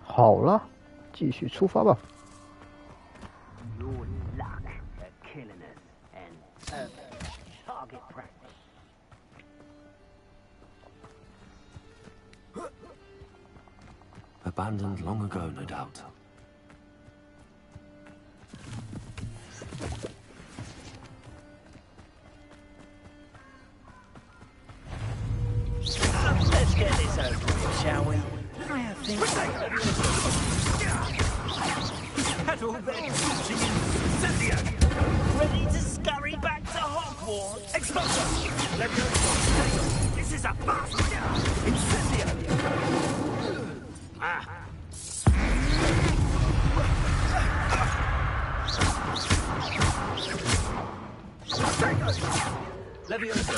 好了，继续出发吧。Abandoned long ago, no doubt. Let's get this over with, shall we? I think had all their teaching incendio. Ready to scurry back to Hogwarts? Expulsor! Leviosa! This is a bust! Incendio! Ah! Leviosa!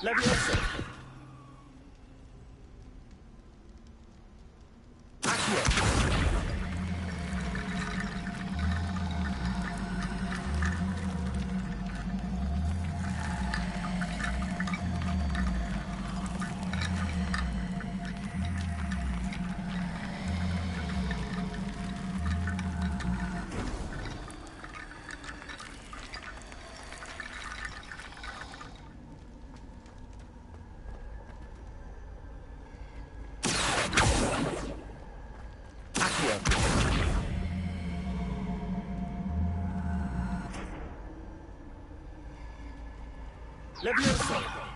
Leviosa! Accio! Leviosa!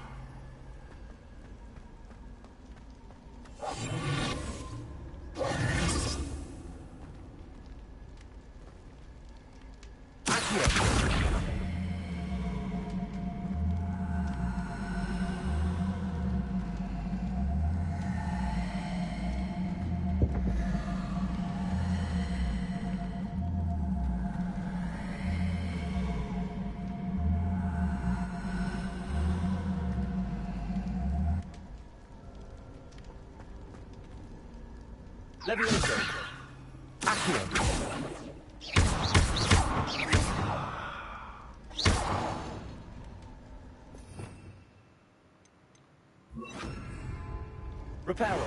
Leviosa! Accio! Reparo!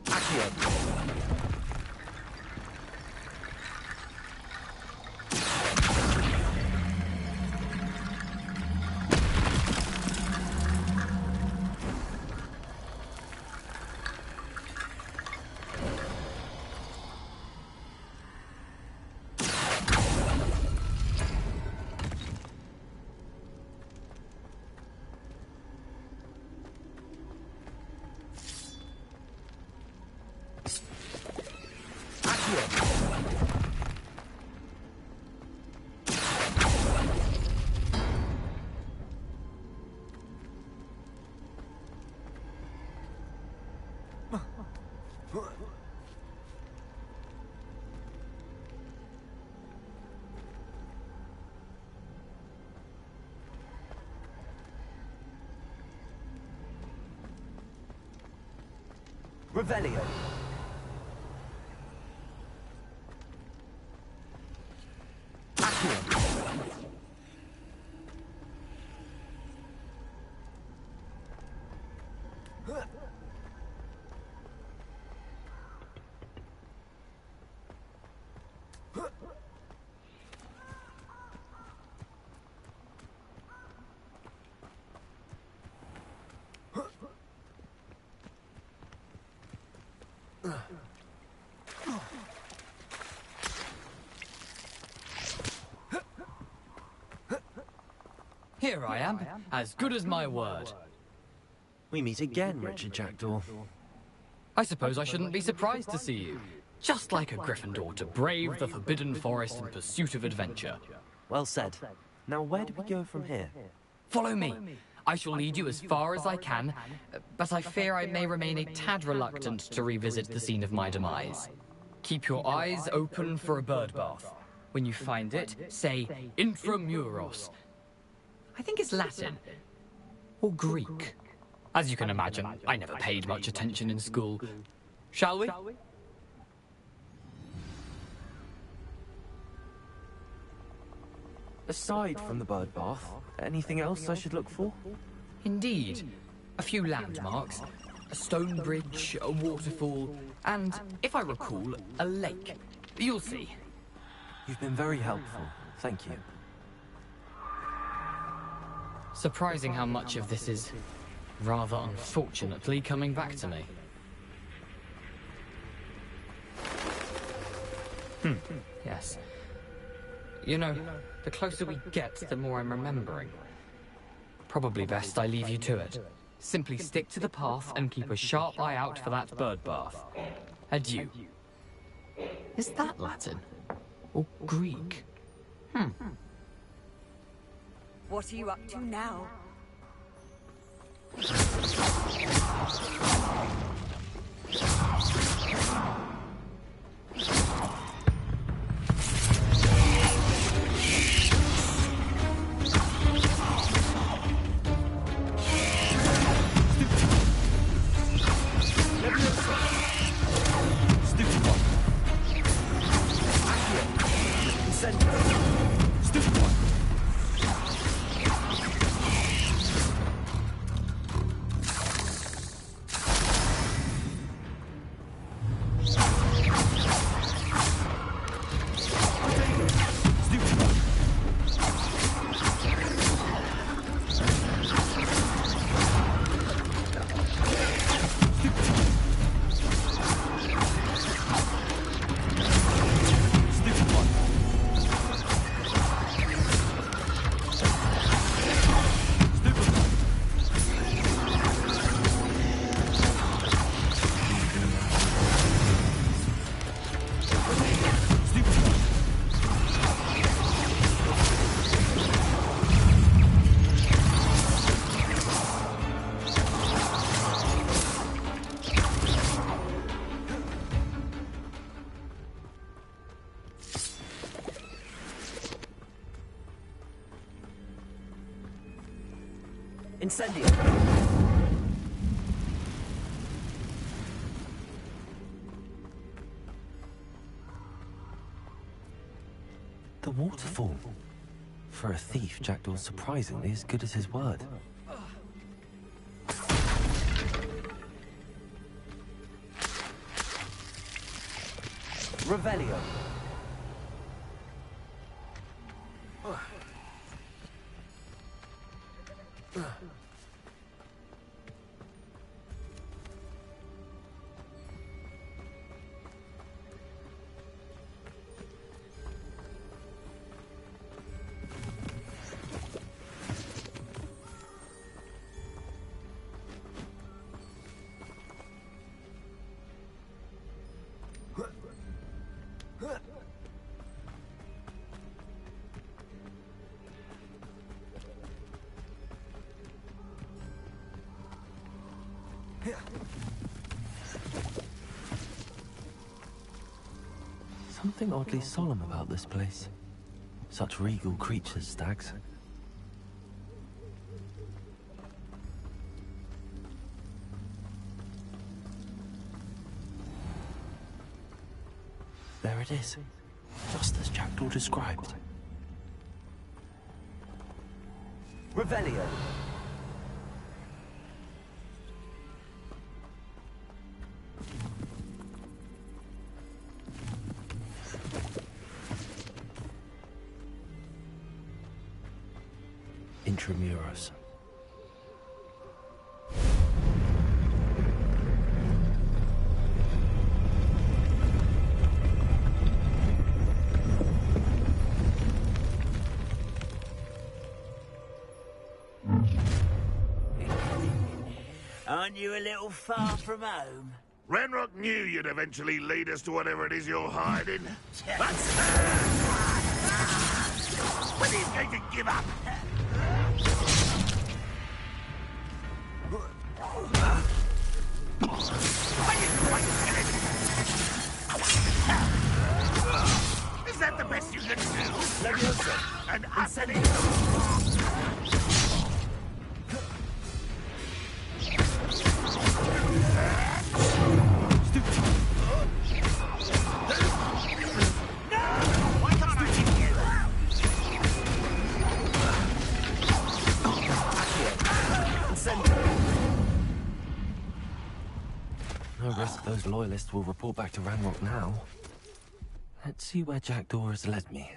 Accio! Revelio. Accio. Here I am, as good as my word. We meet again, Richard Jackdaw. I suppose I shouldn't be surprised to see you. Just like a Gryffindor to brave the Forbidden Forest in pursuit of adventure. Well said. Now where do we go from here? Follow me. I shall lead you as far as I can, but I fear I may remain a tad reluctant to revisit the scene of my demise. Keep your eyes open for a bird bath. When you find it, say Intramuros. I think it's Latin. Or Greek. As you can imagine, I never paid much attention in school. Shall we? Aside from the bird bath, anything else I should look for? Indeed. A few landmarks. A stone bridge, a waterfall, and, if I recall, a lake. You'll see. You've been very helpful. Thank you. Surprising how much of this is, rather unfortunately, coming back to me. Yes. You know, the closer we get, the more I'm remembering. Probably best I leave you to it. Simply stick to the path and keep a sharp eye out for that bird bath. Adieu. Is that Latin? Or Greek? What are you up to now? Incendio. The waterfall. For a thief, Jackdaw's surprisingly as good as his word. Revelio. Something oddly solemn about this place. Such regal creatures, stags. There it is, just as Jackdaw described. Revelio. Intramuros. Aren't you a little far from home? Ranrock knew you'd eventually lead us to whatever it is you're hiding. That's When he's going to give up. Is that the best you can do? Leviosa. And utterly... No risk those loyalists will report back to Ranrock now. Let's see where Jackdaw has led me.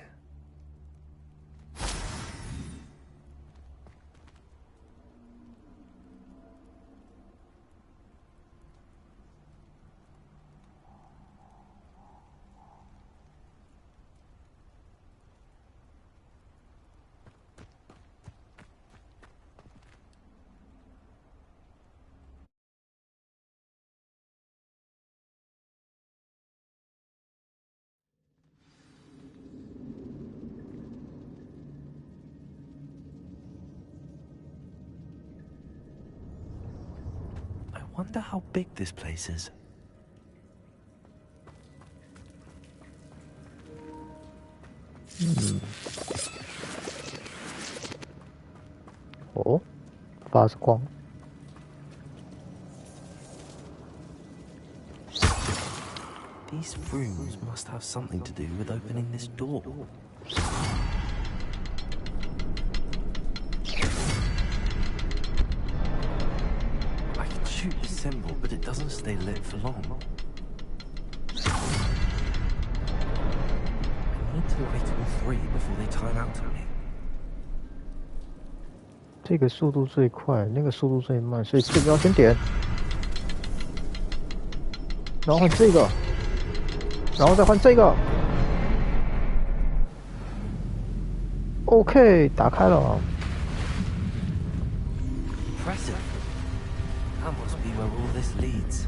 I wonder how big this place is. Oh, 发着光。 These rooms must have something to do with opening this door. I can shoot the symbol, but it doesn't stay lit for long. I need to wait all three before they time out on me. 这个速度最快，那个速度最慢，所以这个要先点，然后换这个，然后再换这个。OK， 打开了。 Impressive. That must be where all this leads.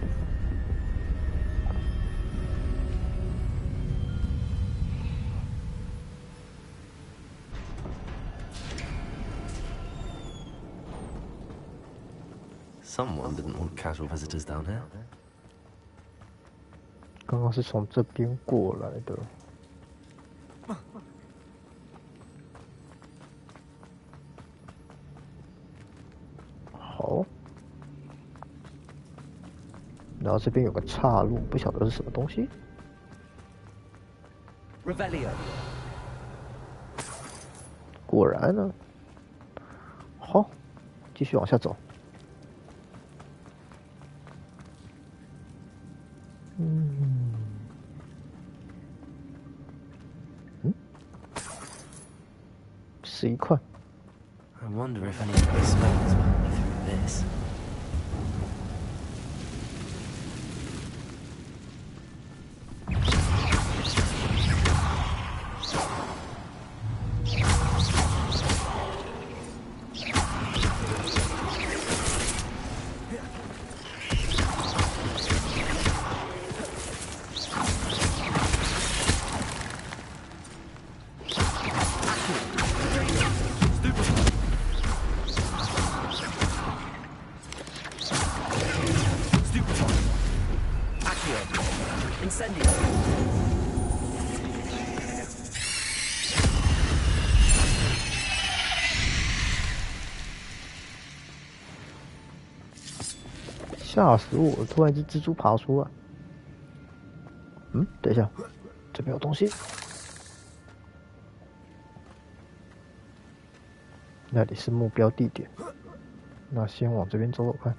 Someone didn't want casual visitors down here. 刚刚是从这边过来的。好，然后这边有个岔路，不晓得是什么东西。 Revelio. 果然呢，好，继续往下走。11块。 I wonder if any of the spells will help me through this. Incendio. 吓死我了！突然一只蜘蛛爬出来。等一下，这边有东西。那里是目标地点，那先往这边走走看。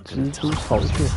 蜘蛛巢穴。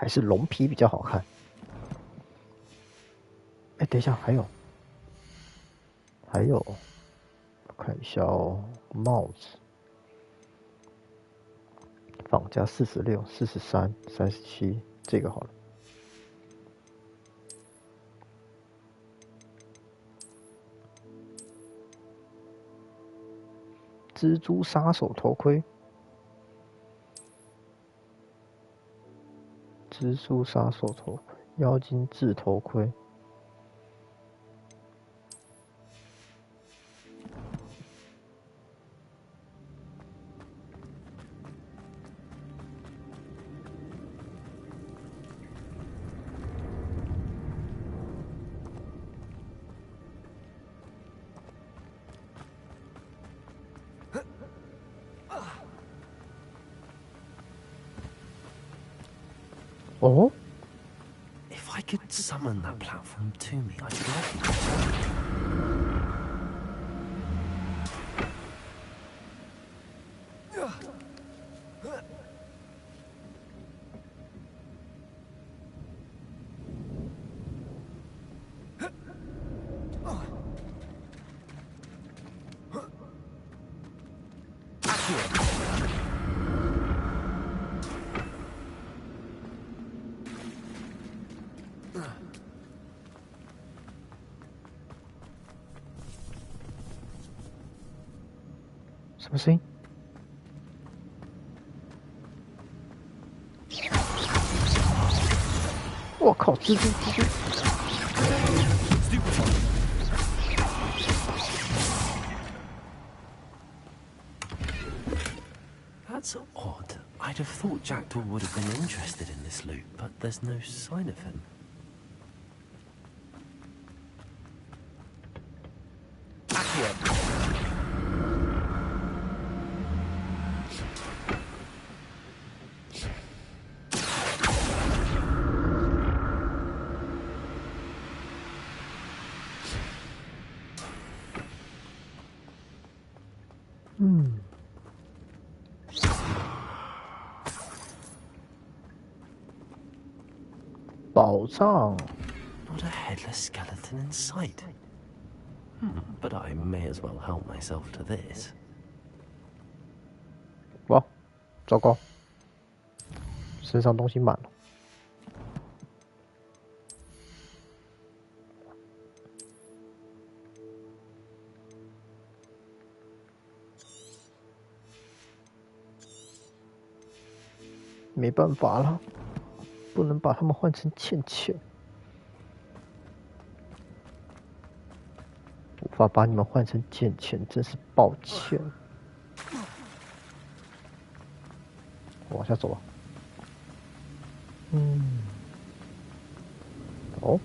还是龙皮比较好看。哎，等一下，还有，我看一下哦，帽子，仿价46、43、37，这个好了。蜘蛛杀手头盔。蜘蛛杀手头盔，妖精制头盔。哦。If I could summon that platform to me, I'd love什么声音？我靠，蜘蛛！ That's odd. I'd have thought Jackdaw would have been interested in this loot, but there's no sign of him.宝藏 Not a headless skeleton in sight. But I may as well help myself to this. 哇，糟糕，身上东西满了。没办法了，不能把他们换成倩倩。法把你们换成捡钱，真是抱歉。往下走吧。哦。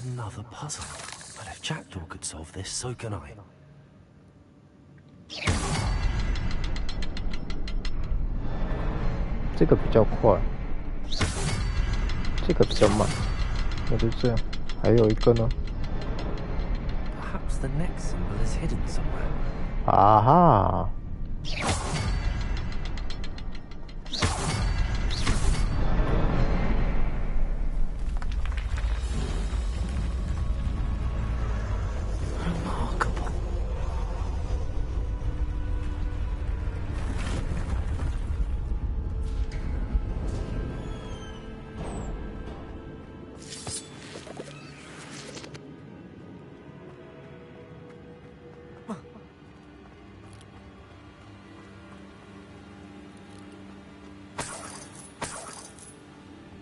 Another puzzle. But if Jackdaw could solve this, so can I. 这个比较快，这个比较慢，那就这样。还有一个呢？ Perhaps the next symbol is hidden somewhere. 啊哈！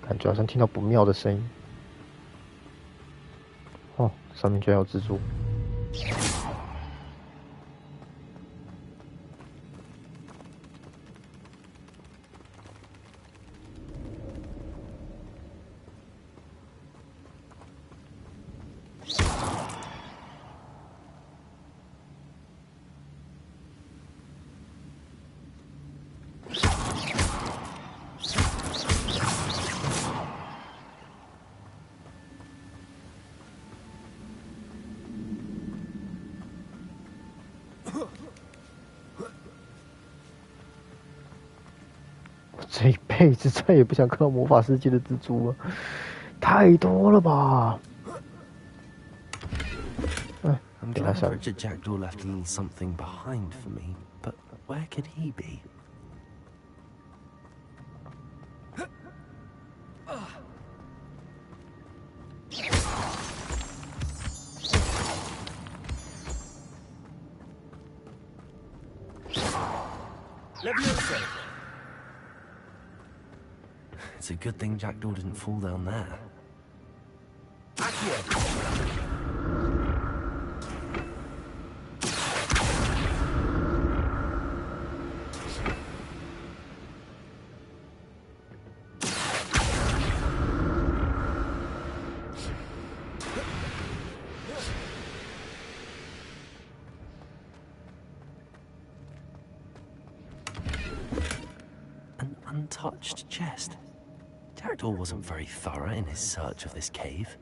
感觉好像听到不妙的声音。哦，上面居然有蜘蛛。这一辈子再也不想看到魔法世界的蜘蛛了，太多了吧！哎， I'm 给他 glad 下。 Richard Jackdaw left a little something behind for me, but where could he be? It's a good thing Jackdaw didn't fall down there. An untouched chest. Jackdaw wasn't very thorough in his search of this cave.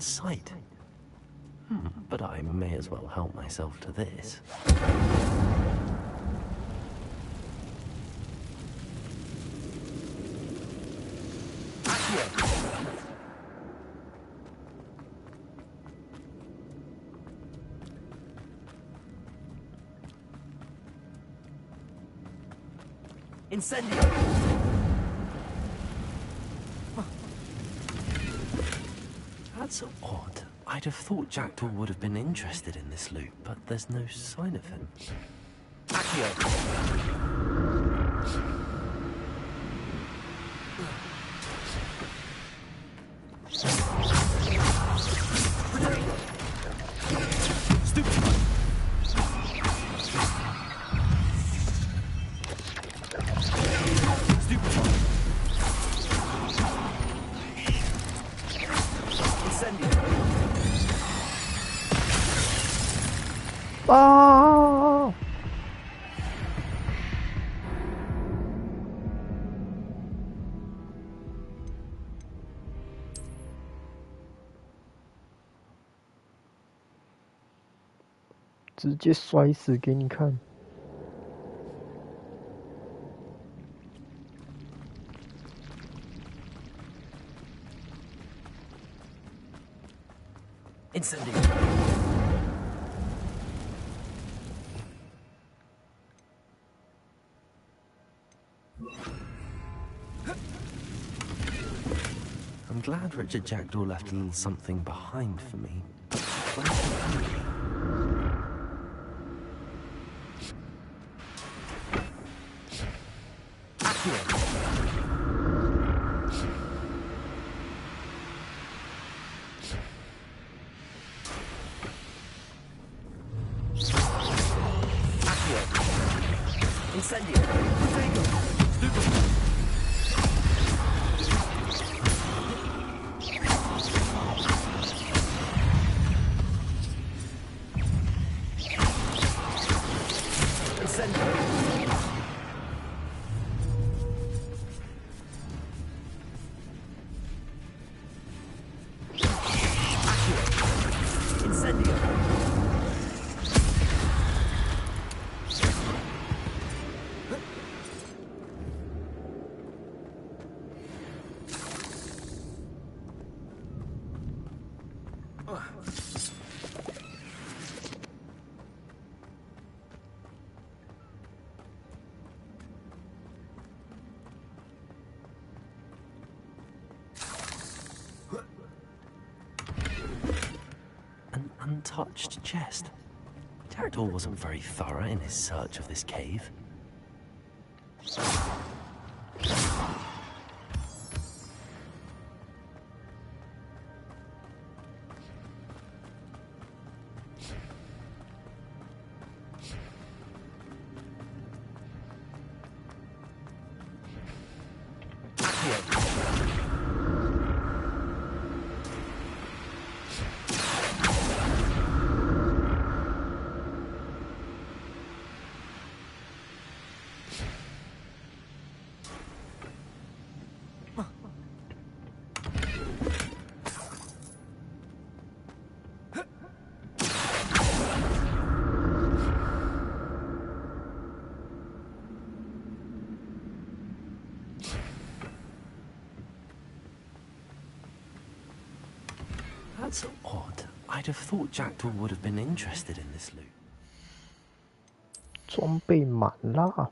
sight. But I may as well help myself to this. Incendio! That's odd. I'd have thought Jackdaw would have been interested in this loot, but there's no sign of him. Accio! Ah! 直接摔死给你看。Incendio! I'm glad Richard Jackdaw left a little something behind for me. Incendio! An untouched chest. Jackdaw wasn't very thorough in his search of this cave. That's odd. I'd have thought Jackdaw would have been interested in this loot. 装备满啦。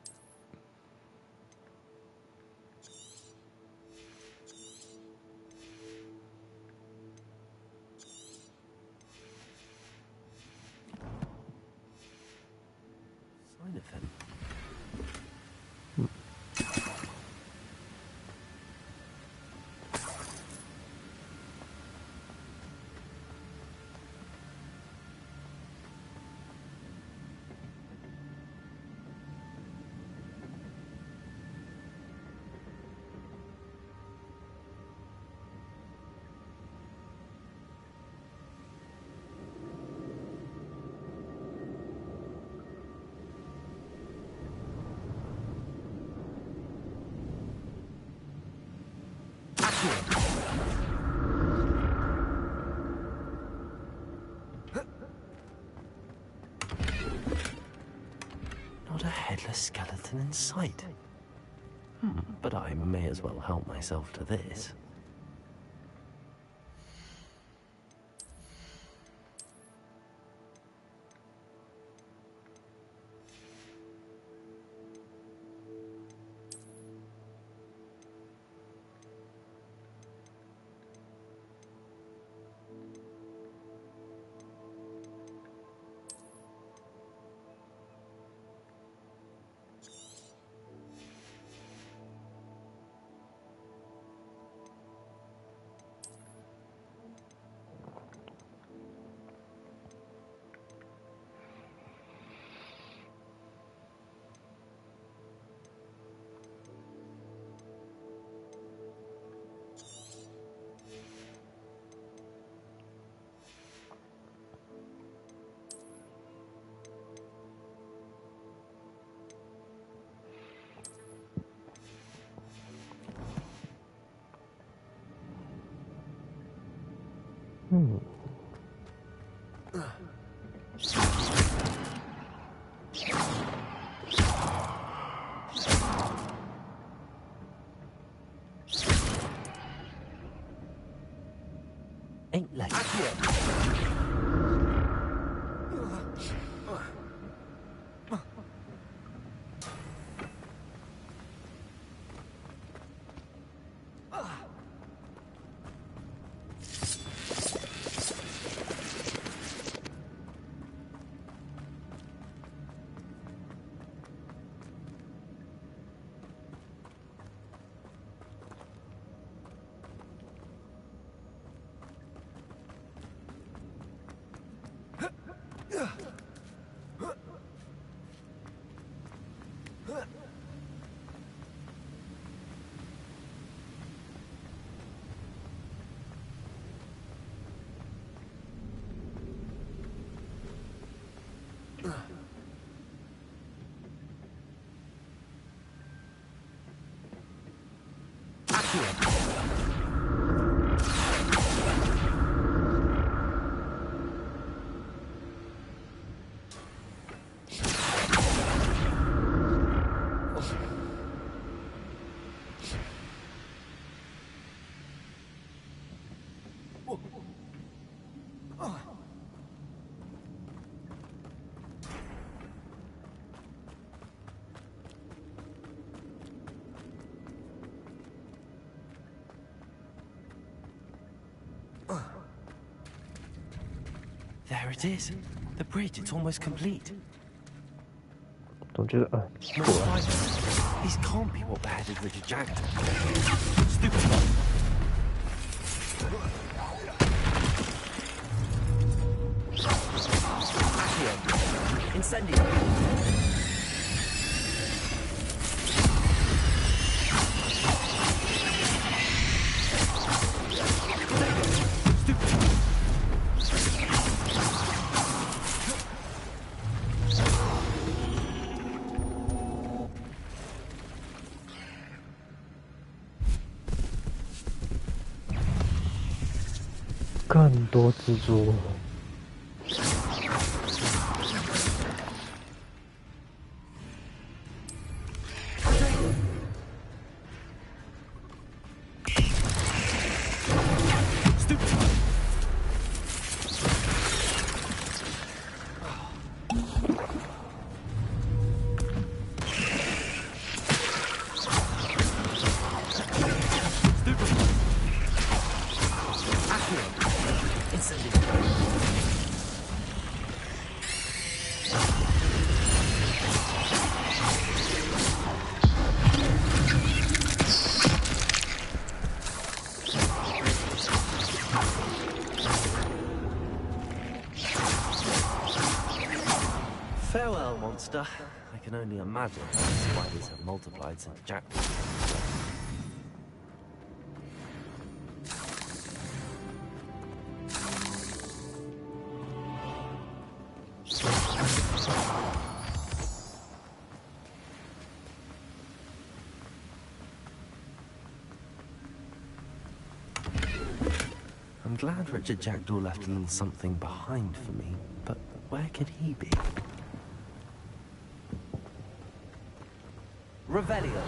Sign of him. a skeleton in sight. But I may as well help myself to this. Ain't late. There it is. The bridge, it's almost complete. 总觉得No spiders. These can't be what beheaded Richard Jackson. Stupid one. Accio. Incendio.更多蜘蛛。Farewell, monster. I can only imagine how the spiders have multiplied since Jack. I'm glad Richard Jackdaw left a little something behind for me, but where could he be? Revelio.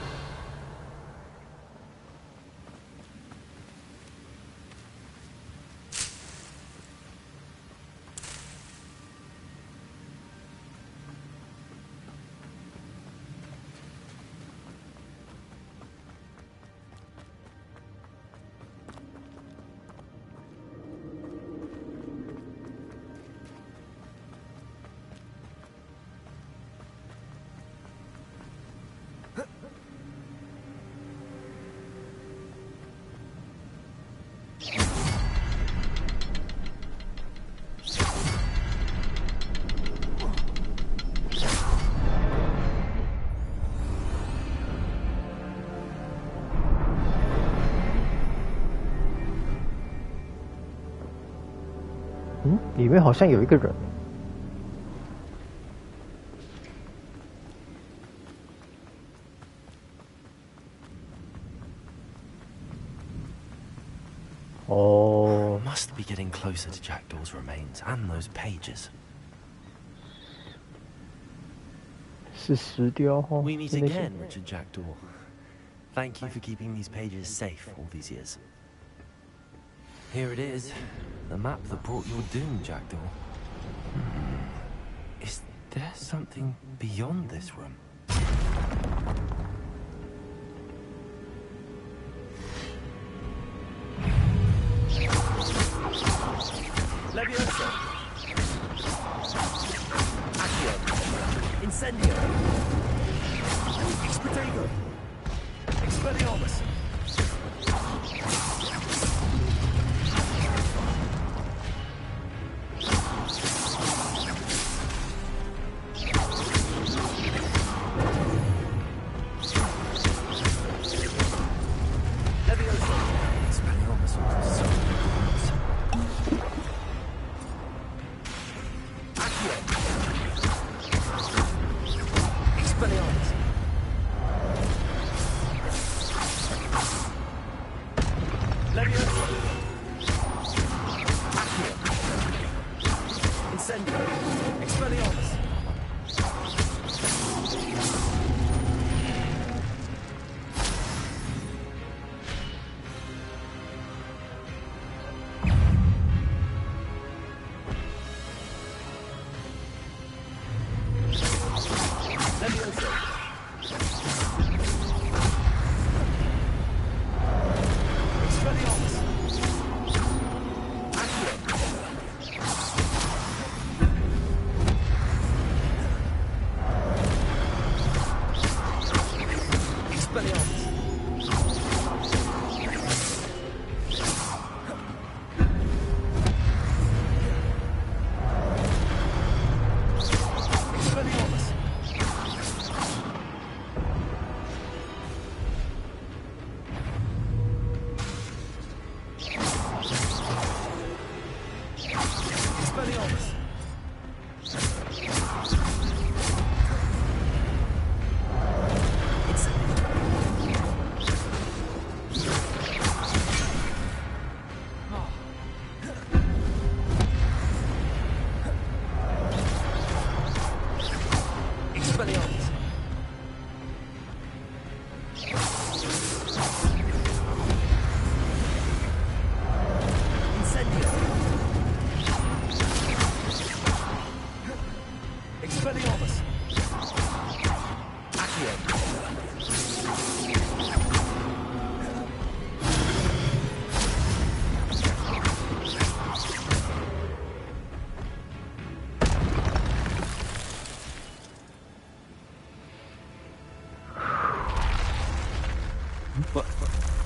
里面好像有一个人。哦。Must be getting closer to Jackdaw's remains and those pages. 是石雕哦。 We meet again, Richard Jackdaw. Thank you for keeping these pages safe all these years. Here it is, the map that brought your doom, Jackdaw. Is there something beyond this room? Leviosa. Accio. Incendio. Expedito. Expelliarmus.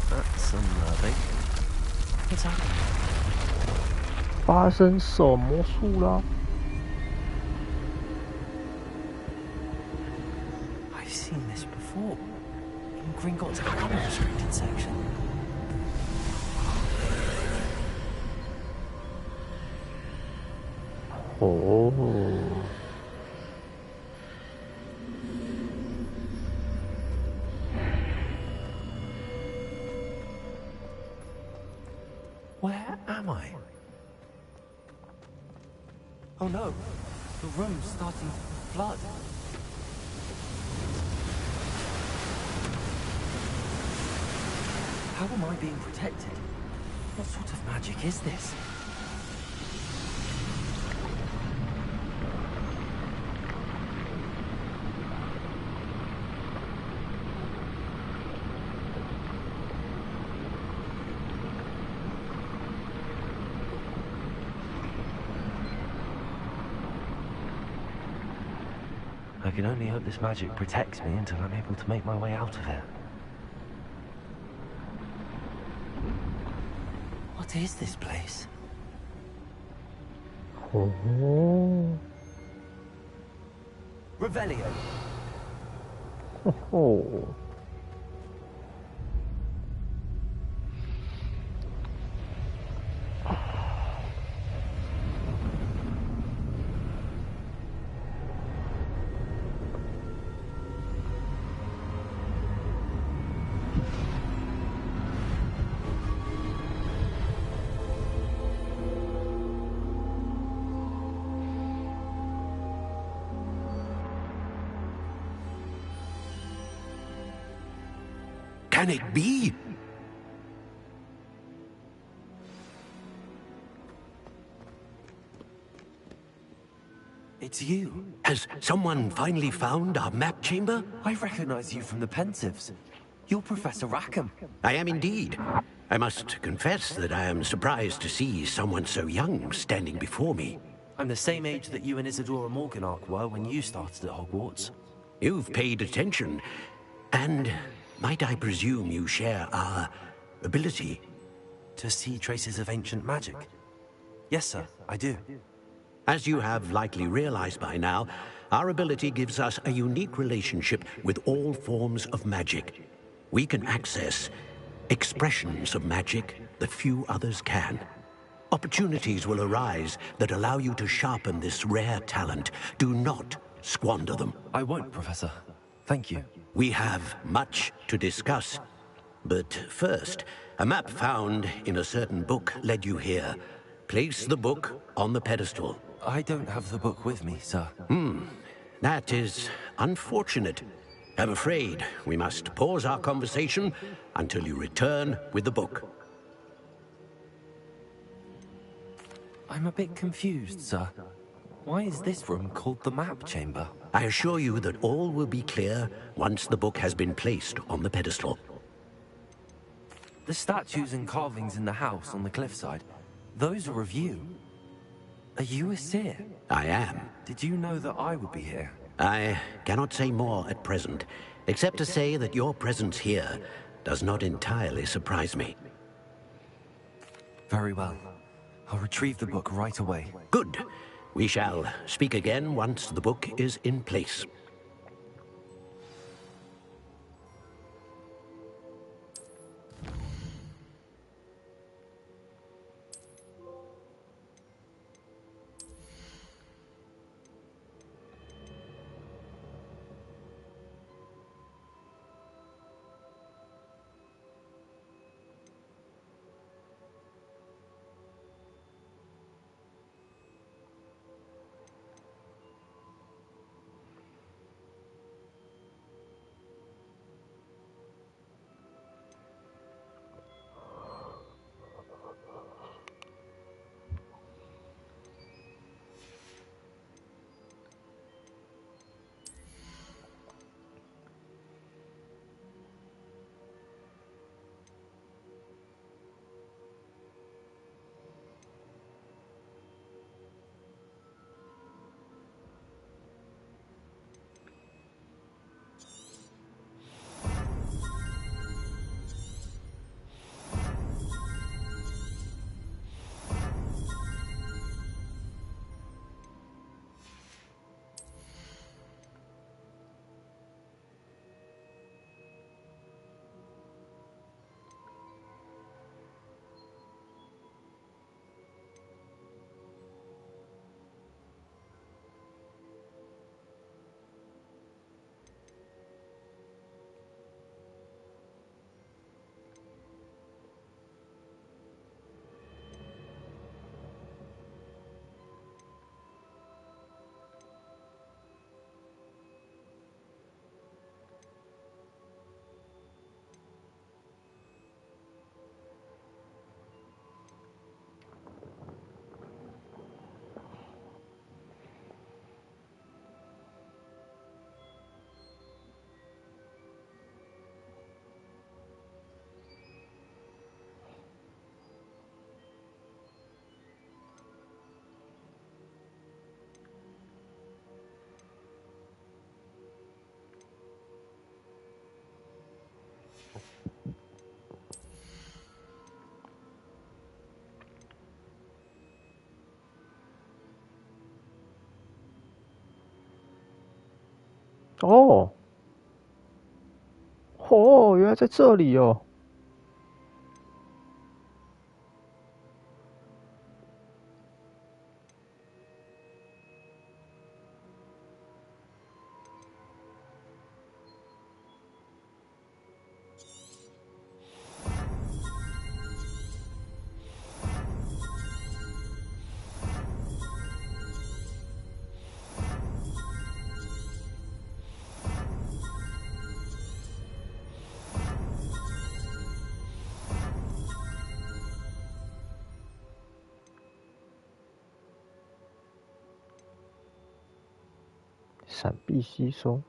That's unnerving. What's happening? 发生什么事啦？ I've seen this before. In Gringotts unrestricted section. Oh. Where am I? Oh no, the room's starting to flood. How am I being protected? What sort of magic is this? I can only hope this magic protects me until I'm able to make my way out of here. What is this place? Oh. Revelio. Oh. Can it be? It's you. Has someone finally found our map chamber? I recognize you from the Pensieves. You're Professor Rackham. I am indeed. I must confess that I am surprised to see someone so young standing before me. I'm the same age that you and Isadora Morganach were when you started at Hogwarts. You've paid attention, and might I presume you share our ability? To see traces of ancient magic? Yes, sir, I do. As you have likely realized by now, our ability gives us a unique relationship with all forms of magic. We can access expressions of magic that few others can. Opportunities will arise that allow you to sharpen this rare talent. Do not squander them. I won't, Professor. Thank you. We have much to discuss. But first, a map found in a certain book led you here. Place the book on the pedestal. I don't have the book with me, sir. That is unfortunate. I'm afraid we must pause our conversation until you return with the book. I'm a bit confused, sir. Why is this room called the map chamber? I assure you that all will be clear once the book has been placed on the pedestal. The statues and carvings in the house on the cliffside, those are of you. Are you a seer? I am. Did you know that I would be here? I cannot say more at present, except to say that your presence here does not entirely surprise me. Very well. I'll retrieve the book right away. Good. We shall speak again once the book is in place. 哦，哦，原来在这里哦。闪避吸收。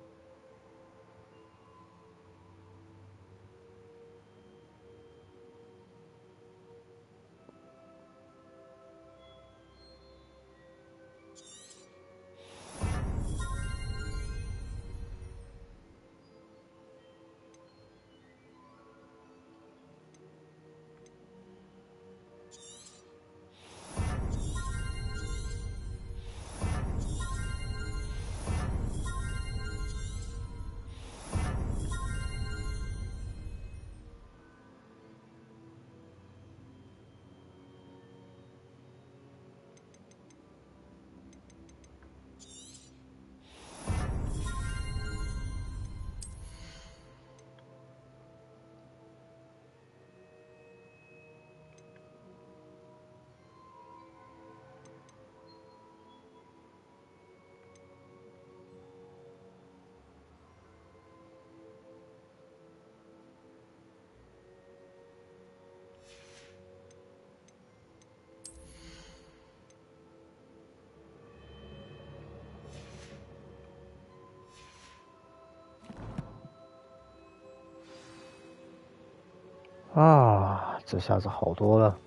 啊，这下子好多了。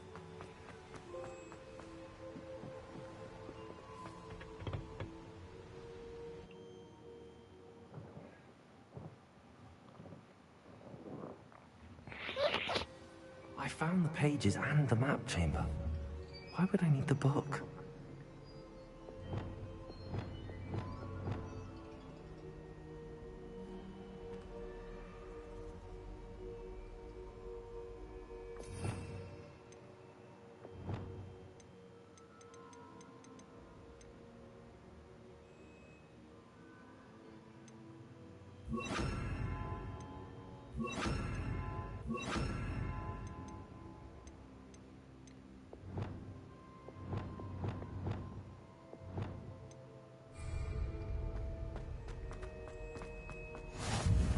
I found the pages and the map chamber. Why would I need the book?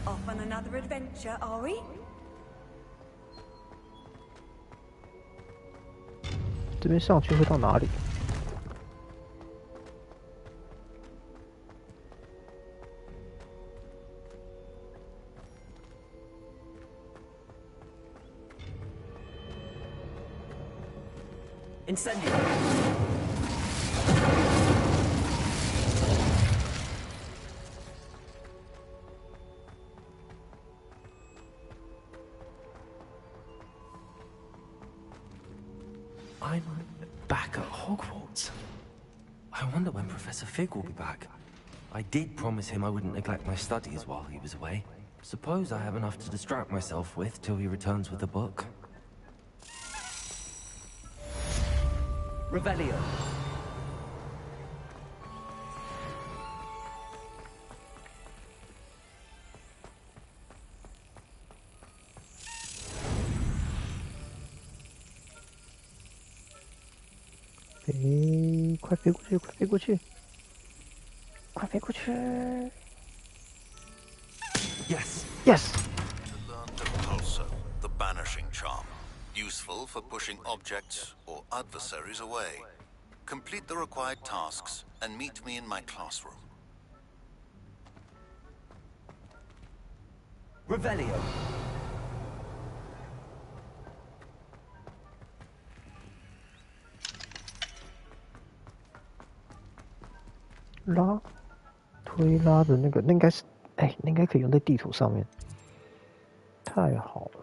Off on another adventure, are we? 这边上去会到哪里？ Incendio! I'm back at Hogwarts. I wonder when Professor Fig will be back. I did promise him I wouldn't neglect my studies while he was away. Suppose I have enough to distract myself with till he returns with the book. Revelio. Hey, 快飞过去，快飞过去，快飞过去 Yes.！Yes. To learn the pulsar, the banishing charm. Useful for pushing objects or adversaries away. Complete the required tasks and meet me in my classroom. Revelio. 拉，推拉的那个，那应该是，哎，那应该可以用在地图上面。太好了。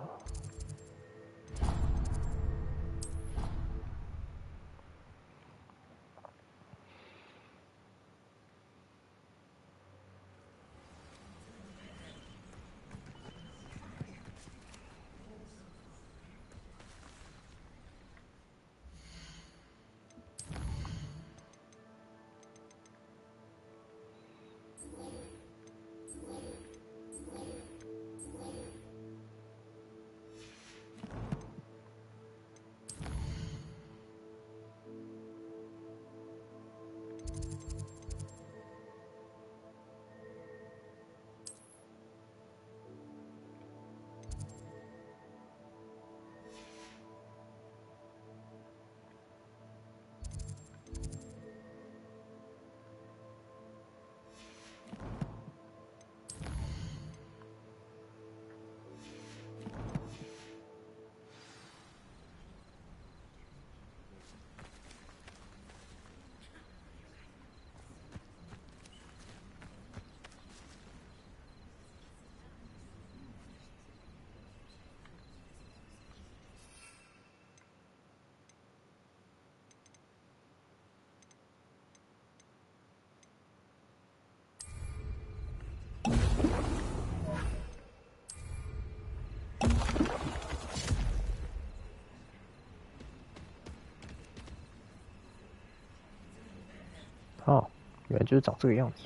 哦，原来就是长这个样子。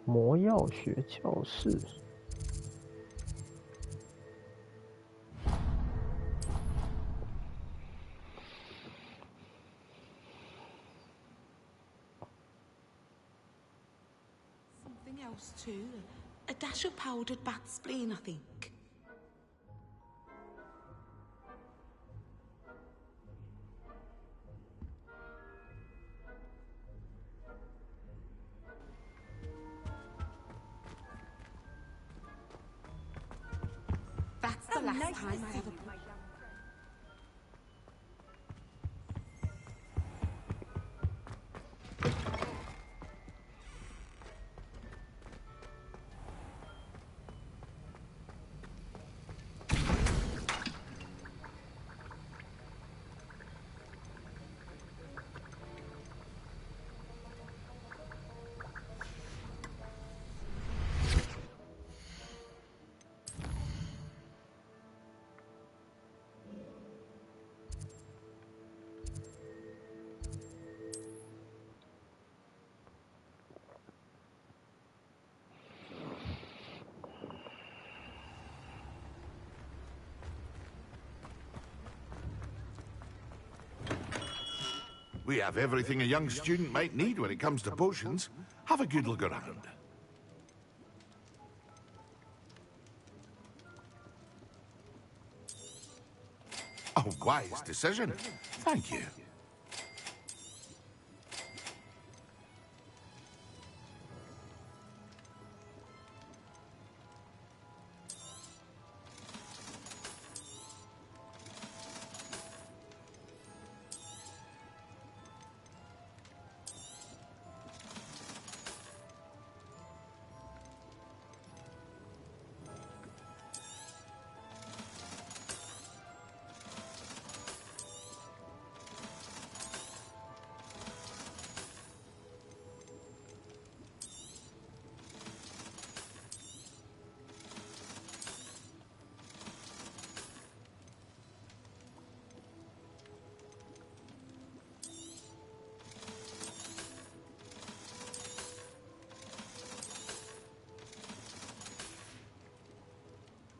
魔药学教室。Something else too. A dash of powdered bat spleen, I think. That's the last time I ever... We have everything a young student might need when it comes to potions. Have a good look around. A wise decision. Thank you.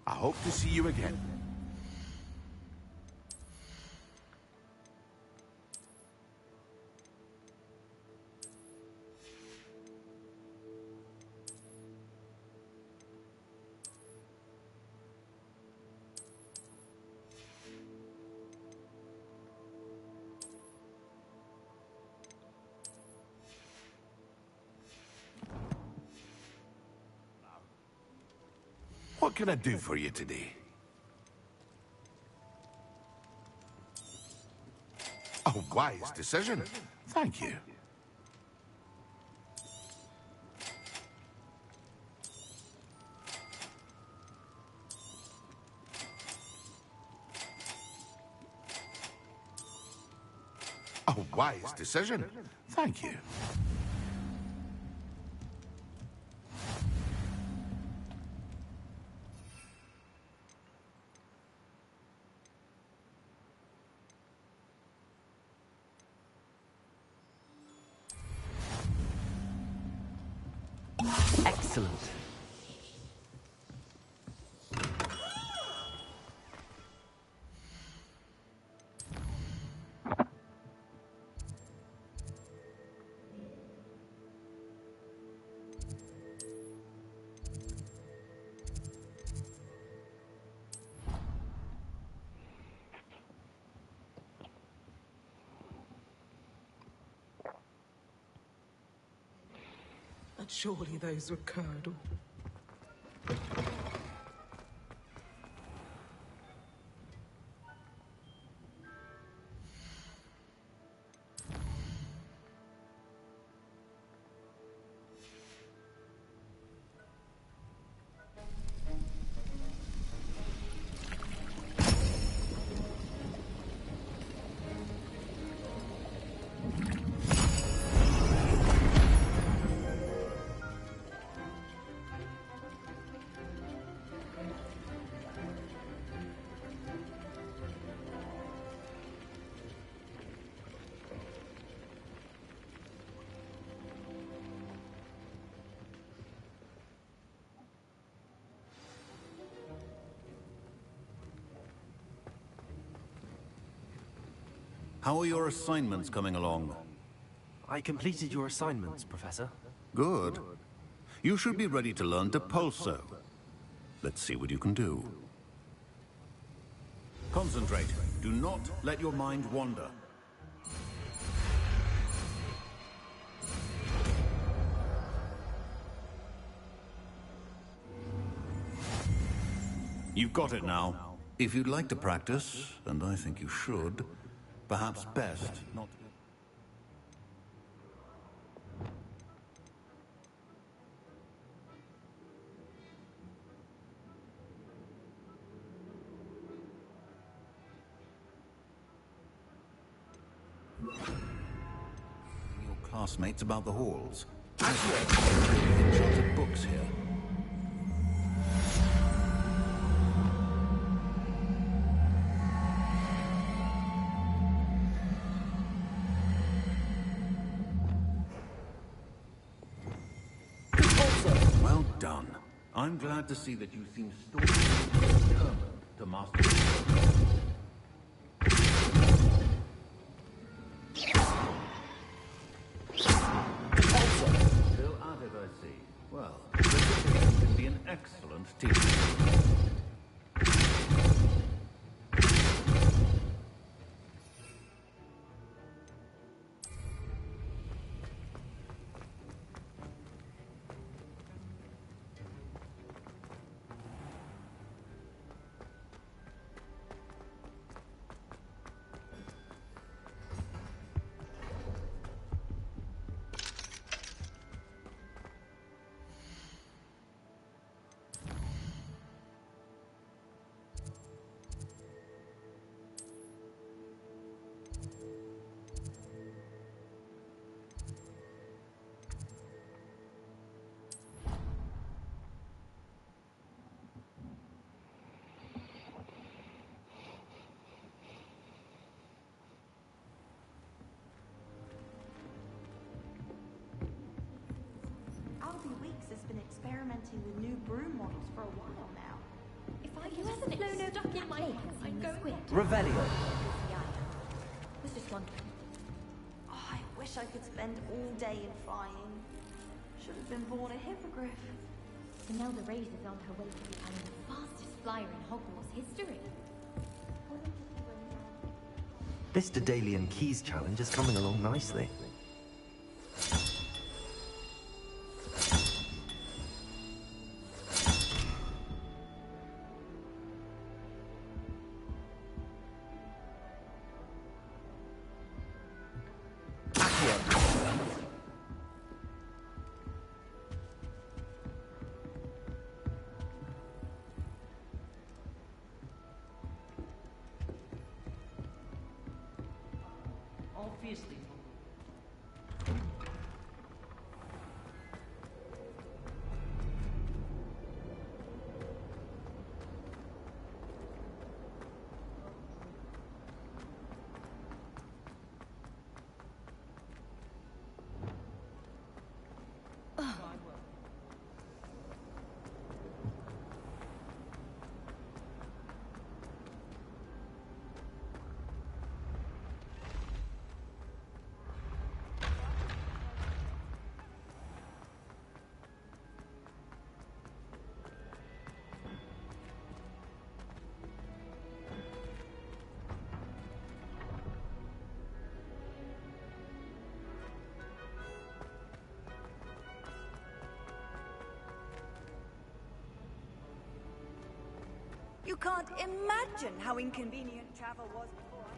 I hope to see you again. What can I do for you today? A wise decision. Thank you. A wise decision. Thank you. Excellent. But surely those were curdle. How are your assignments coming along? I completed your assignments, Professor. Good. You should be ready to learn Depulso. Let's see what you can do. Concentrate. Do not let your mind wander. You've got it now. If you'd like to practice, and I think you should, perhaps best not to... Your classmates about the halls. Enchanted books here. Well done. I'm glad to see that you seem determined to master it. Still at it, I see. Well, this can be an excellent teacher. Has been experimenting with new broom models for a while now. If I wasn't stuck in my head, I'd go with Revelio. Was just wondering. Oh, I wish I could spend all day in flying. Should have been born a hippogriff. Imelda Reyes is on her way to becoming the fastest flyer in Hogwarts history. This Daedalian Keys challenge is coming along nicely. Obviously. You can't imagine how inconvenient travel was before I...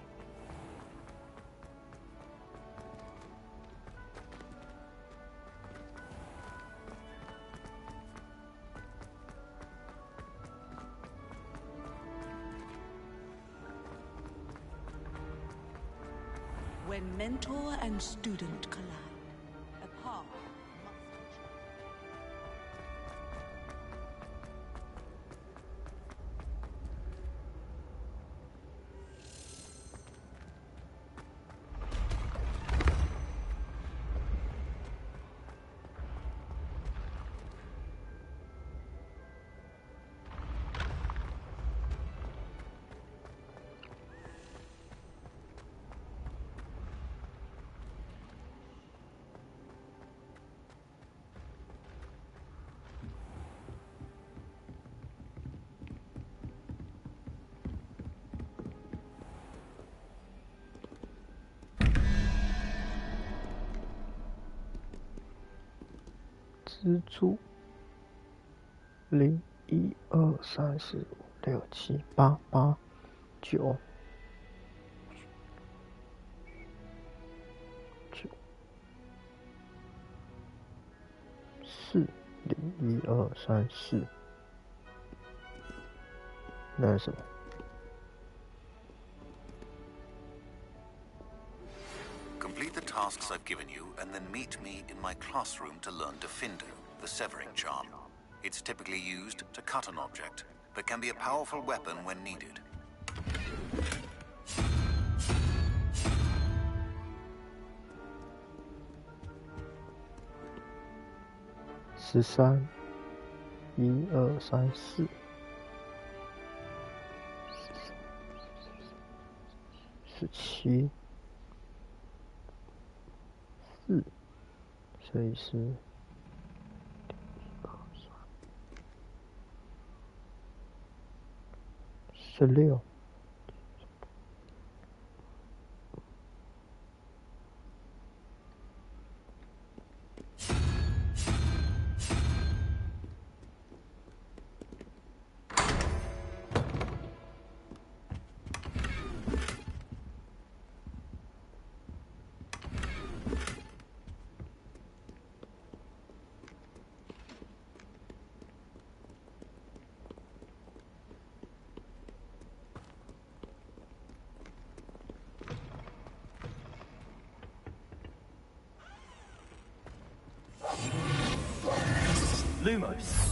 When mentor and student collide, a path must... 蜘蛛。0 1 2 3 4 5 6 7 8 8 9 4 0 1 2 3 4，那是什么？ Complete the tasks I've given you, and then meet me in my classroom to learn Defendo, the severing charm. It's typically used to cut an object, but can be a powerful weapon when needed. 13 1 2 3 4 17 4，所以是16。 Lumos.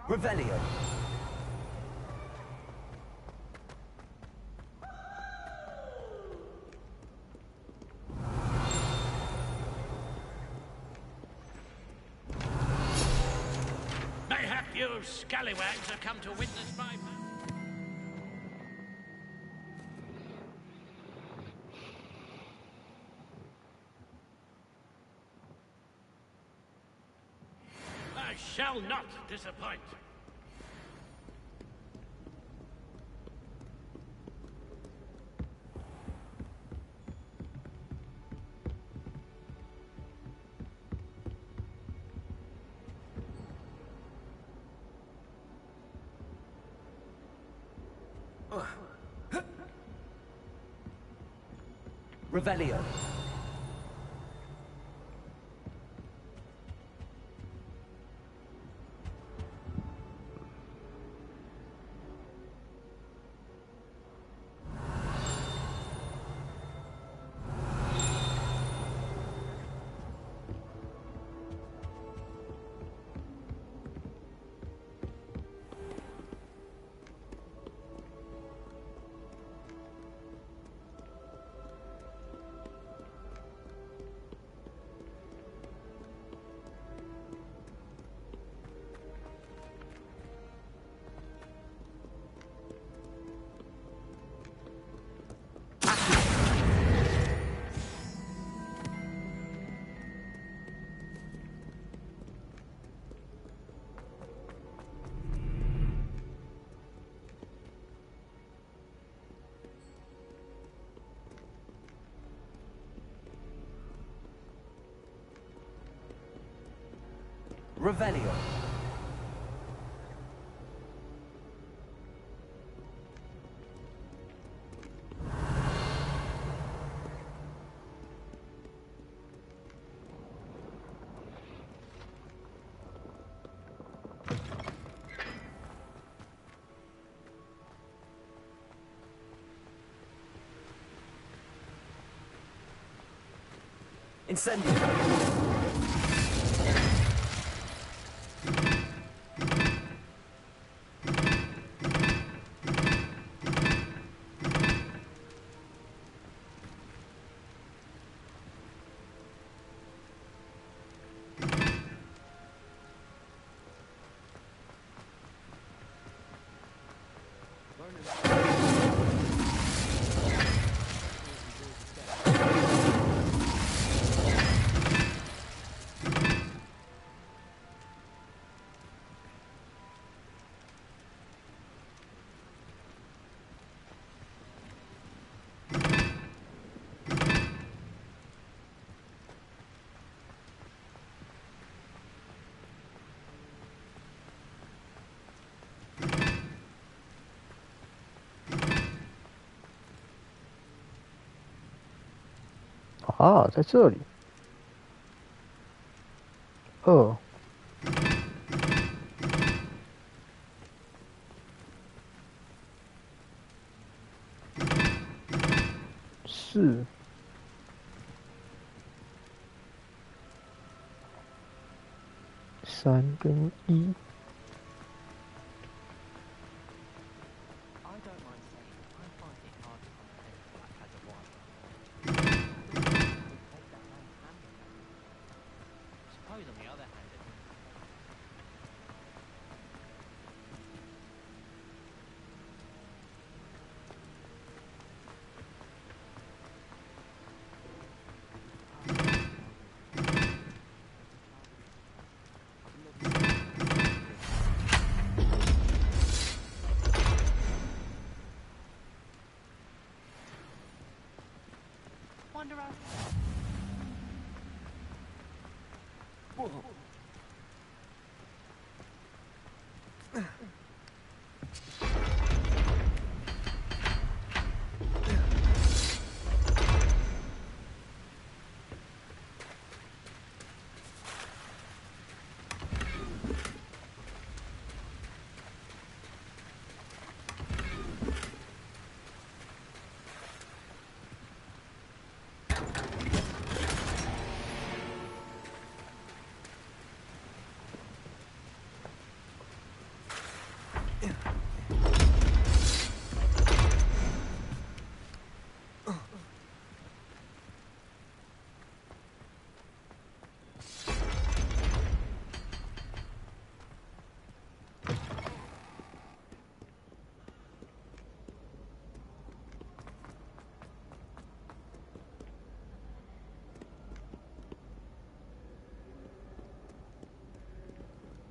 Revelio. Mayhap you scallywags have come to witness my... I shall not disappoint. Revelio. Revelio. Incendio.啊，在这里。2、4、3跟1。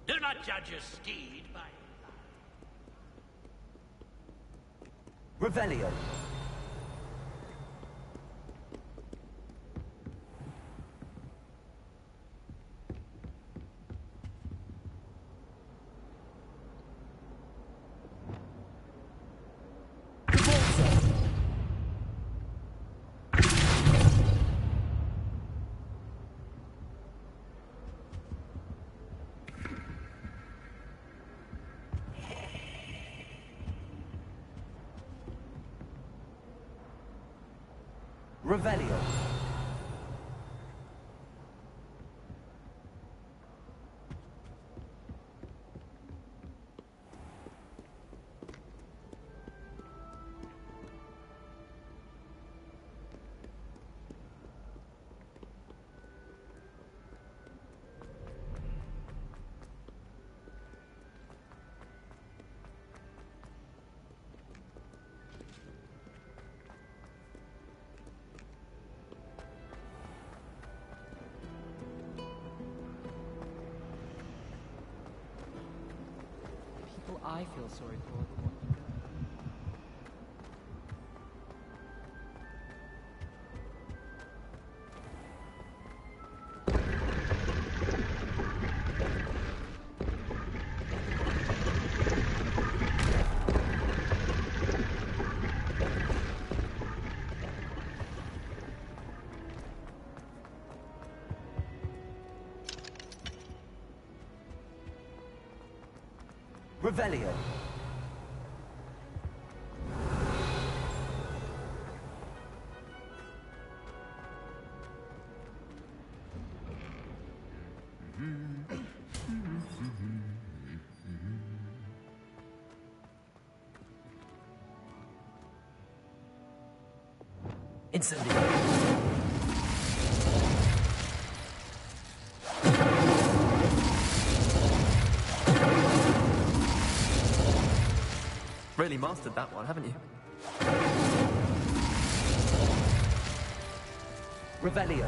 Do not judge a steed by... Revelio. Revelio. I feel sorry for. Revelio. Incendio. Really mastered that one, haven't you? Revelio.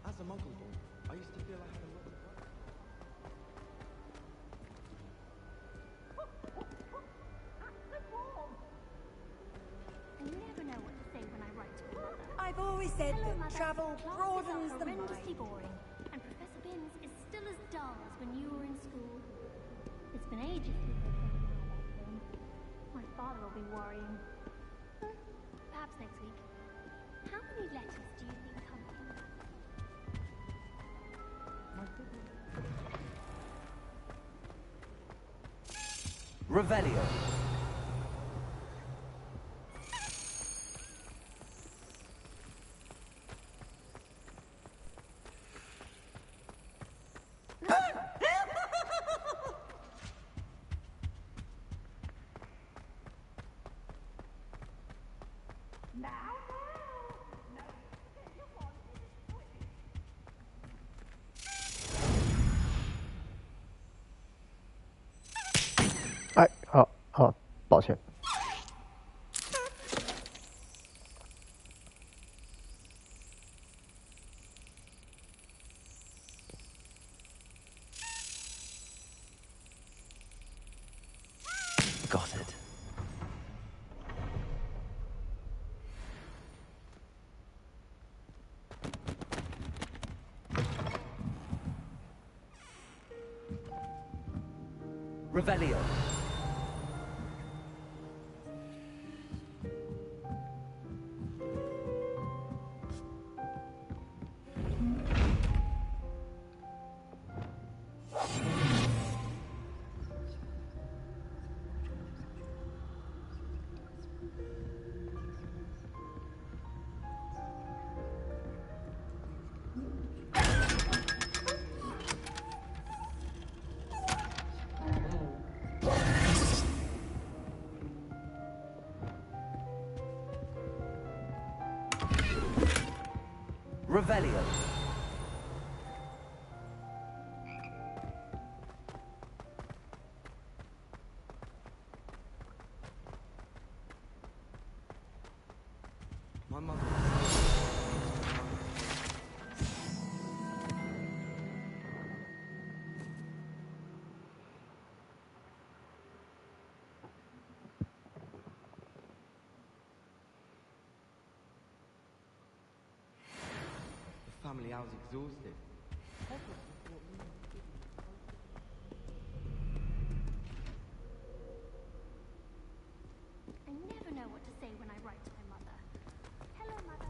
As a muggle boy, I used to feel I had a lot of work. I never know what to say when I write to my mother. I've always said Hello, that Mother. travel Classes broadens are the mind. horrendously boring, and Professor Binns is still as dull as when you were in school. It's been ages since I've taken my back home. My father will be worrying. Perhaps next week. How many letters do you think come in? Revelio.哎，好，好，抱歉。Got it. Revelio. Revelio. My mother. The family house exhausted. I never know what to say when I write to my mother. Hello, Mother.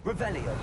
Revelio.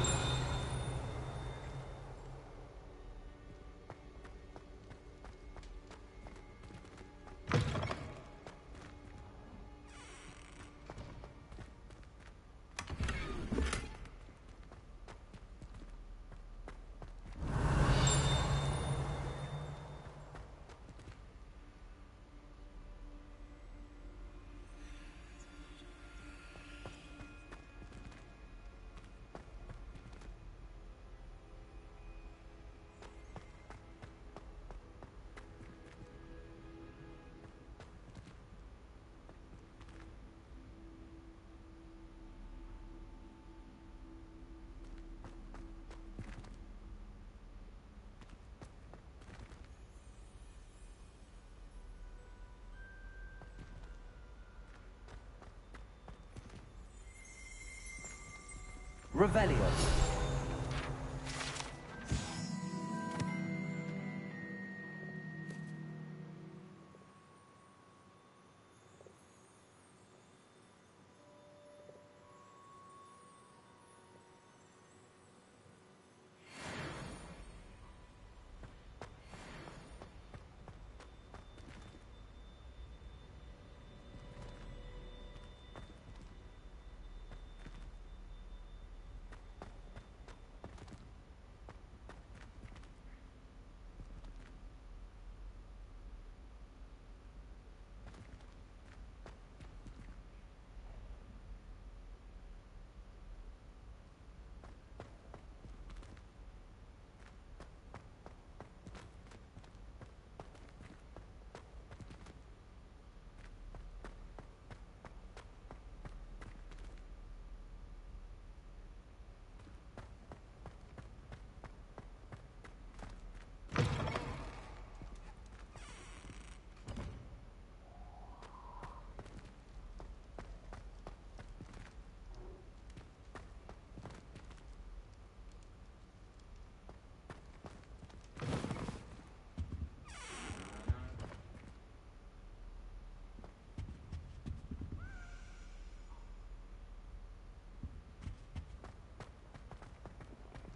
Revelio.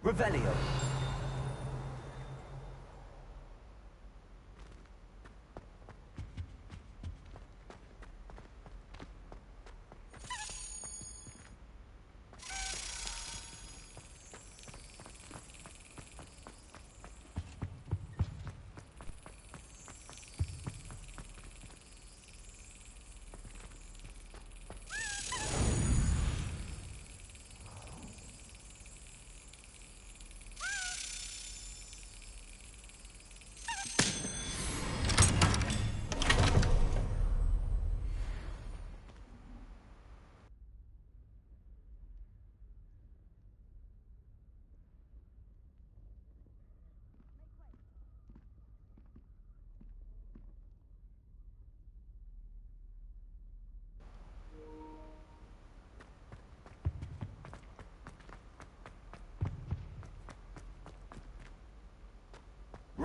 Revelio.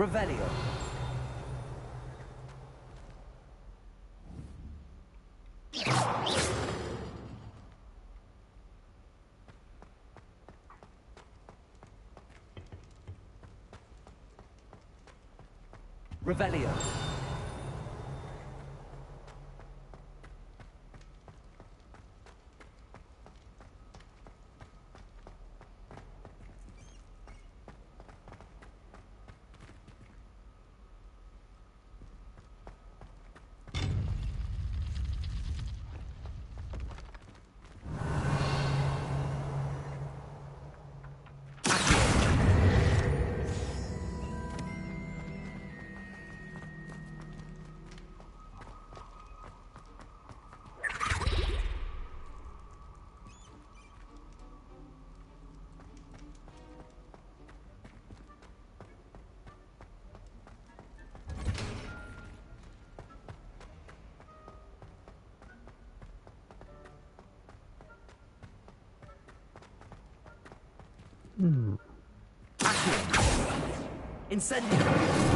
Revelio. Revelio. Incendio.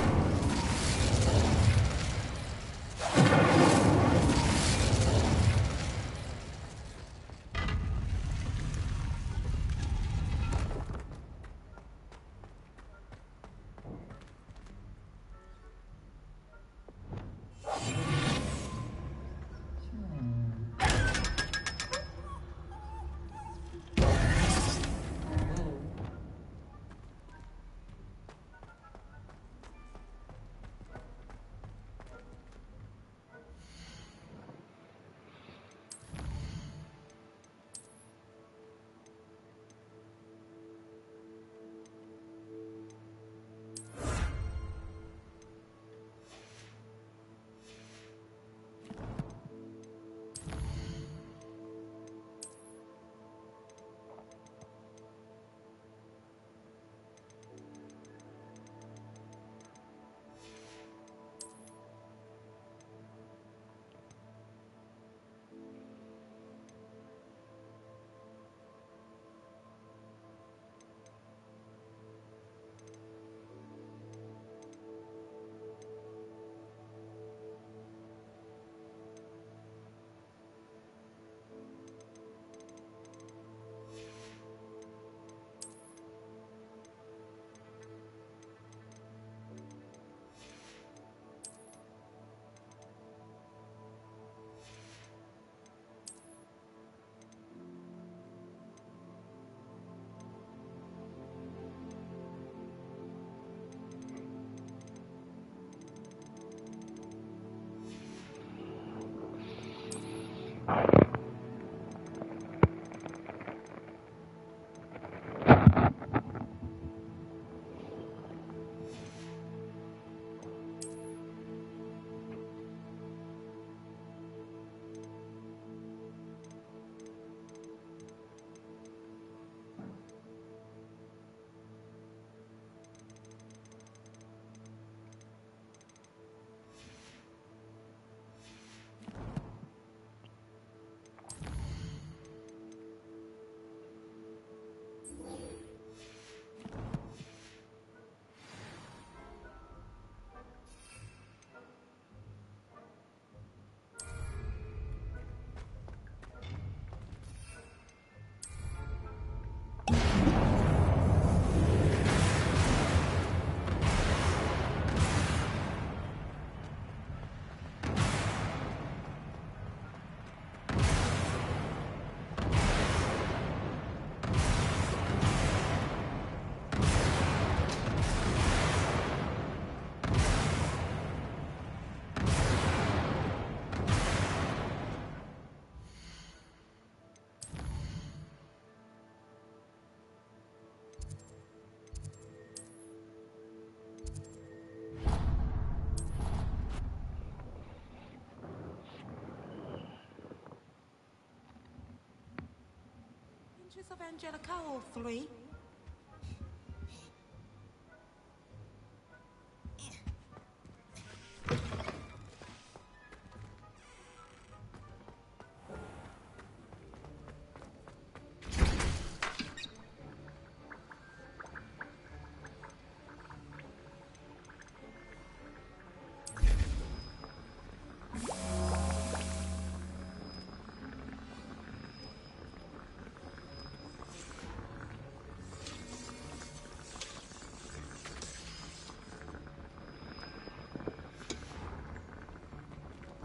Duchess of Angelica, all three.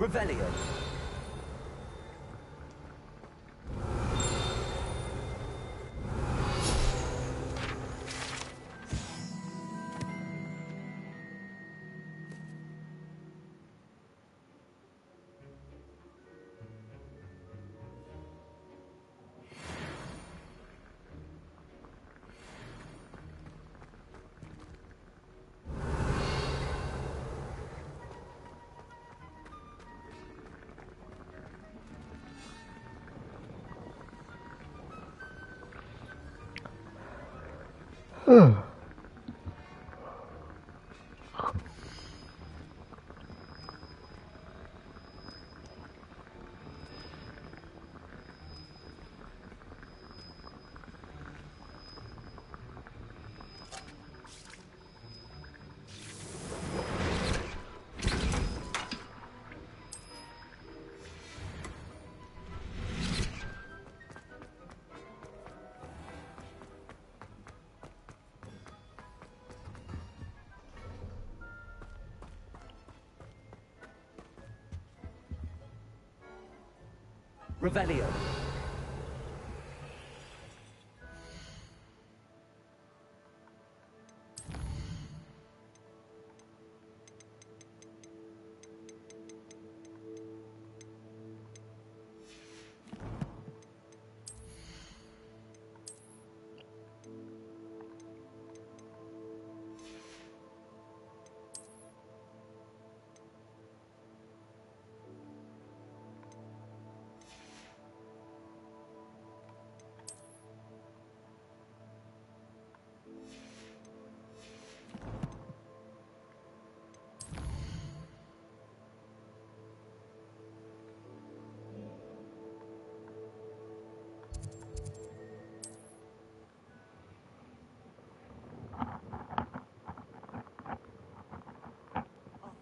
Revelio. Revelio.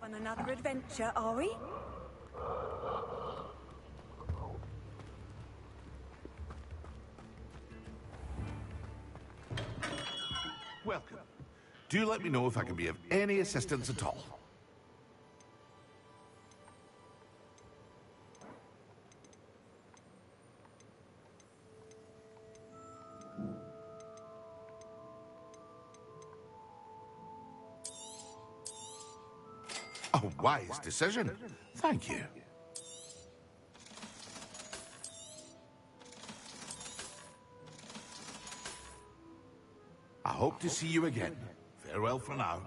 On another adventure, are we? Welcome. Do let me know if I can be of any assistance at all. A wise decision. Thank you. I hope to see you again. Farewell for now.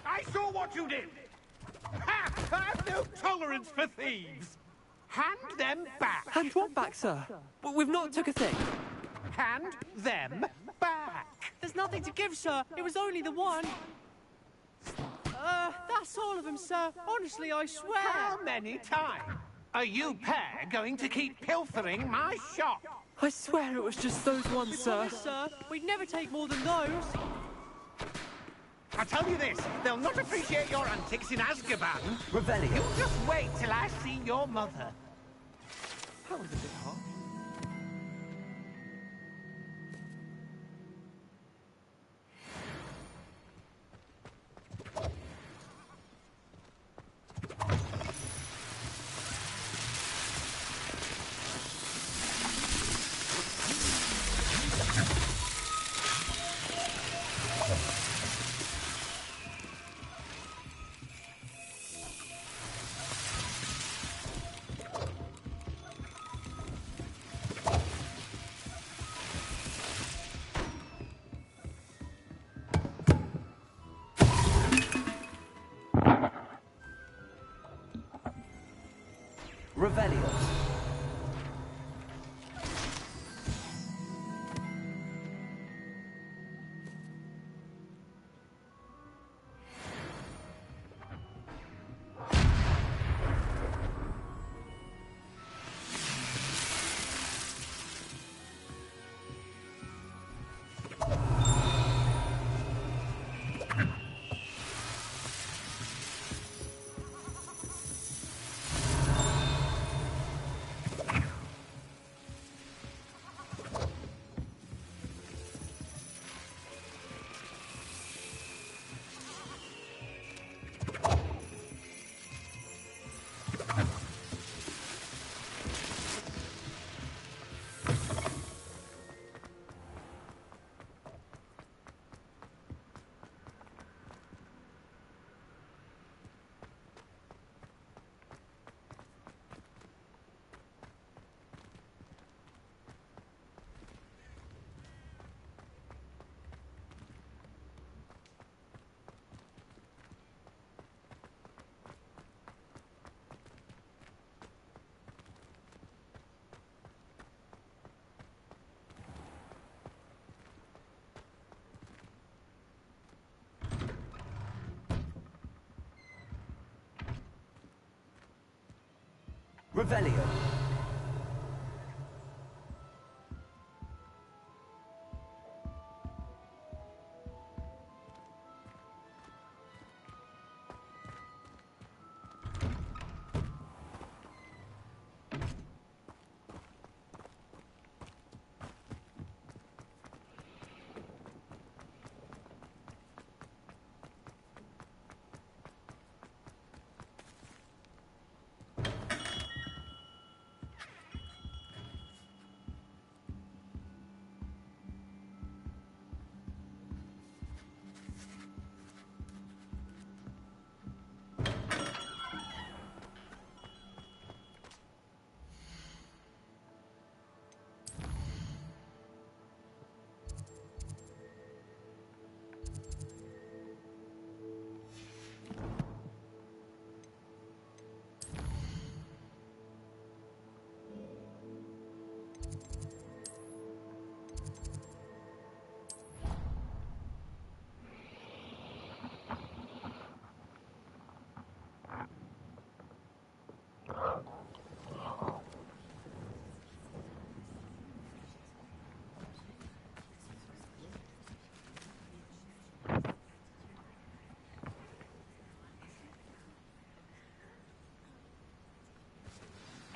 I saw what you did! Ha! I have no tolerance for thieves! Hand them back! Hand what back, sir? We've not took a thing. Hand them back! There's nothing to give, sir. It was only the one. That's all of them, sir. Honestly, I swear. How many times are you pair going to keep pilfering my shop? I swear it was just those ones, sir. Sir, we'd never take more than those. I tell you this, they'll not appreciate your antics in Azkaban. Revelio. You just wait till I see your mother. That was a bit hot. Revelio. Revelio.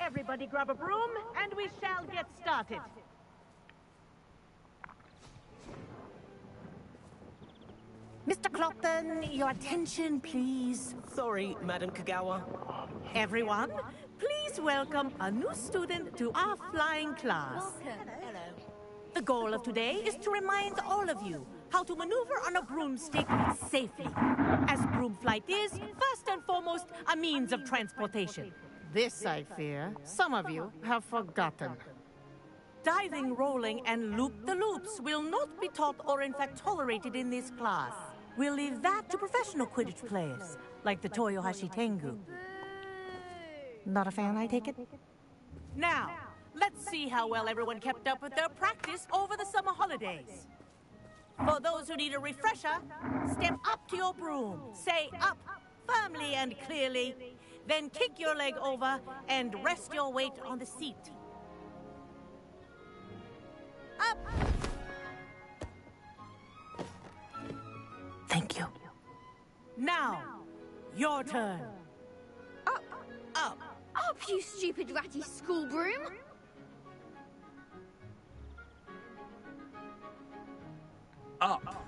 Everybody grab a broom, and we shall get started. Mr. Clopton, your attention, please. Sorry, Madam Kagawa. Everyone, please welcome a new student to our flying class. Hello. The goal of today is to remind all of you how to maneuver on a broomstick safely, as broom flight is, first and foremost, a means of transportation. This, I fear, some of you have forgotten. Diving, rolling, and loop-the-loops will not be taught or in fact tolerated in this class. We'll leave that to professional Quidditch players, like the Toyohashi Tengu. Not a fan, I take it? Now, let's see how well everyone kept up with their practice over the summer holidays. For those who need a refresher, step up to your broom, say up firmly and clearly, then kick your leg over and rest your weight on the seat. Up! Thank you. Now, your turn. Up. Up. Up, you stupid ratty school broom. Up.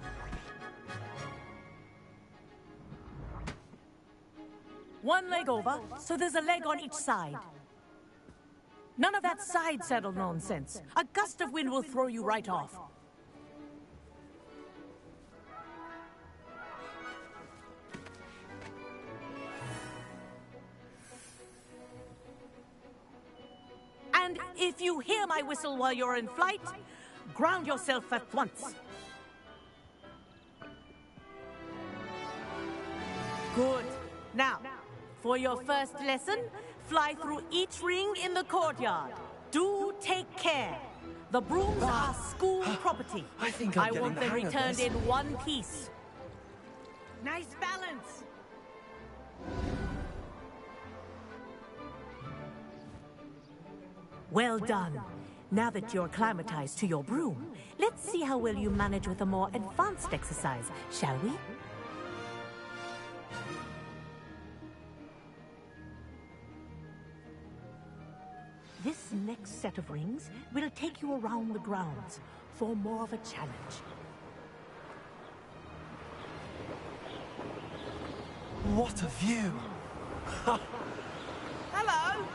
One leg over, so there's a leg on each side. None of that side saddle nonsense. A gust of wind will throw you right off. And if you hear my whistle while you're in flight, ground yourself at once. Good. Now, for your first lesson, fly through each ring in the courtyard. Do take care. The brooms are school property. I think I'm I want getting the them hang of returned this. in one piece. Nice balance. Well done. Now that you're acclimatized to your broom, let's see how well you manage with a more advanced exercise, shall we? This next set of rings will take you around the grounds for more of a challenge. What a view! Hello!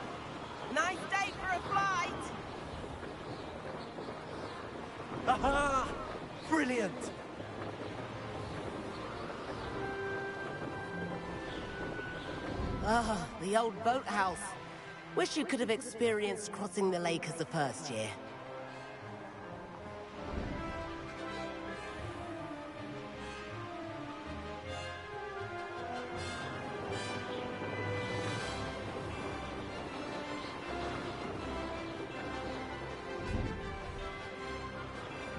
Nice day for a flight! Aha! Brilliant! Ah, the old boathouse. Wish you could have experienced crossing the lake as a first year.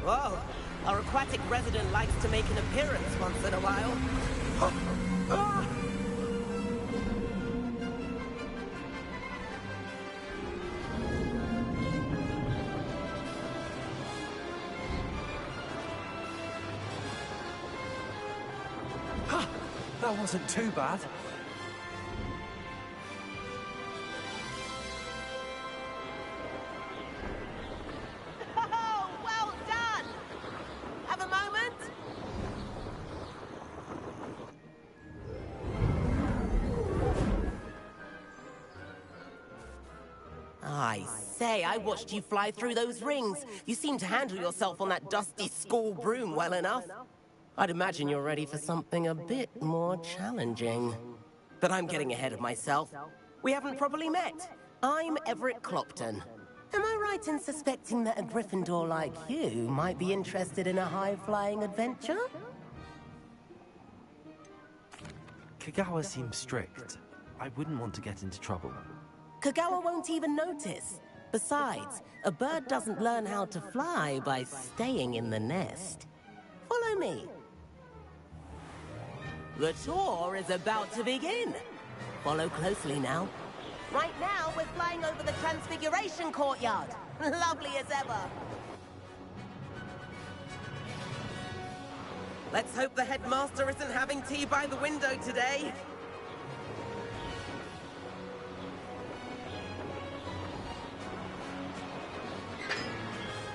Whoa, our aquatic resident likes to make an appearance once in a while. That wasn't too bad. Oh, well done! Have a moment? I say, I watched you fly through those rings. You seem to handle yourself on that dusty school broom well enough. I'd imagine you're ready for something a bit more challenging. But I'm getting ahead of myself. We haven't properly met. I'm Everett Clopton. Am I right in suspecting that a Gryffindor like you might be interested in a high-flying adventure? Kagawa seems strict. I wouldn't want to get into trouble. Kagawa won't even notice. Besides, a bird doesn't learn how to fly by staying in the nest. Follow me. The tour is about to begin. Follow closely now. Right now, we're flying over the Transfiguration Courtyard. Lovely as ever. Let's hope the headmaster isn't having tea by the window today.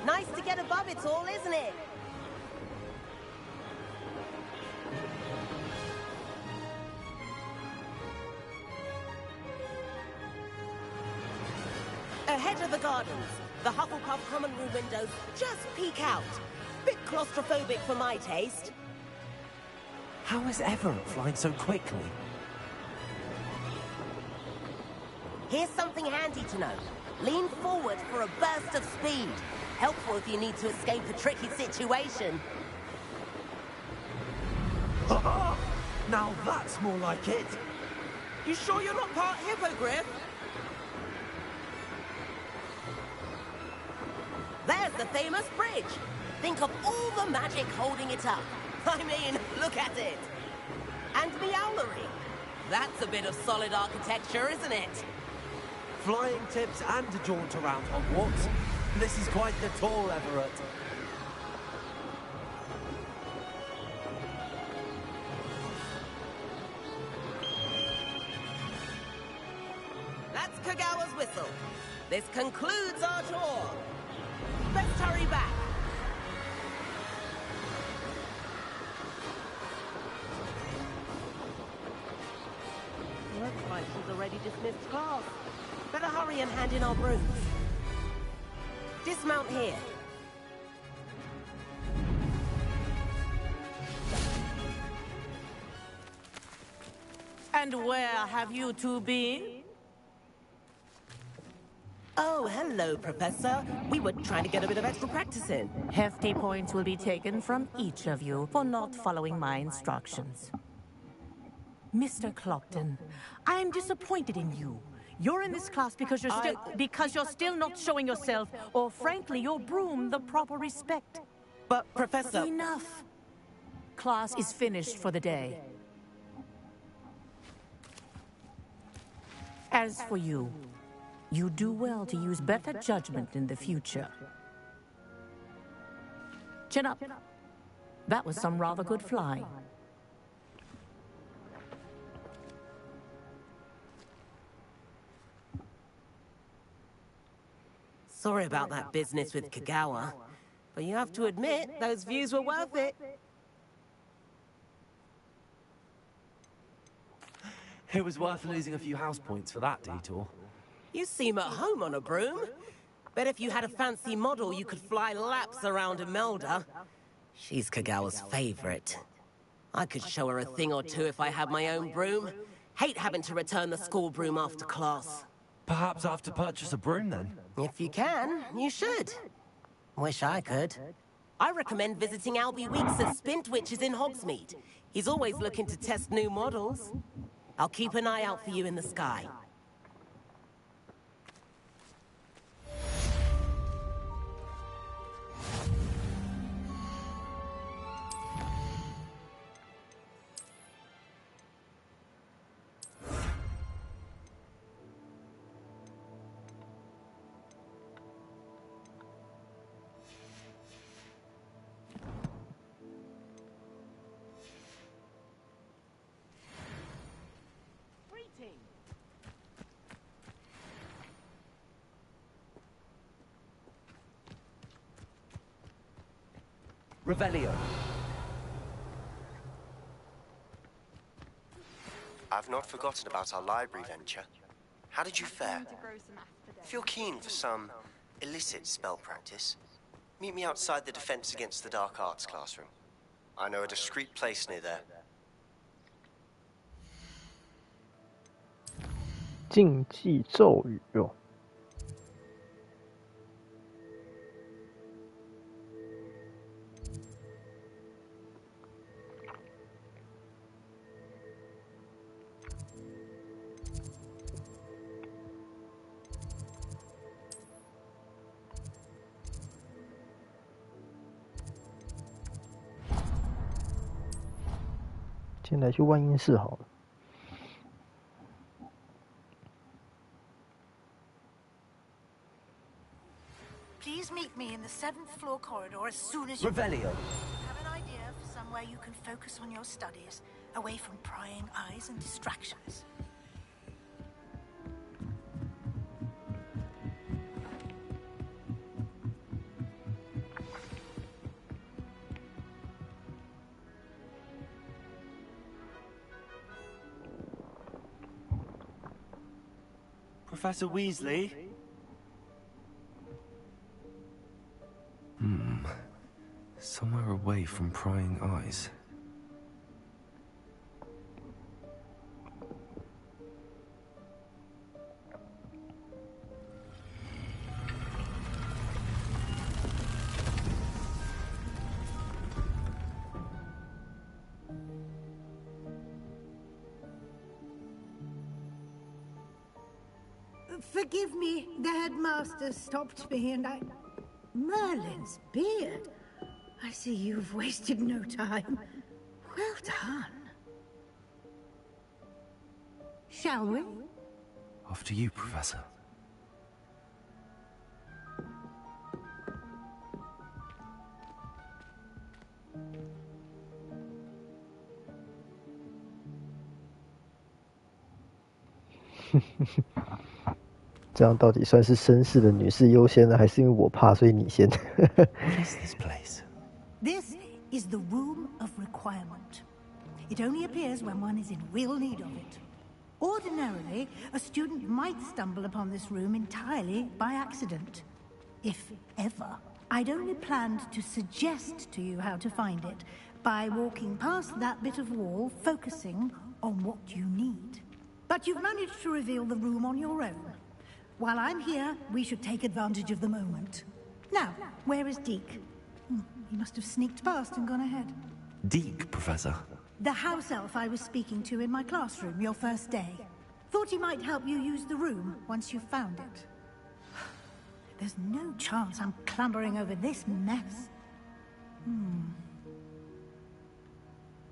Nice to get above it all, isn't it? Ahead of the gardens, the Hufflepuff common room windows just peek out. Bit claustrophobic for my taste. How is Everett flying so quickly? Here's something handy to know. Lean forward for a burst of speed. Helpful if you need to escape a tricky situation. Now that's more like it. You sure you're not part hippogriff? There's the famous bridge. Think of all the magic holding it up. I mean, look at it. And Meowlery. That's a bit of solid architecture, isn't it? Flying tips and a jaunt around Hogwarts. This is quite the tour, Everett. Kagawa's whistle. This concludes our tour. Let's hurry back. Looks like she's already dismissed class. Better hurry and hand in our brooms. Dismount here. And where have you two been? Oh, hello, Professor. We were trying to get a bit of extra practice in. Hefty points will be taken from each of you for not following my instructions. Mr. Clopton, I'm disappointed in you. You're in this class because you're still not showing yourself, or frankly, your broom, the proper respect. But, Professor... Enough. Class is finished for the day. As for you, you do well to use better judgment in the future. Chin up. That was some rather good flying. Sorry about that business with Kagawa, but you have to admit, those views were worth it. It was worth losing a few house points for that detour. You seem at home on a broom. Bet if you had a fancy model, you could fly laps around Imelda. She's Kagawa's favorite. I could show her a thing or two if I had my own broom. Hate having to return the school broom after class. Perhaps I have to purchase a broom then? If you can, you should. Wish I could. I recommend visiting Albie Weeks at Spint Witches in Hogsmeade. He's always looking to test new models. I'll keep an eye out for you in the sky. Revelio. I've not forgotten about our library venture. How did you fare? If you're keen for some illicit spell practice, meet me outside the Defense Against the Dark Arts classroom. I know a discreet place near there. 禁忌咒语哦。先来去万应室好了。Please meet me in the 7th floor corridor as soon as you Revelio. have an idea for somewhere you can focus on your studies, away from prying eyes and distractions. Professor Weasley? Somewhere away from prying eyes. Forgive me, the headmaster stopped me and I... Merlin's beard. I see you've wasted no time. Well done. Shall we? After you, Professor. 这样到底算是绅士的女士优先呢，还是因为我怕，所以你先？ What is this place? This is the Room of Requirement. It only appears when one is in real need of it. Ordinarily, a student might stumble upon this room entirely by accident. If ever. I'd only planned to suggest to you how to find it by walking past that bit of wall, focusing on what you need. But you've managed to reveal the room on your own. While I'm here, we should take advantage of the moment. Now, where is Deke? He must have sneaked past and gone ahead. Deke, Professor. The house elf I was speaking to in my classroom your first day. Thought he might help you use the room once you've found it. There's no chance I'm clambering over this mess.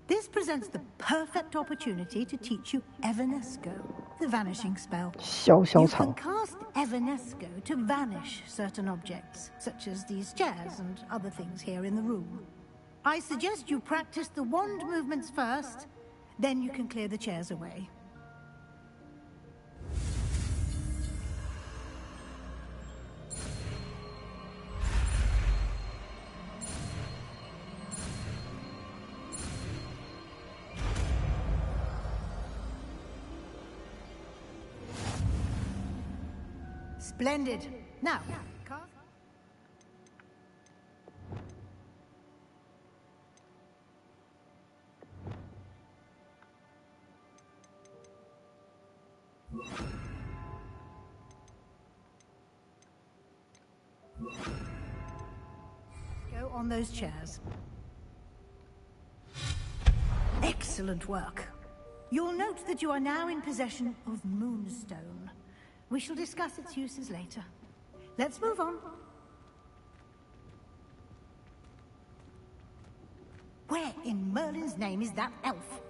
This presents the perfect opportunity to teach you Evanesco, the vanishing spell. You can cast Evanesco to vanish certain objects, such as these chairs and other things here in the room. I suggest you practice the wand movements first, then you can clear the chairs away. Splendid. Now, go on those chairs. Excellent work. You'll note that you are now in possession of Moonstone. We shall discuss its uses later. Let's move on. Where in Merlin's name is that elf?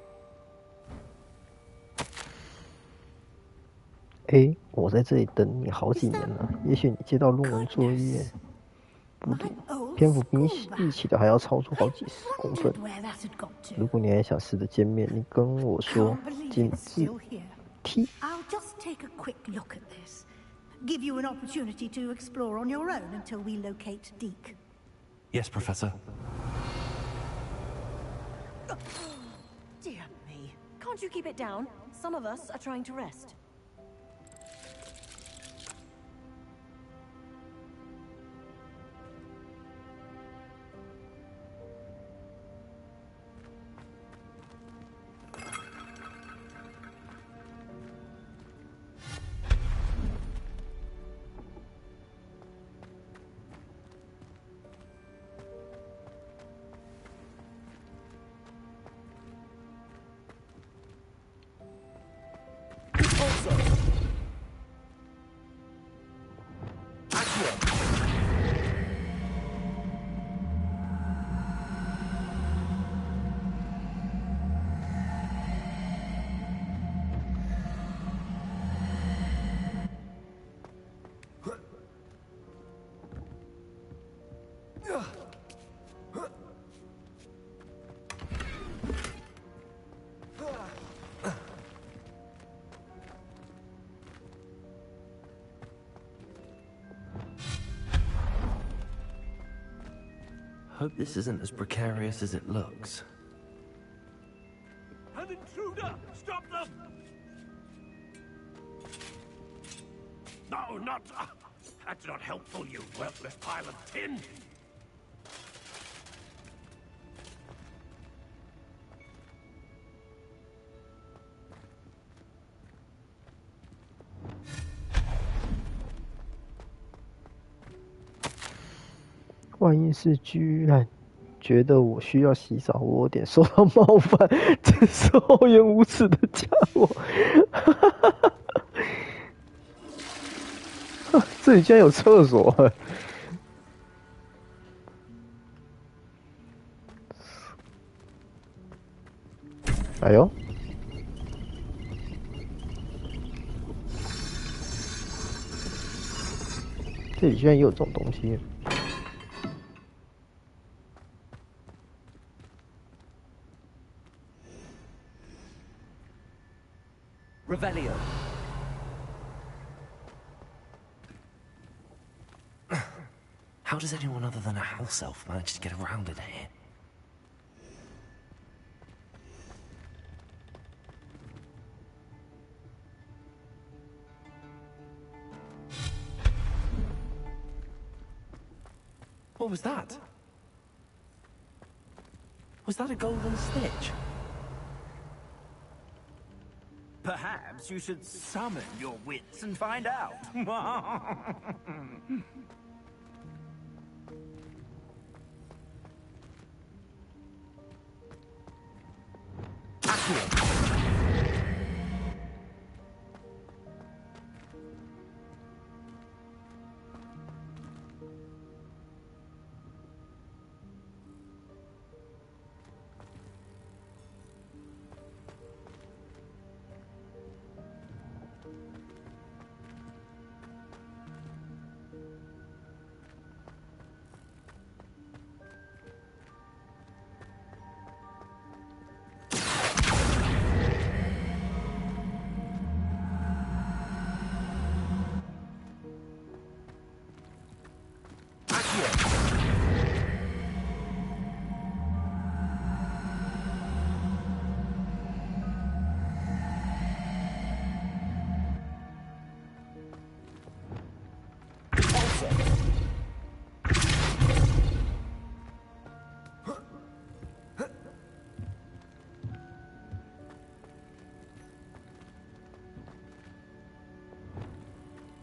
我在这里等你好几年了，也许你接到论文作业，不对，篇幅比你预期的还要超出好几十公分。如果你还想试着见面，你跟我说禁止 T。 I'll just take a quick look at this. Give you an opportunity to explore on your own until we locate Deke. Yes, Professor. Dear me. Can't you keep it down? Some of us are trying to rest. Hope this isn't as precarious as it looks. An intruder! Stop them! No, not... that's not helpful, you worthless pile of tin! "万一是居然觉得我需要洗澡，我有点受到冒犯，真是厚颜无耻的家伙！这里竟然有厕所！哎呦！这里居然也有这种东西！ Revelio. How does anyone other than a house elf manage to get around in here? What was that? Was that a golden stitch? Perhaps you should summon your wits and find out.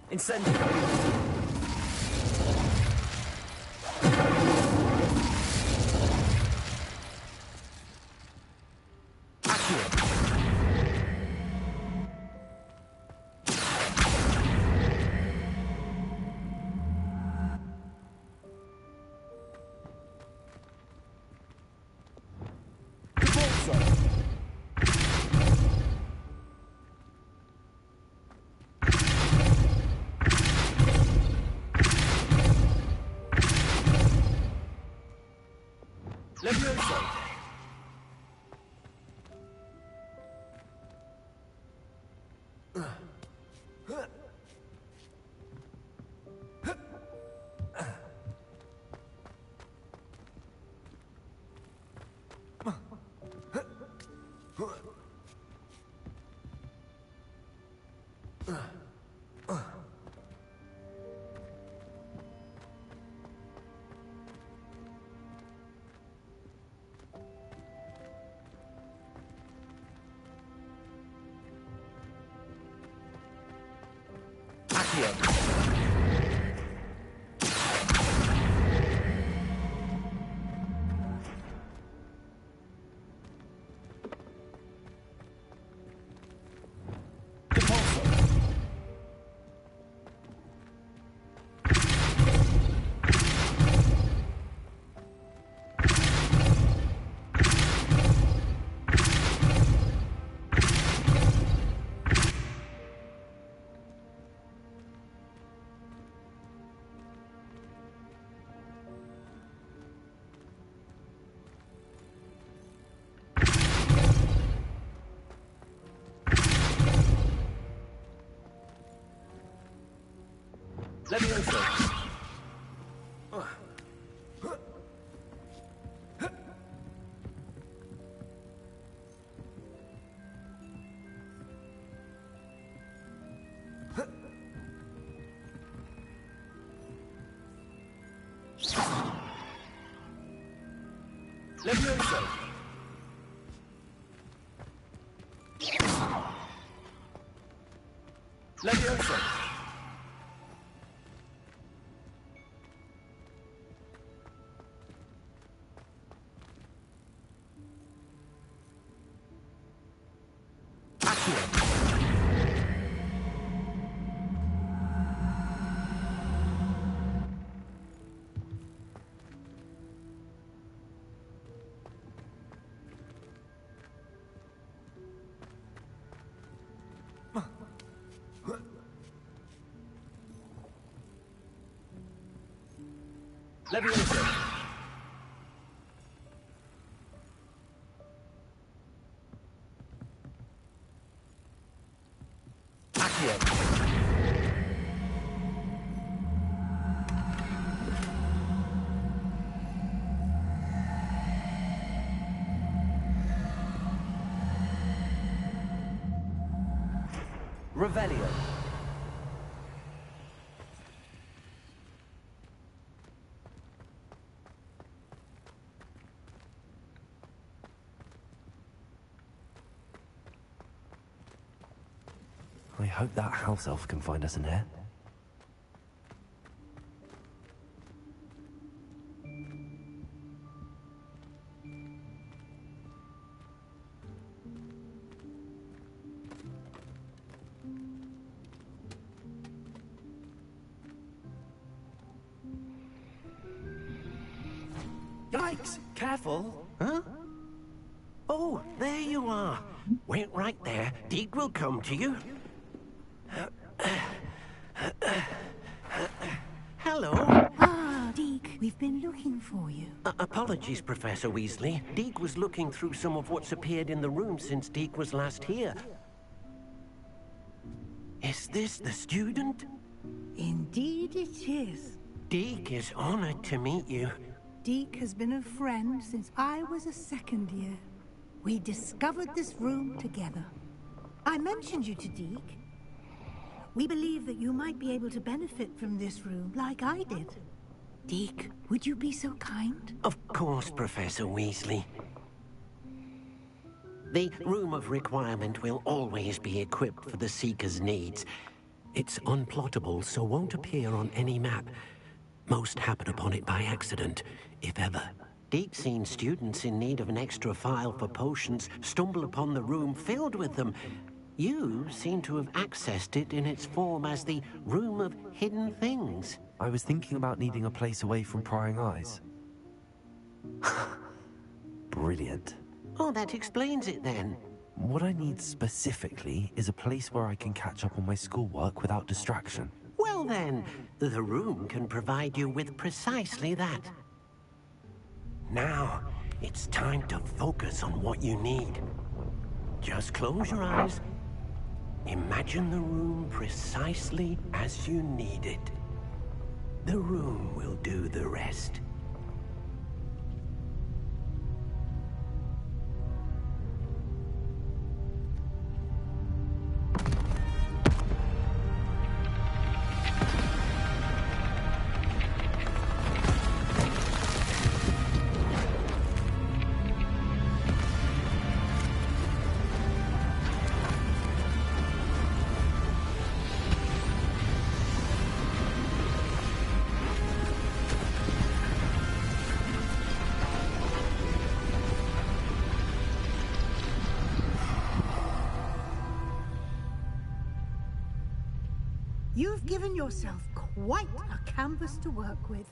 Incendio. Levioso. Levioso. Levioso. Levioso. Accio. Revelio. I hope that house elf can find us in here. Yikes! Careful! Huh? Oh, there you are. Wait right there. Deke will come to you. Hello. Ah, Deke, we've been looking for you. Apologies, Professor Weasley. Deke was looking through some of what's appeared in the room since Deke was last here. Is this the student? Indeed it is. Deke is honored to meet you. Deke has been a friend since I was a second year. We discovered this room together. I mentioned you to Deke. We believe that you might be able to benefit from this room like I did. Deke, would you be so kind? Of course, Professor Weasley. The Room of Requirement will always be equipped for the Seeker's needs. It's unplottable, so won't appear on any map. Most happen upon it by accident, if ever. Deke's seen students in need of an extra file for potions stumble upon the room filled with them. You seem to have accessed it in its form as the Room of Hidden Things. I was thinking about needing a place away from prying eyes. Brilliant. Oh, that explains it then. What I need specifically is a place where I can catch up on my schoolwork without distraction. Well then, the room can provide you with precisely that. Now, it's time to focus on what you need. Just close your eyes. Imagine the room precisely as you need it. The room will do the rest. You've given yourself quite a canvas to work with.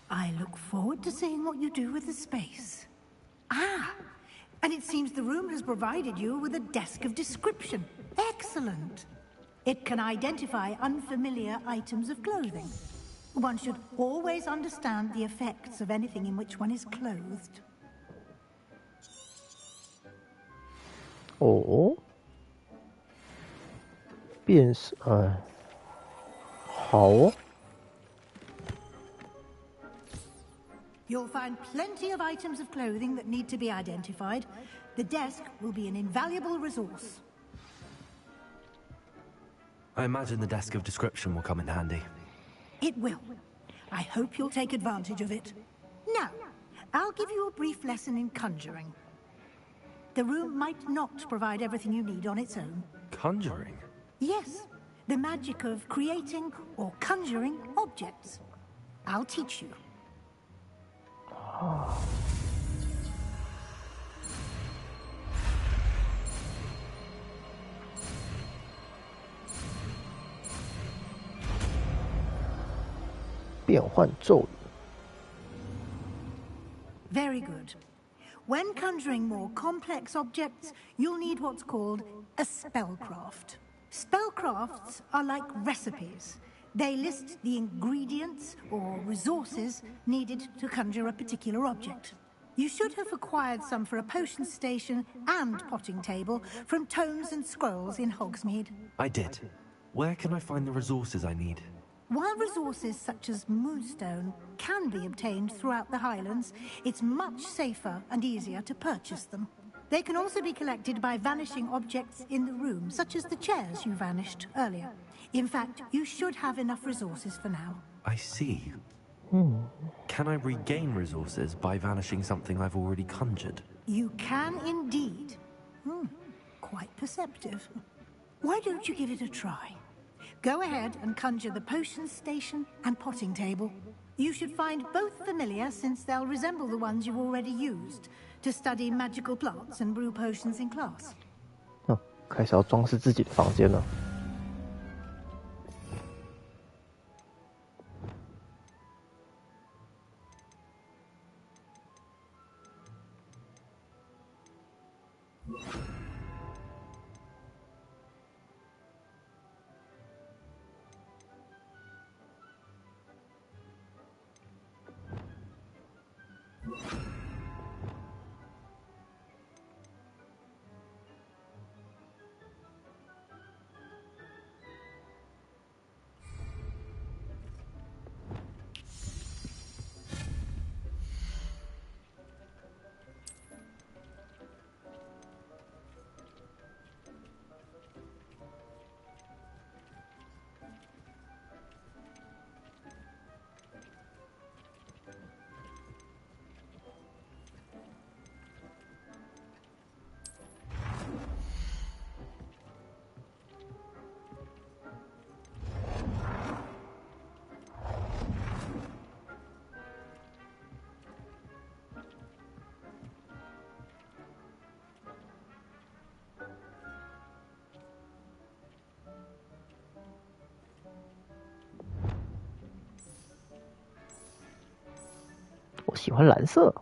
I look forward to seeing what you do with the space. Ah, and it seems the room has provided you with a desk of description. Excellent. It can identify unfamiliar items of clothing. One should always understand the effects of anything in which one is clothed. 哦，辨识，好哦。You'll find plenty of items of clothing that need to be identified. The desk will be an invaluable resource. I imagine the desk of description will come in handy. It will. I hope you'll take advantage of it. Now, I'll give you a brief lesson in conjuring. The room might not provide everything you need on its own. Conjuring? Yes, the magic of creating or conjuring objects. I'll teach you. Oh. 变换咒语。Very good. When conjuring more complex objects, you'll need what's called a spellcraft. Spellcrafts are like recipes. They list the ingredients or resources needed to conjure a particular object. You should have acquired some for a potion station and potting table from tomes and scrolls in Hogsmeade. I did. Where can I find the resources I need? While resources such as moonstone can be obtained throughout the Highlands, it's much safer and easier to purchase them. They can also be collected by vanishing objects in the room, such as the chairs you vanished earlier. In fact, you should have enough resources for now. I see. Can I regain resources by vanishing something I've already conjured? You can indeed. Quite perceptive. Why don't you give it a try? Go ahead and conjure the potion station and potting table. You should find both familiar, since they'll resemble the ones you've already used to study magical plants and brew potions in class. 开始要装饰自己的房间了。我喜欢蓝色。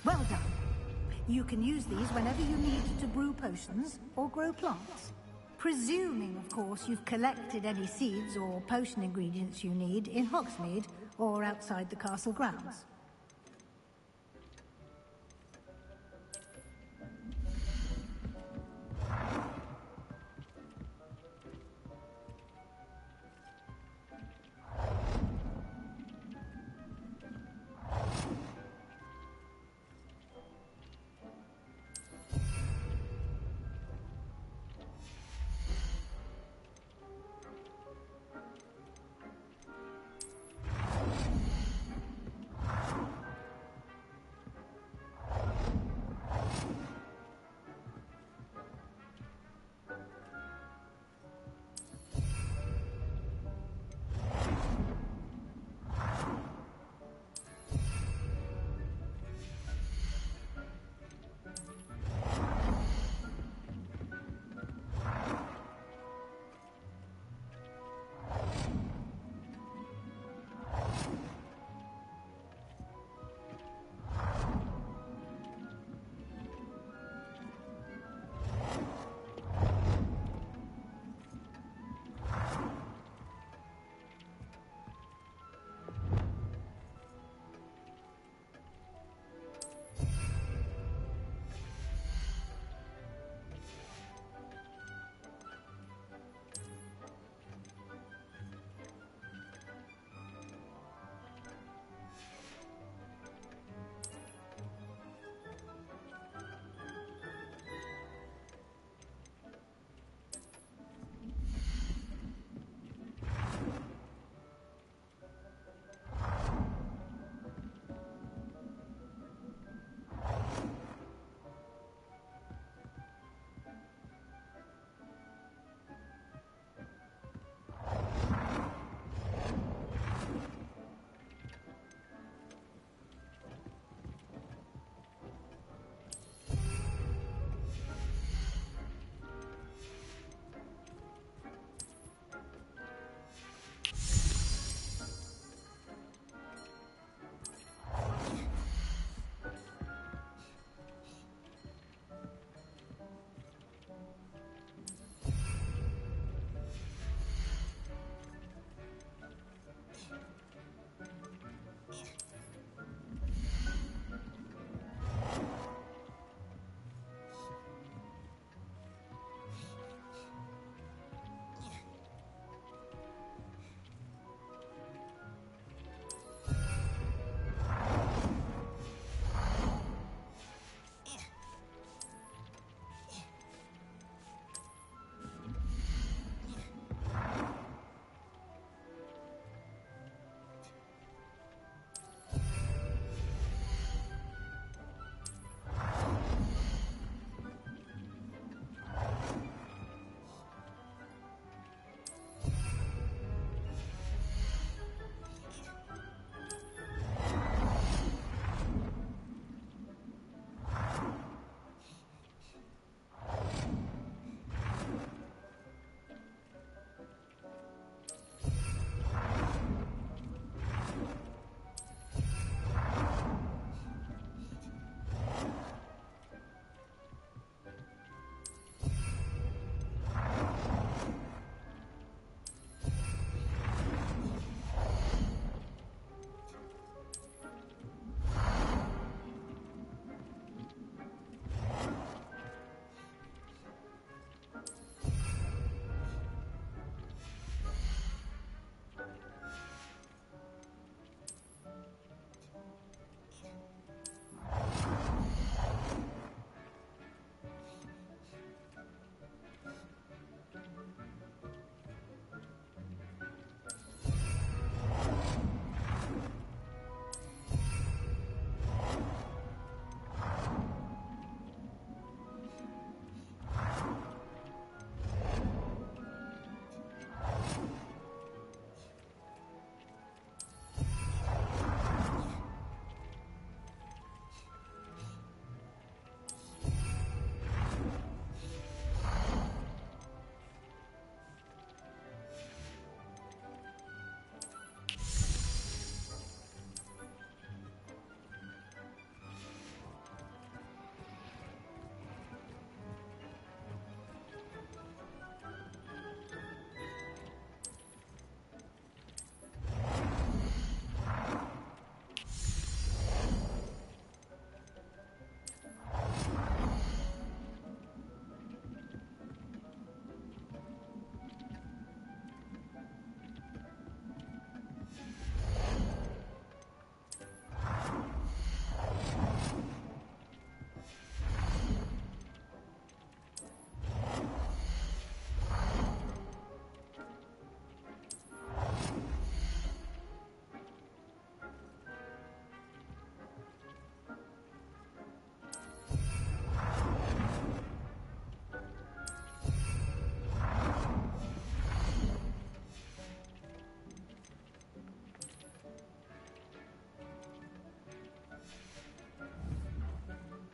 Well done. You can use these whenever you need to brew potions or grow plants. Presuming, of course, you've collected any seeds or potion ingredients you need in Hogsmeade or outside the castle grounds.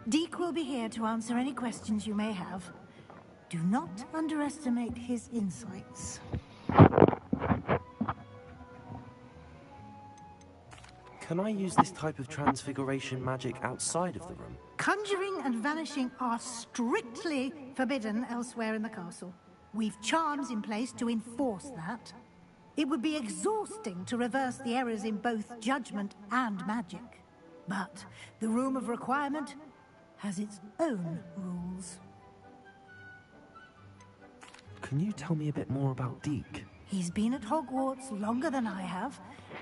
Deke will be here to answer any questions you may have. Do not underestimate his insights. Can I use this type of transfiguration magic outside of the room? Conjuring and vanishing are strictly forbidden elsewhere in the castle. We've charms in place to enforce that. It would be exhausting to reverse the errors in both judgment and magic. But the Room of Requirement has its own rules. Can you tell me a bit more about Deke? He's been at Hogwarts longer than I have,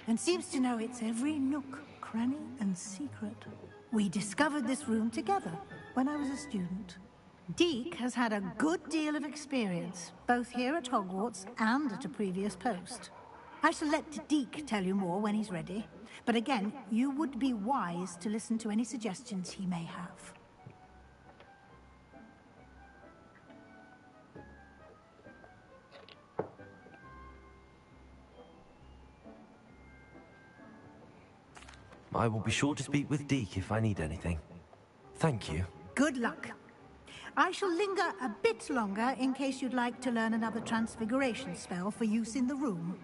and seems to know its every nook, cranny, and secret. We discovered this room together when I was a student. Deke has had a good deal of experience, both here at Hogwarts and at a previous post. I shall let Deke tell you more when he's ready, but again, you would be wise to listen to any suggestions he may have. I will be sure to speak with Deke if I need anything. Thank you. Good luck. I shall linger a bit longer in case you'd like to learn another transfiguration spell for use in the room.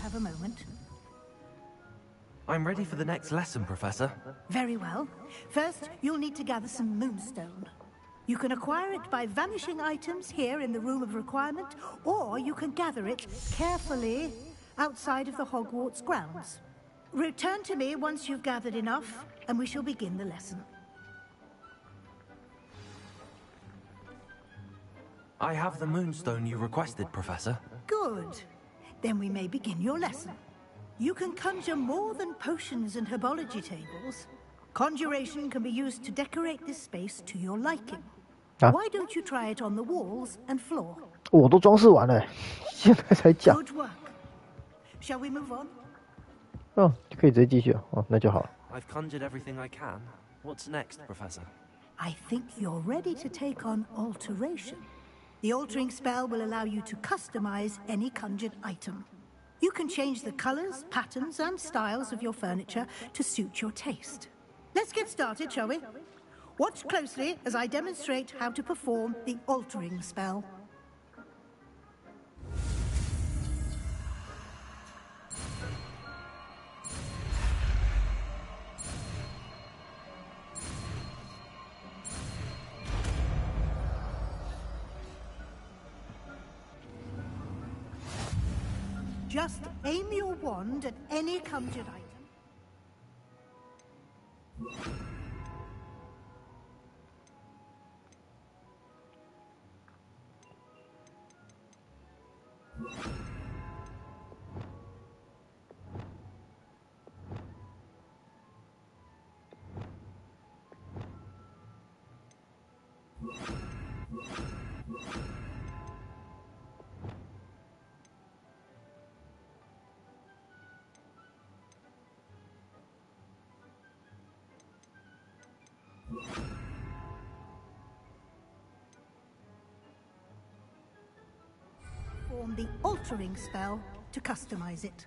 Have a moment. I'm ready for the next lesson, Professor. Very well. First, you'll need to gather some moonstone. You can acquire it by vanishing items here in the Room of Requirement, or you can gather it carefully outside of the Hogwarts grounds. Return to me once you've gathered enough, and we shall begin the lesson. I have the moonstone you requested, Professor. Good. Then we may begin your lesson. You can conjure more than potions and herbology tables. Conjuration can be used to decorate this space to your liking. Why don't you try it on the walls and floor? 我都装饰完了，现在才讲。 Good work. Shall we move on? 哦，就可以直接继续了。哦，那就好了。 I've conjured everything I can. What's next, Professor? I think you're ready to take on alteration. The altering spell will allow you to customize any conjured item. You can change the colors, patterns, and styles of your furniture to suit your taste. Let's get started, shall we? Watch closely as I demonstrate how to perform the altering spell. Just aim your wand at any conjured item. Perform the altering spell to customize it.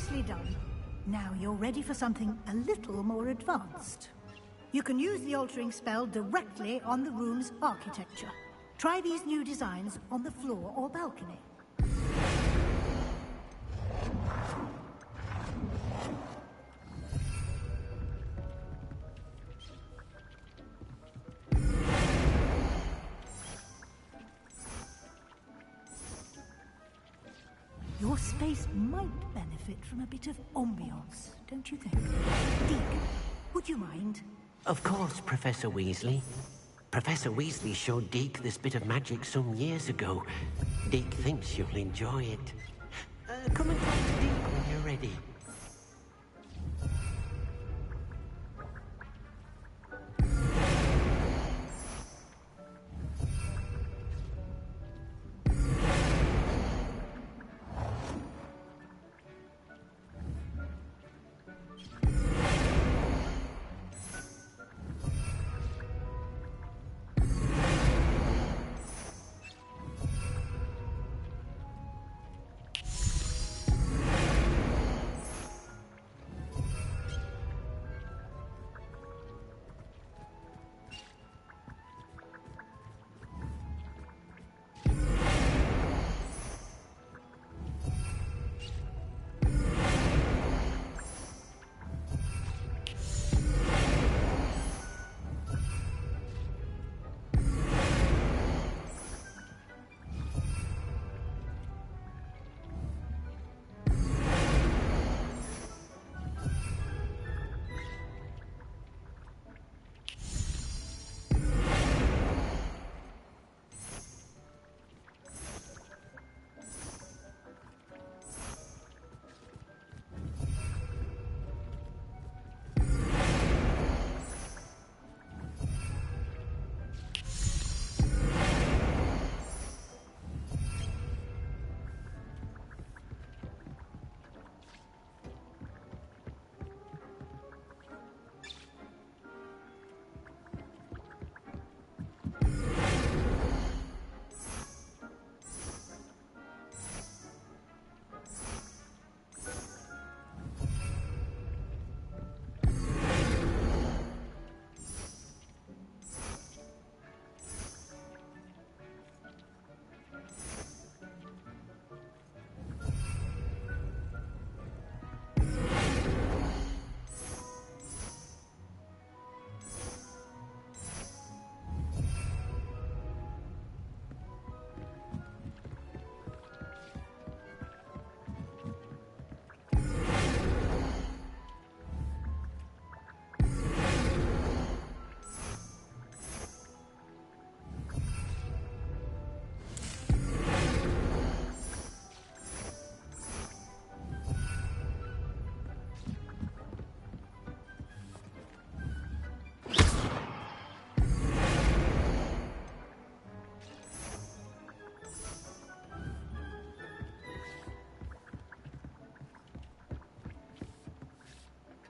Nicely done. Now you're ready for something a little more advanced. You can use the altering spell directly on the room's architecture. Try these new designs on the floor or balcony. Your space might benefit from a bit of ambiance, don't you think? Deke, would you mind? Of course, Professor Weasley. Professor Weasley showed Deke this bit of magic some years ago. Deke thinks you'll enjoy it. Come and talk to Deke when you're ready.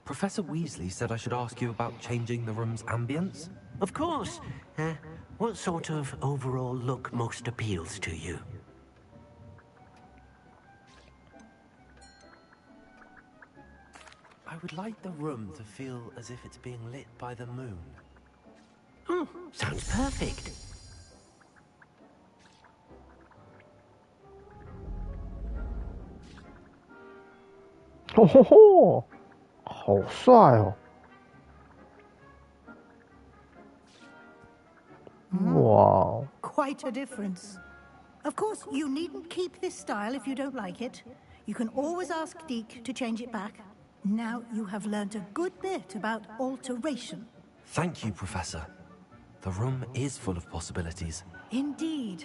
Professor Weasley said I should ask you about changing the room's ambience? Of course. What sort of overall look most appeals to you? I would like the room to feel as if it's being lit by the moon. Oh, sounds perfect. Oh ho ho! 好帅哦！哇！ Quite a difference. Of course, you needn't keep this style if you don't like it. You can always ask Deke to change it back. Now you have learnt a good bit about alteration. Thank you, Professor. The room is full of possibilities. Indeed.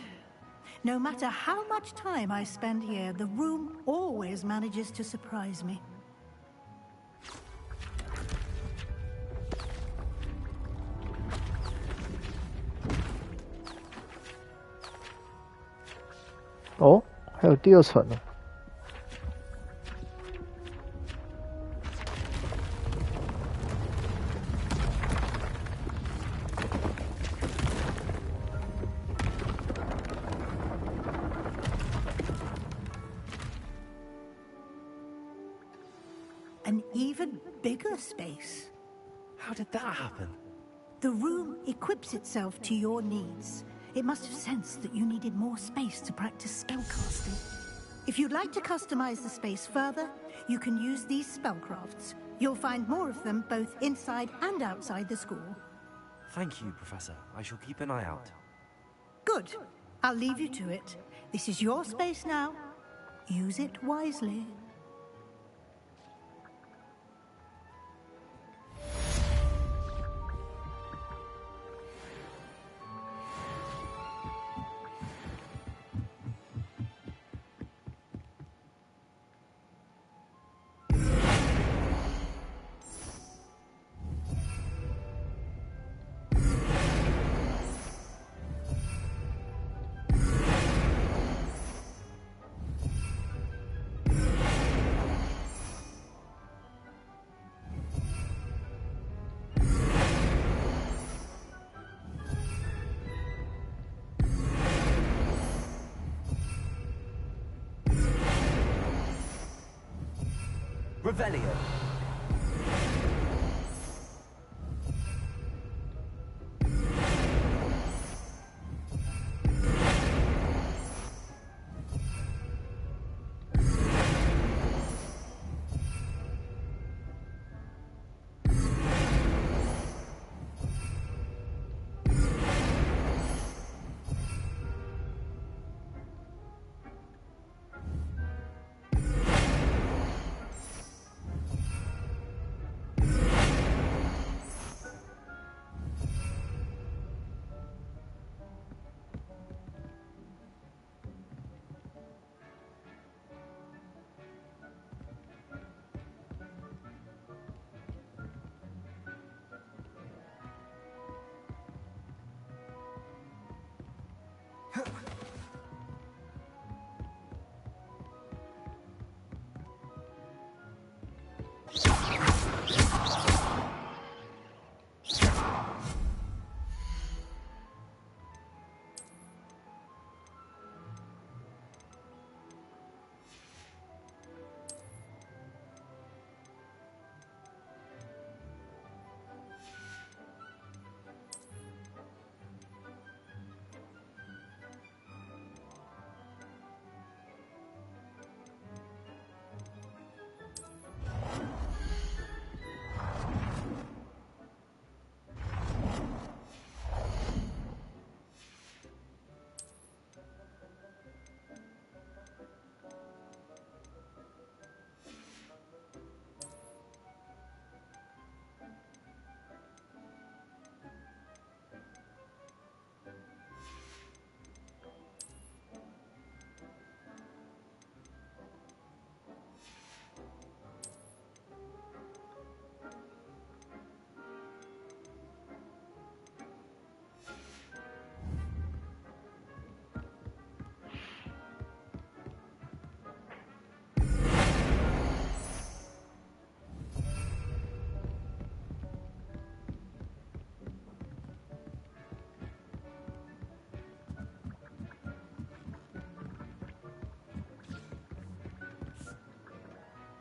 No matter how much time I spend here, the room always manages to surprise me. Oh, 还有第二层呢。an even bigger space. How did that happen? The room equips itself to your needs. It must have sensed that you needed more space to practice spellcasting. If you'd like to customize the space further, you can use these spellcrafts. You'll find more of them both inside and outside the school. Thank you, Professor. I shall keep an eye out. Good. I'll leave you to it. This is your space now. Use it wisely. Revelio.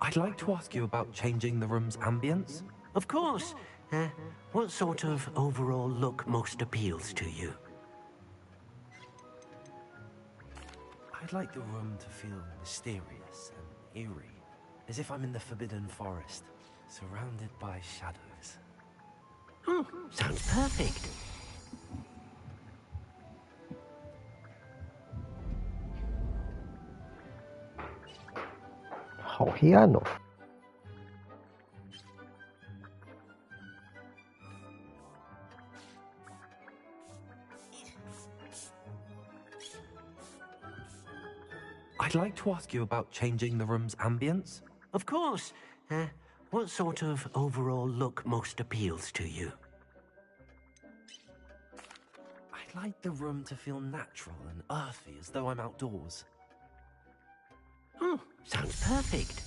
I'd like to ask you about changing the room's ambience. Of course. What sort of overall look most appeals to you? I'd like the room to feel mysterious and eerie, as if I'm in the Forbidden Forest, surrounded by shadows. Sounds perfect. How 黑暗哦。I'd like to ask you about changing the room's ambience. Of course. What sort of overall look most appeals to you? I'd like the room to feel natural and earthy, as though I'm outdoors. Sounds perfect.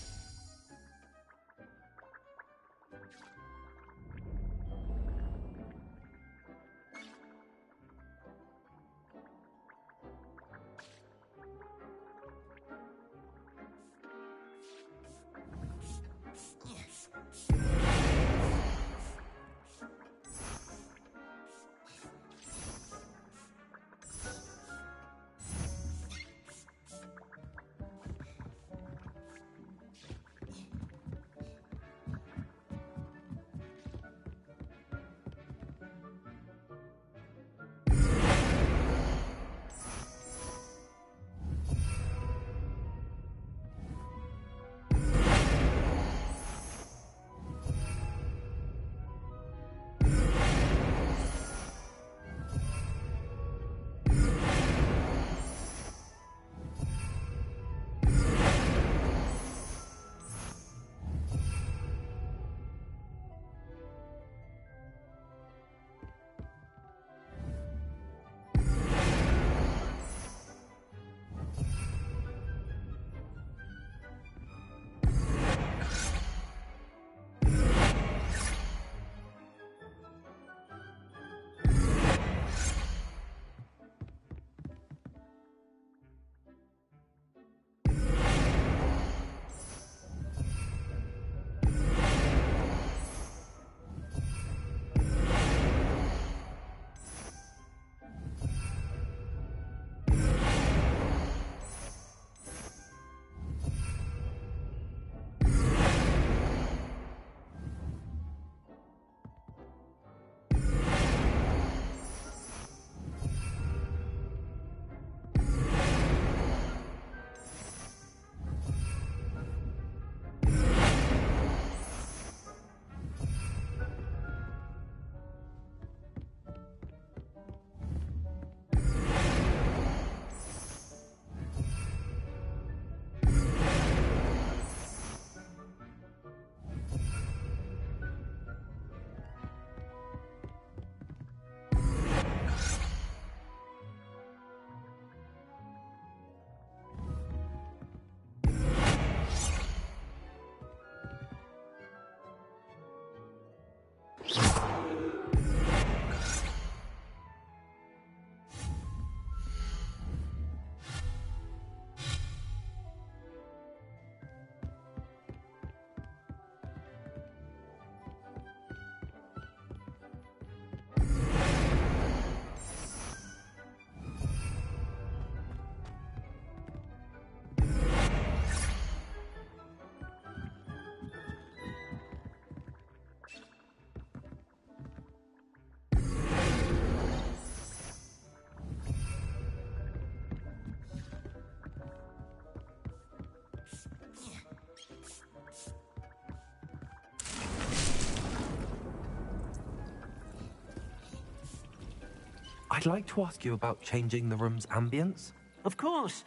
I'd like to ask you about changing the room's ambience. Of course.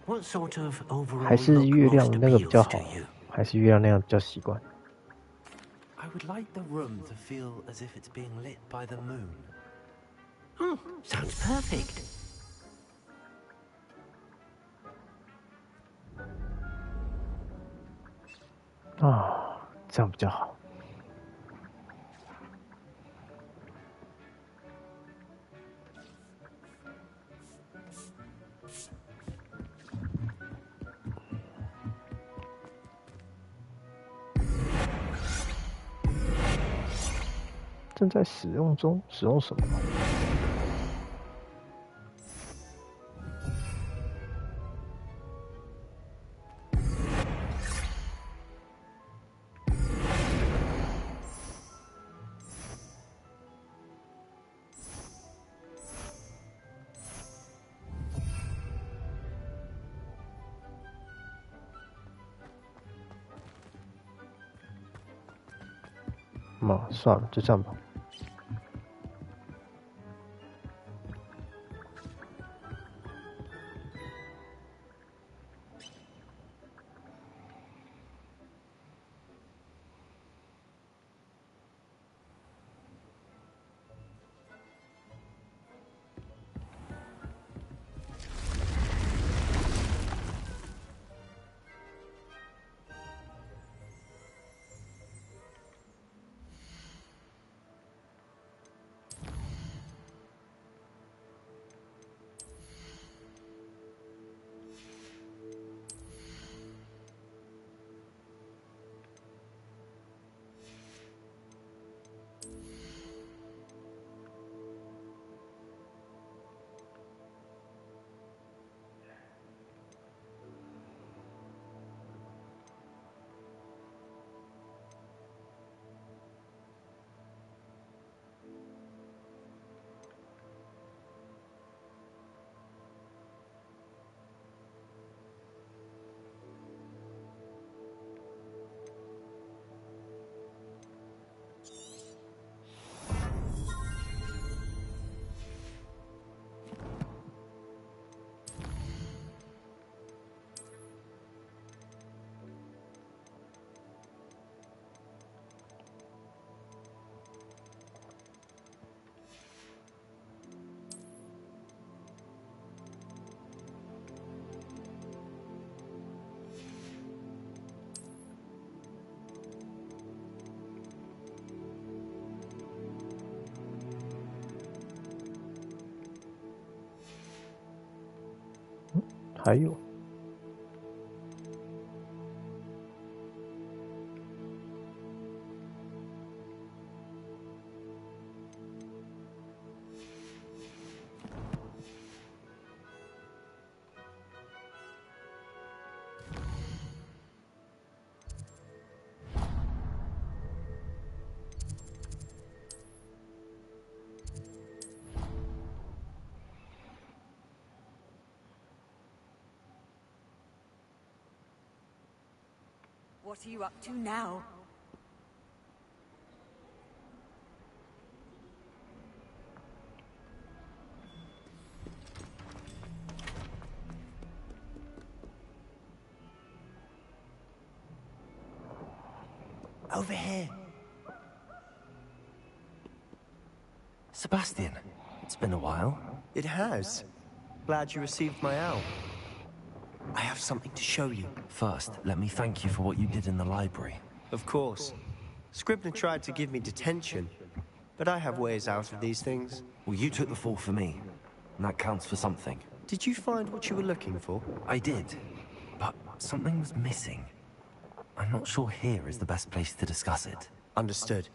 What sort of overall 还是 look 月亮 most 那个比较 appeals 好 to you?，还是月亮那样比较习惯。 I would like the room to feel as if it's being lit by the moon. Sounds perfect. 啊，这样比较好。正在使用中，使用什么？嘛，算了，就这样吧。还有，What are you up to now? Over here. Sebastian, it's been a while. It has. Glad you received my owl. I have something to show you. First, let me thank you for what you did in the library. Of course. Scribner tried to give me detention, but I have ways out of these things. Well, you took the fall for me, and that counts for something. Did you find what you were looking for? I did, but something was missing. I'm not sure here is the best place to discuss it. Understood.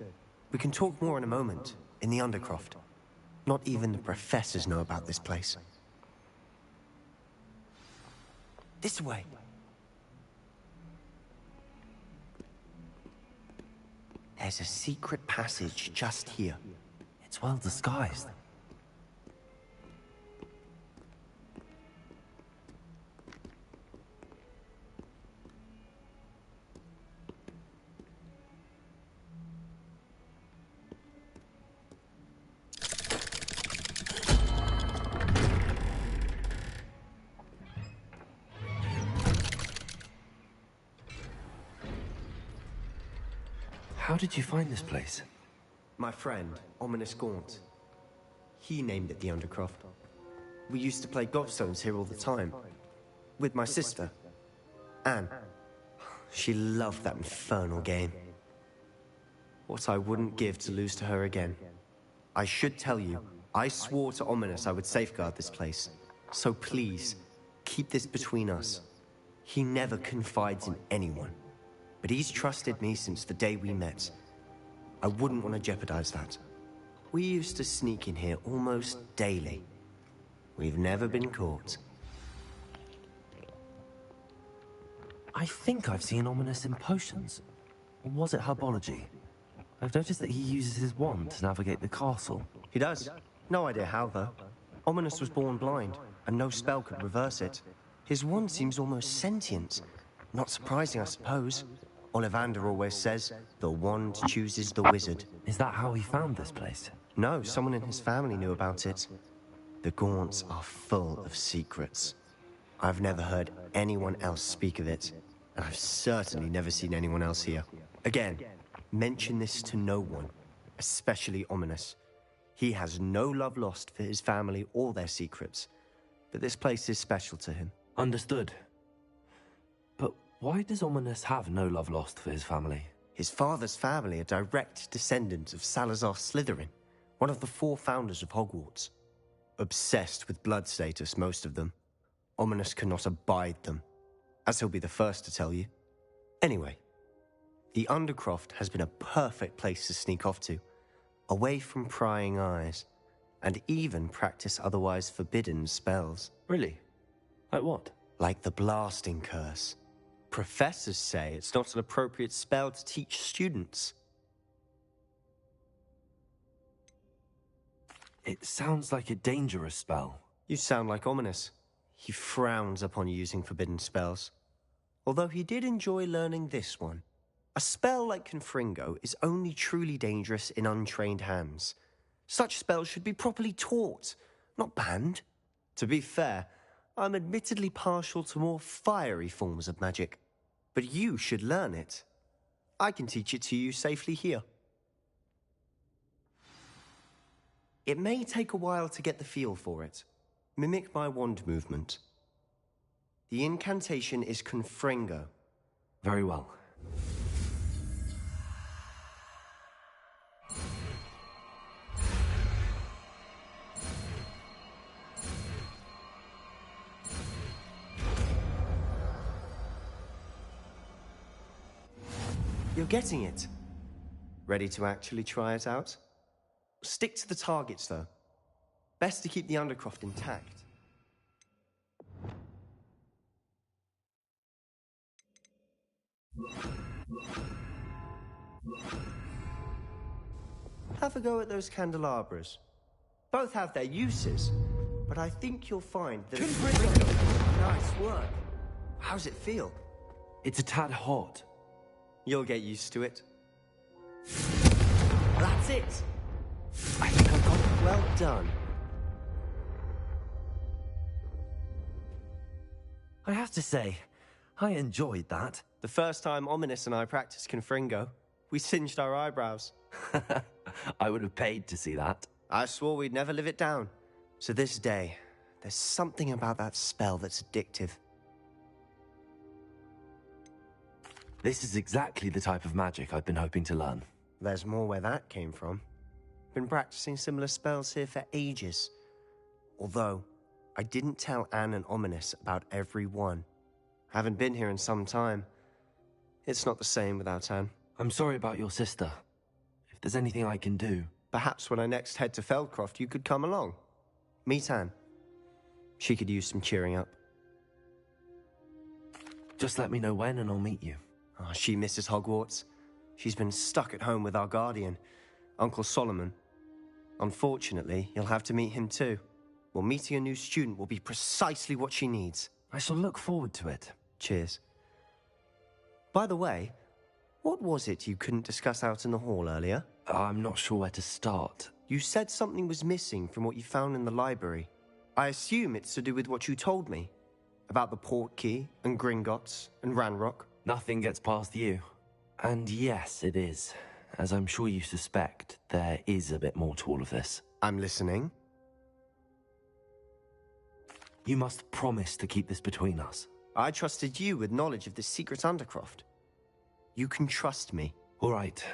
We can talk more in a moment, in the Undercroft. Not even the professors know about this place. This way. There's a secret passage just here. It's well disguised. How did you find this place? My friend, Ominous Gaunt. He named it the Undercroft. We used to play gobstones here all the time. With my sister, Anne. She loved that infernal game. What I wouldn't give to lose to her again. I should tell you, I swore to Ominous I would safeguard this place. So please, keep this between us. He never confides in anyone. But he's trusted me since the day we met. I wouldn't want to jeopardize that. We used to sneak in here almost daily. We've never been caught. I think I've seen Ominous in potions. Was it herbology? I've noticed that he uses his wand to navigate the castle. He does. No idea how, though. Ominous was born blind, and no spell could reverse it. His wand seems almost sentient. Not surprising, I suppose. Ollivander always says, the wand chooses the wizard. Is that how he found this place? No, someone in his family knew about it. The Gaunts are full of secrets. I've never heard anyone else speak of it, and I've certainly never seen anyone else here. Again, mention this to no one, especially Ominous. He has no love lost for his family or their secrets, but this place is special to him. Understood. But why does Ominous have no love lost for his family? His father's family are direct descendants of Salazar Slytherin, one of the 4 founders of Hogwarts. Obsessed with blood status, most of them. Ominous cannot abide them, as he'll be the first to tell you. Anyway, the Undercroft has been a perfect place to sneak off to, away from prying eyes, and even practice otherwise forbidden spells. Really? Like what? Like the blasting curse. Professors say it's not an appropriate spell to teach students. It sounds like a dangerous spell. You sound like Ominous. He frowns upon using forbidden spells. Although he did enjoy learning this one. A spell like Confringo is only truly dangerous in untrained hands. Such spells should be properly taught, not banned. To be fair, I'm admittedly partial to more fiery forms of magic. But you should learn it. I can teach it to you safely here. It may take a while to get the feel for it. Mimic my wand movement. The incantation is Confringo. Very well. You're getting it. Ready to actually try it out? Stick to the targets, though. Best to keep the Undercroft intact. Have a go at those candelabras. Both have their uses, but I think you'll find that... Nice work. How's it feel? It's a tad hot. You'll get used to it. That's it! I think I got it. Well done. I have to say, I enjoyed that. The first time Ominous and I practiced Confringo, we singed our eyebrows. I would have paid to see that. I swore we'd never live it down. To this day, there's something about that spell that's addictive. This is exactly the type of magic I've been hoping to learn. There's more where that came from. Been practicing similar spells here for ages. Although, I didn't tell Anne and Ominous about every one. Haven't been here in some time. It's not the same without Anne. I'm sorry about your sister. If there's anything I can do... Perhaps when I next head to Feldcroft, you could come along. Meet Anne. She could use some cheering up. Just let me know when and I'll meet you. Oh, she misses Hogwarts. She's been stuck at home with our guardian, Uncle Solomon. Unfortunately, you'll have to meet him too. Well, meeting a new student will be precisely what she needs. I shall look forward to it. Cheers. By the way, what was it you couldn't discuss out in the hall earlier? I'm not sure where to start. You said something was missing from what you found in the library. I assume it's to do with what you told me. About the Portkey, and Gringotts, and Ranrock. Nothing gets past you. And yes, it is. As I'm sure you suspect, there is a bit more to all of this. I'm listening. You must promise to keep this between us. I trusted you with knowledge of this secret undercroft. You can trust me. All right.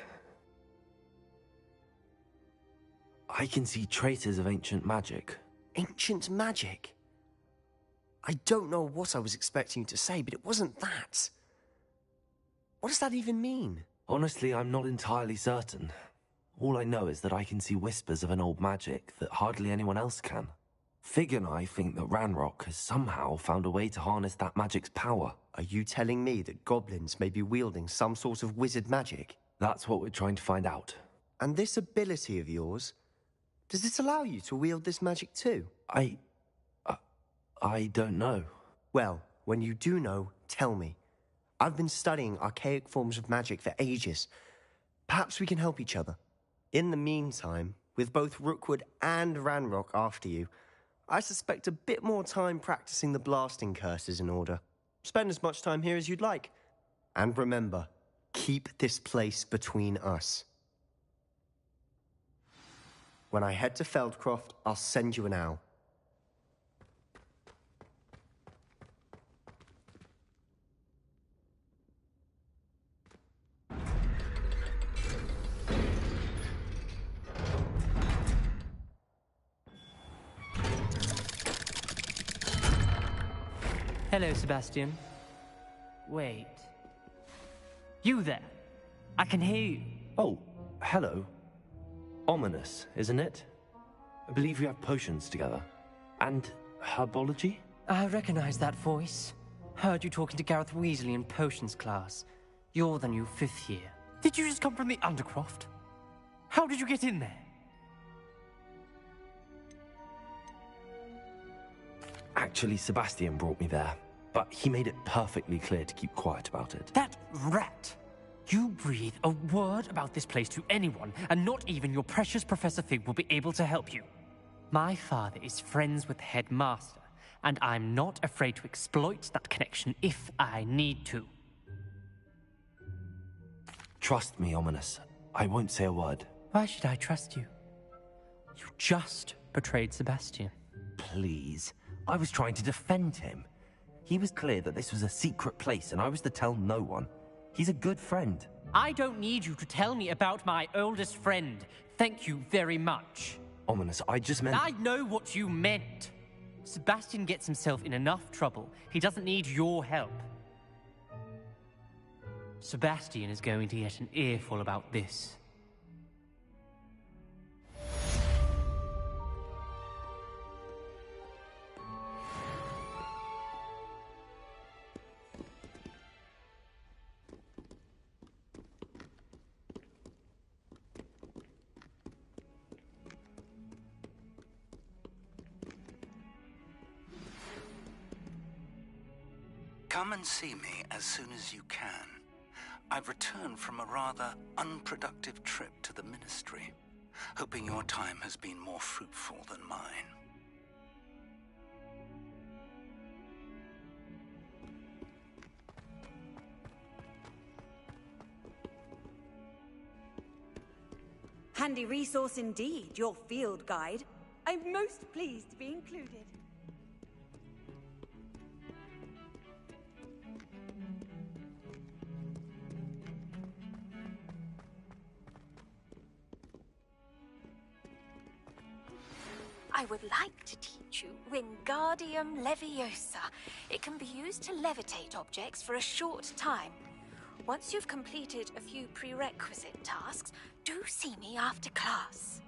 I can see traces of ancient magic. Ancient magic? I don't know what I was expecting you to say, but it wasn't that. What does that even mean? Honestly, I'm not entirely certain. All I know is that I can see whispers of an old magic that hardly anyone else can. Fig and I think that Ranrock has somehow found a way to harness that magic's power. Are you telling me that goblins may be wielding some sort of wizard magic? That's what we're trying to find out. And this ability of yours, does it allow you to wield this magic too? I don't know. Well, when you do know, tell me. I've been studying archaic forms of magic for ages. Perhaps we can help each other. In the meantime, with both Rookwood and Ranrock after you, I suspect a bit more time practicing the blasting curse is in order. Spend as much time here as you'd like. And remember, keep this place between us. When I head to Feldcroft, I'll send you an owl. Hello, Sebastian. Wait. You there? I can hear you. Oh, hello. Ominous, isn't it? I believe we have potions together. And herbology? I recognize that voice. Heard you talking to Gareth Weasley in potions class. You're the new 5th year. Did you just come from the Undercroft? How did you get in there? Actually, Sebastian brought me there, but he made it perfectly clear to keep quiet about it. That rat! You breathe a word about this place to anyone, and not even your precious Professor Fig will be able to help you. My father is friends with the headmaster, and I'm not afraid to exploit that connection if I need to. Trust me, Ominous. I won't say a word. Why should I trust you? You just betrayed Sebastian. Please. I was trying to defend him. He was clear that this was a secret place, and I was to tell no one. He's a good friend. I don't need you to tell me about my oldest friend. Thank you very much. Ominous, I just meant... I know what you meant. Sebastian gets himself in enough trouble. He doesn't need your help. Sebastian is going to get an earful about this. Come and see me as soon as you can. I've returned from a rather unproductive trip to the Ministry, hoping your time has been more fruitful than mine. Handy resource indeed, your field guide. I'm most pleased to be included. I would like to teach you Wingardium Leviosa. It can be used to levitate objects for a short time. Once you've completed a few prerequisite tasks, do see me after class.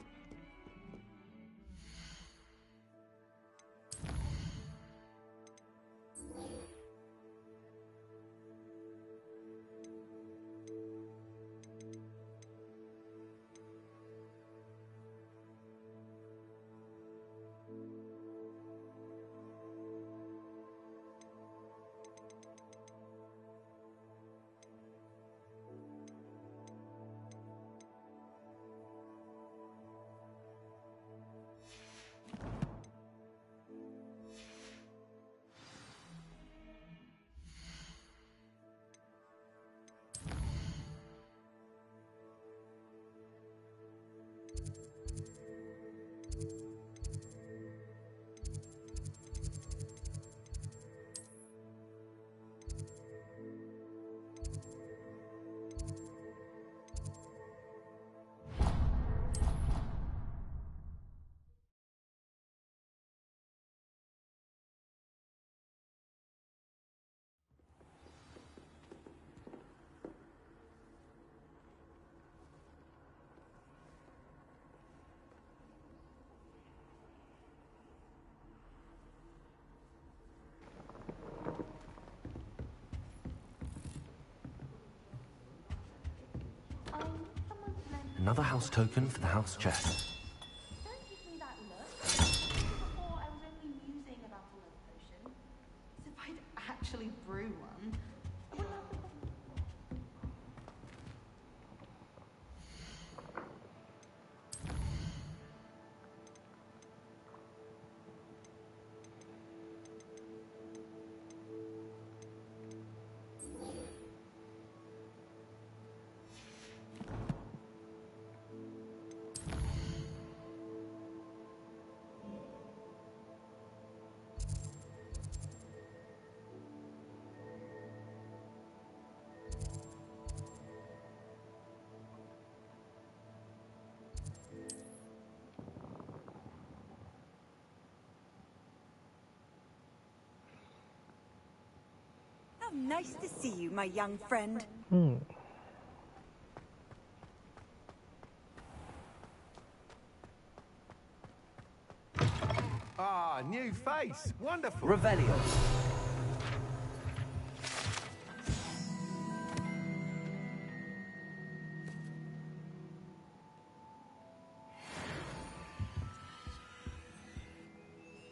Another house token for the house chest. Don't give me that look. Before I was only musing about a love potion. As if I'd actually brew one. I wouldn't have the... Nice to see you, my young friend. Ah, new face. Wonderful. Revelio.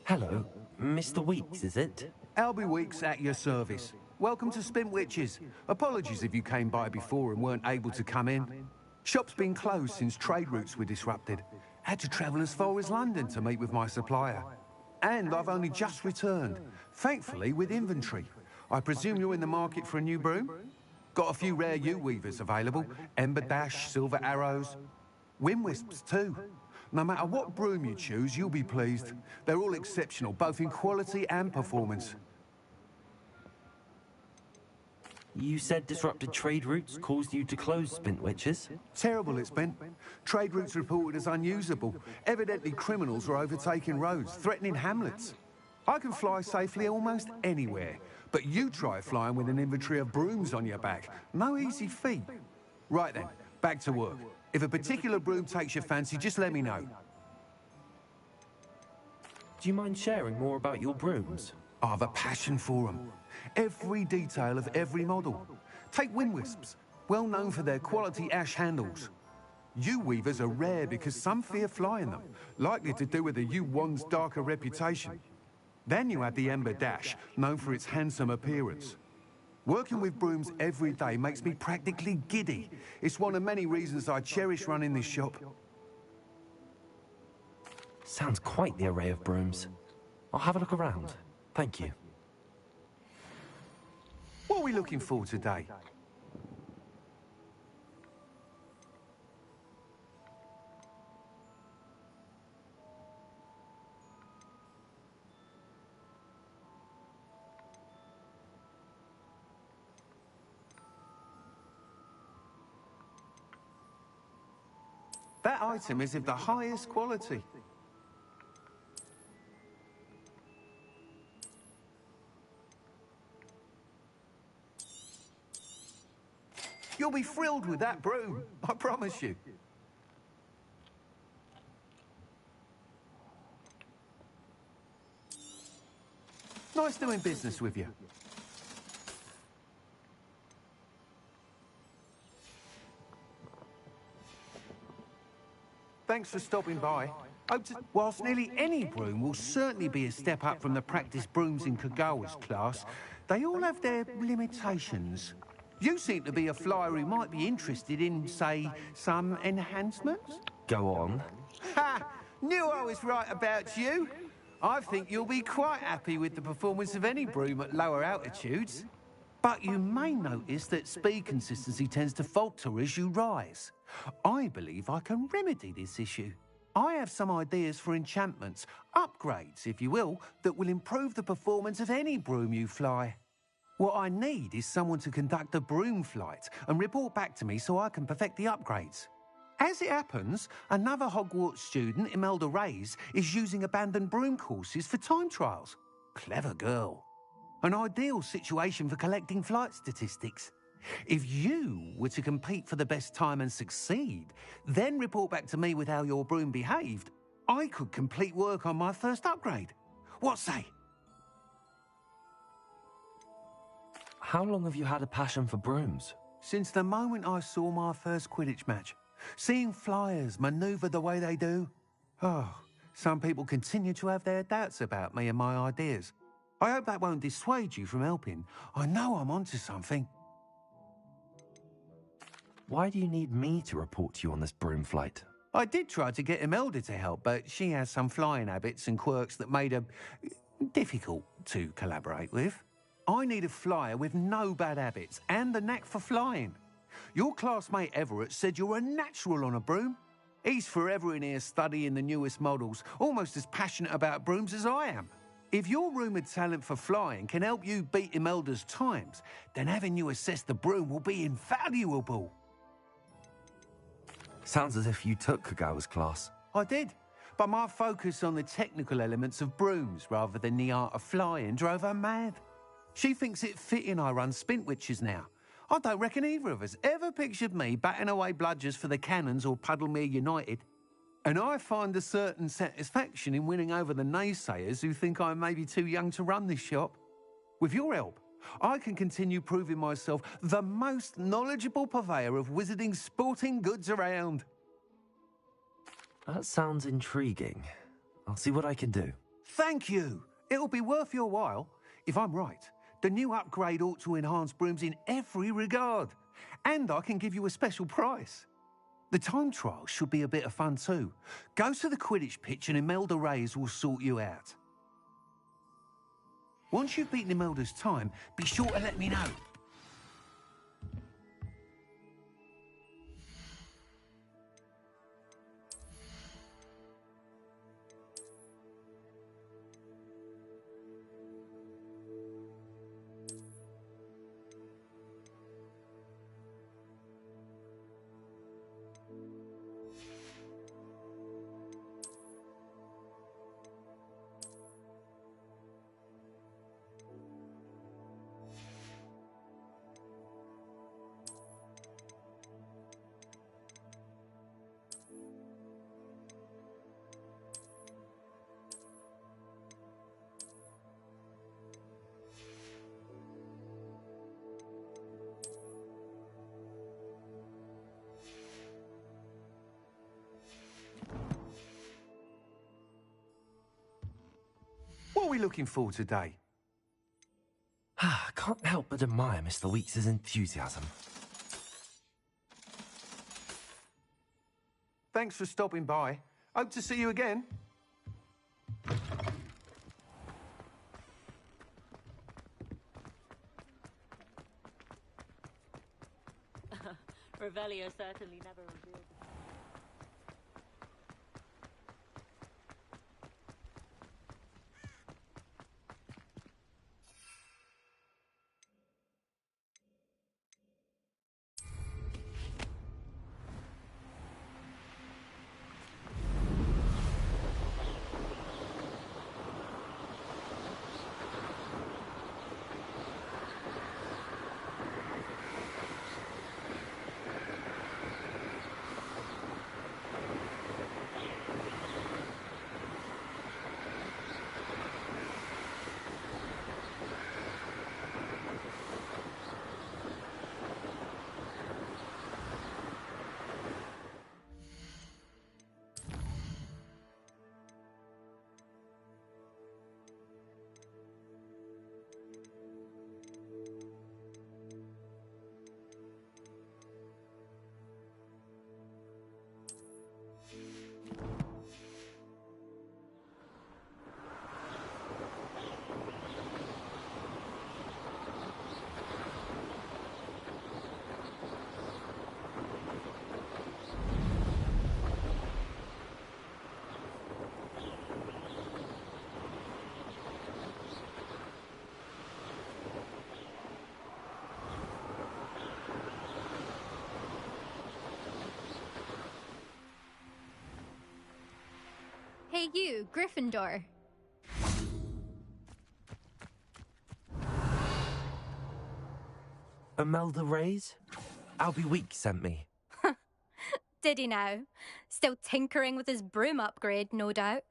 Hello, Mr. Weeks, is it? Albie Weeks at your service. Welcome to Spintwitches. Apologies if you came by before and weren't able to come in. Shop's been closed since trade routes were disrupted. Had to travel as far as London to meet with my supplier. And I've only just returned, thankfully with inventory. I presume you're in the market for a new broom? Got a few rare U-weavers available. Ember Dash, Silver Arrows. Wind Wisps too. No matter what broom you choose, you'll be pleased. They're all exceptional, both in quality and performance. You said disrupted trade routes caused you to close Spintwitches? Terrible it's been. Trade routes reported as unusable. Evidently criminals are overtaking roads, threatening hamlets. I can fly safely almost anywhere, but you try flying with an inventory of brooms on your back. No easy feat. Right then, back to work. If a particular broom takes your fancy, just let me know. Do you mind sharing more about your brooms? I have a passion for them. Every detail of every model. Take Wind Wisps, well known for their quality ash handles. U-weavers are rare because some fear flying them, likely to do with the U-wand's darker reputation. Then you have the Ember Dash, known for its handsome appearance. Working with brooms every day makes me practically giddy. It's one of many reasons I cherish running this shop. Sounds quite the array of brooms. I'll have a look around. Thank you. What are we looking for today? That item is of the highest quality. You'll be thrilled with that broom, I promise you. Nice doing business with you. Thanks for stopping by. Whilst nearly any broom will certainly be a step up from the practice brooms in Kagawa's class, they all have their limitations. You seem to be a flyer who might be interested in, say, some enhancements? Go on. Ha! Knew I was right about you. I think you'll be quite happy with the performance of any broom at lower altitudes. But you may notice that speed consistency tends to falter as you rise. I believe I can remedy this issue. I have some ideas for enchantments, upgrades, if you will, that will improve the performance of any broom you fly. What I need is someone to conduct a broom flight and report back to me so I can perfect the upgrades. As it happens, another Hogwarts student, Imelda Reyes, is using abandoned broom courses for time trials. Clever girl. An ideal situation for collecting flight statistics. If you were to compete for the best time and succeed, then report back to me with how your broom behaved, I could complete work on my first upgrade. What say? How long have you had a passion for brooms? Since the moment I saw my first Quidditch match. Seeing flyers maneuver the way they do. Oh, some people continue to have their doubts about me and my ideas. I hope that won't dissuade you from helping. I know I'm onto something. Why do you need me to report to you on this broom flight? I did try to get Imelda to help, but she has some flying habits and quirks that made her difficult to collaborate with. I need a flyer with no bad habits and the knack for flying. Your classmate Everett said you're a natural on a broom. He's forever in here studying the newest models, almost as passionate about brooms as I am. If your rumoured talent for flying can help you beat Imelda's times, then having you assess the broom will be invaluable. Sounds as if you took Kagawa's class. I did, but my focus on the technical elements of brooms rather than the art of flying drove her mad. She thinks it fitting I run Spintwitches now. I don't reckon either of us ever pictured me batting away bludgers for the Cannons or Puddlemere United. And I find a certain satisfaction in winning over the naysayers who think I'm maybe too young to run this shop. With your help, I can continue proving myself the most knowledgeable purveyor of wizarding sporting goods around. That sounds intriguing. I'll see what I can do. Thank you. It'll be worth your while. If I'm right, the new upgrade ought to enhance brooms in every regard. And I can give you a special price. The time trial should be a bit of fun too. Go to the Quidditch pitch and Imelda Reyes will sort you out. Once you've beaten Imelda's time, be sure to let me know. What are we looking for today? I can't help but admire Mr. Weeks' enthusiasm. Thanks for stopping by. Hope to see you again. Revelio certainly never revealed. Hey you, Gryffindor. Imelda Reyes? Albie Weeks sent me. Did he now? Still tinkering with his broom upgrade, no doubt.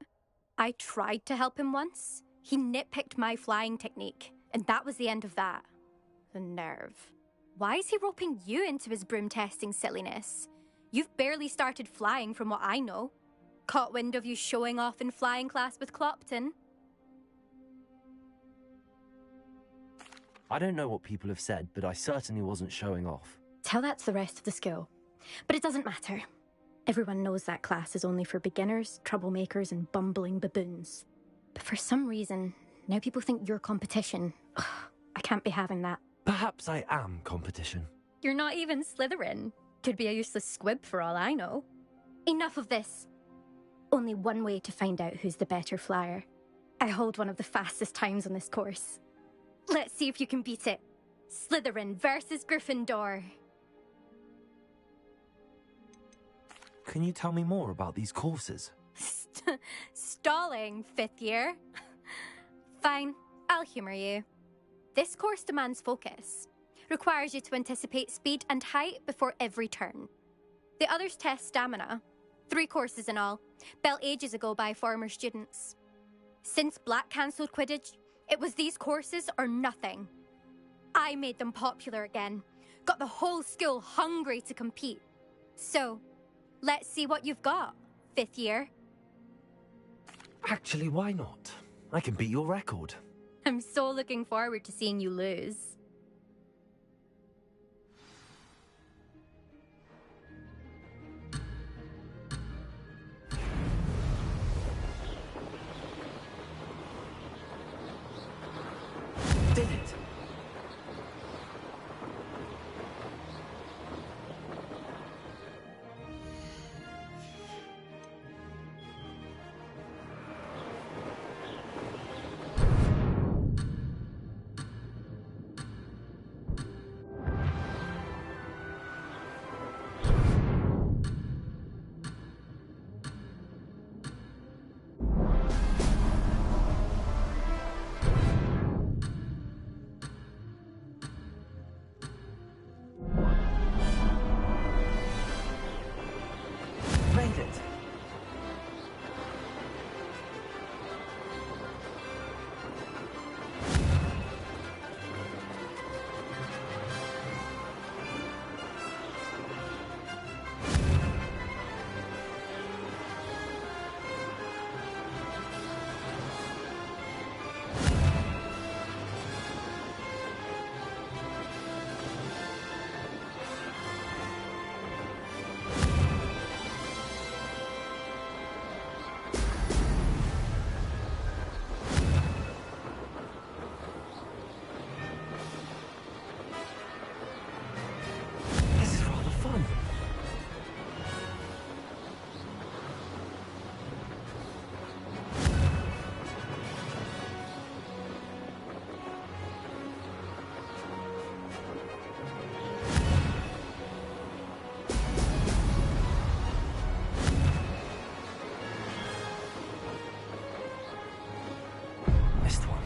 I tried to help him once. He nitpicked my flying technique, and that was the end of that. The nerve. Why is he roping you into his broom testing silliness? You've barely started flying from what I know. Caught wind of you showing off in flying class with Clopton. I don't know what people have said, but I certainly wasn't showing off. Tell that to the rest of the school. But it doesn't matter. Everyone knows that class is only for beginners, troublemakers, and bumbling baboons. But for some reason, now people think you're competition. Ugh, I can't be having that. Perhaps I am competition. You're not even Slytherin. Could be a useless squib for all I know. Enough of this. Only one way to find out who's the better flyer. I hold one of the fastest times on this course. Let's see if you can beat it. Slytherin versus Gryffindor. Can you tell me more about these courses? Stalling, 5th year. Fine, I'll humor you. This course demands focus. Requires you to anticipate speed and height before every turn. The others test stamina. 3 courses in all, built ages ago by former students. Since Black cancelled Quidditch, it was these courses or nothing. I made them popular again. Got the whole school hungry to compete. So, let's see what you've got, 5th year. Actually, why not? I can beat your record. I'm so looking forward to seeing you lose. Did it! Made it! This is rather fun. Missed one.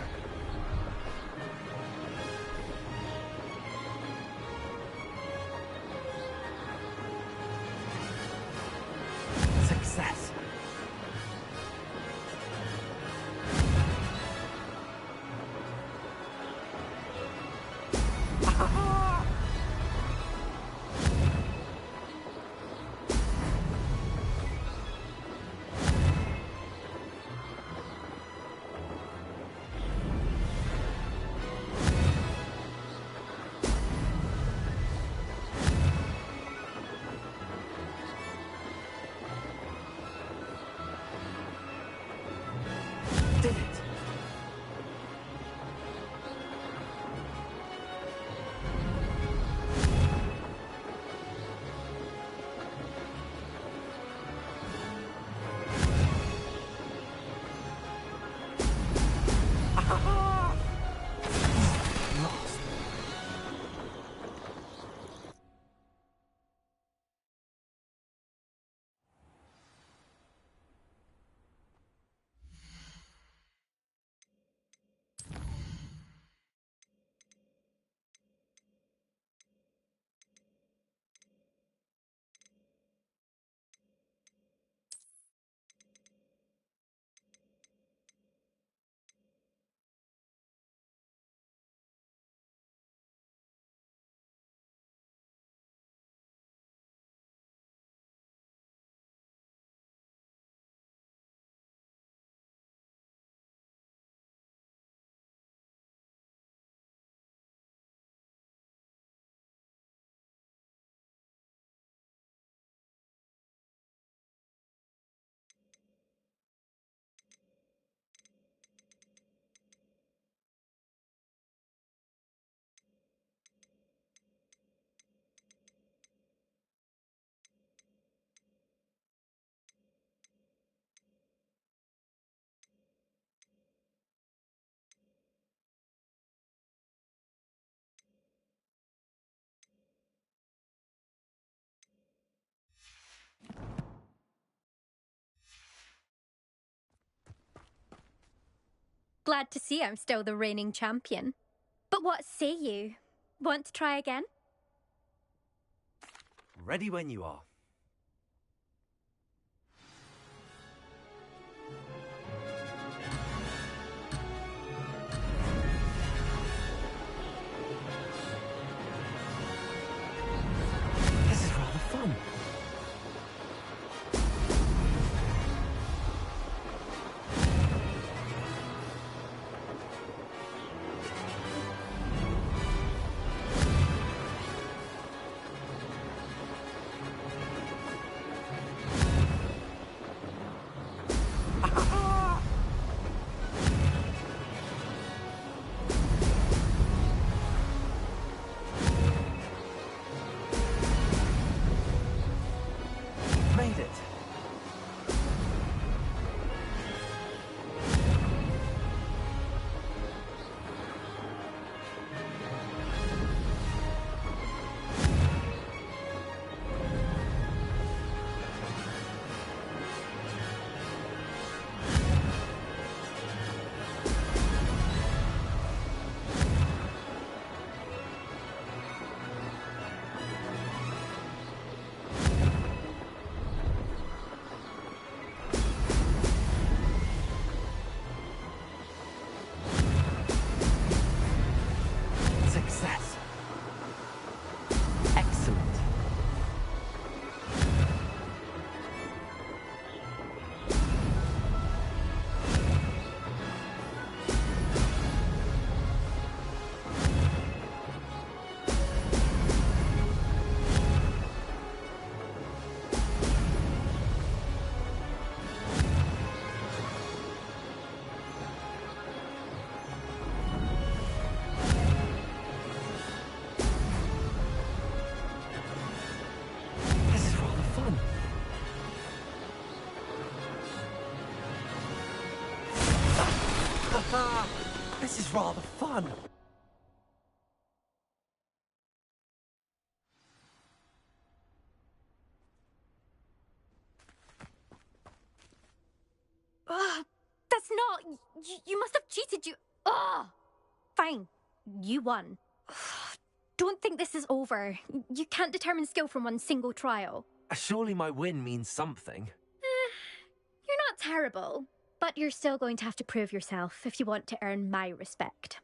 Success. Did it! Glad to see I'm still the reigning champion. But what say you? Want to try again? Ready when you are. This is rather fun. Made it. Success. Excellent. This is rather fun. This is rather fun. That's not... You must have cheated, you... Ugh! Fine. You won. Don't think this is over. You can't determine skill from one single trial. Surely my win means something. You're not terrible, but you're still going to have to prove yourself if you want to earn my respect.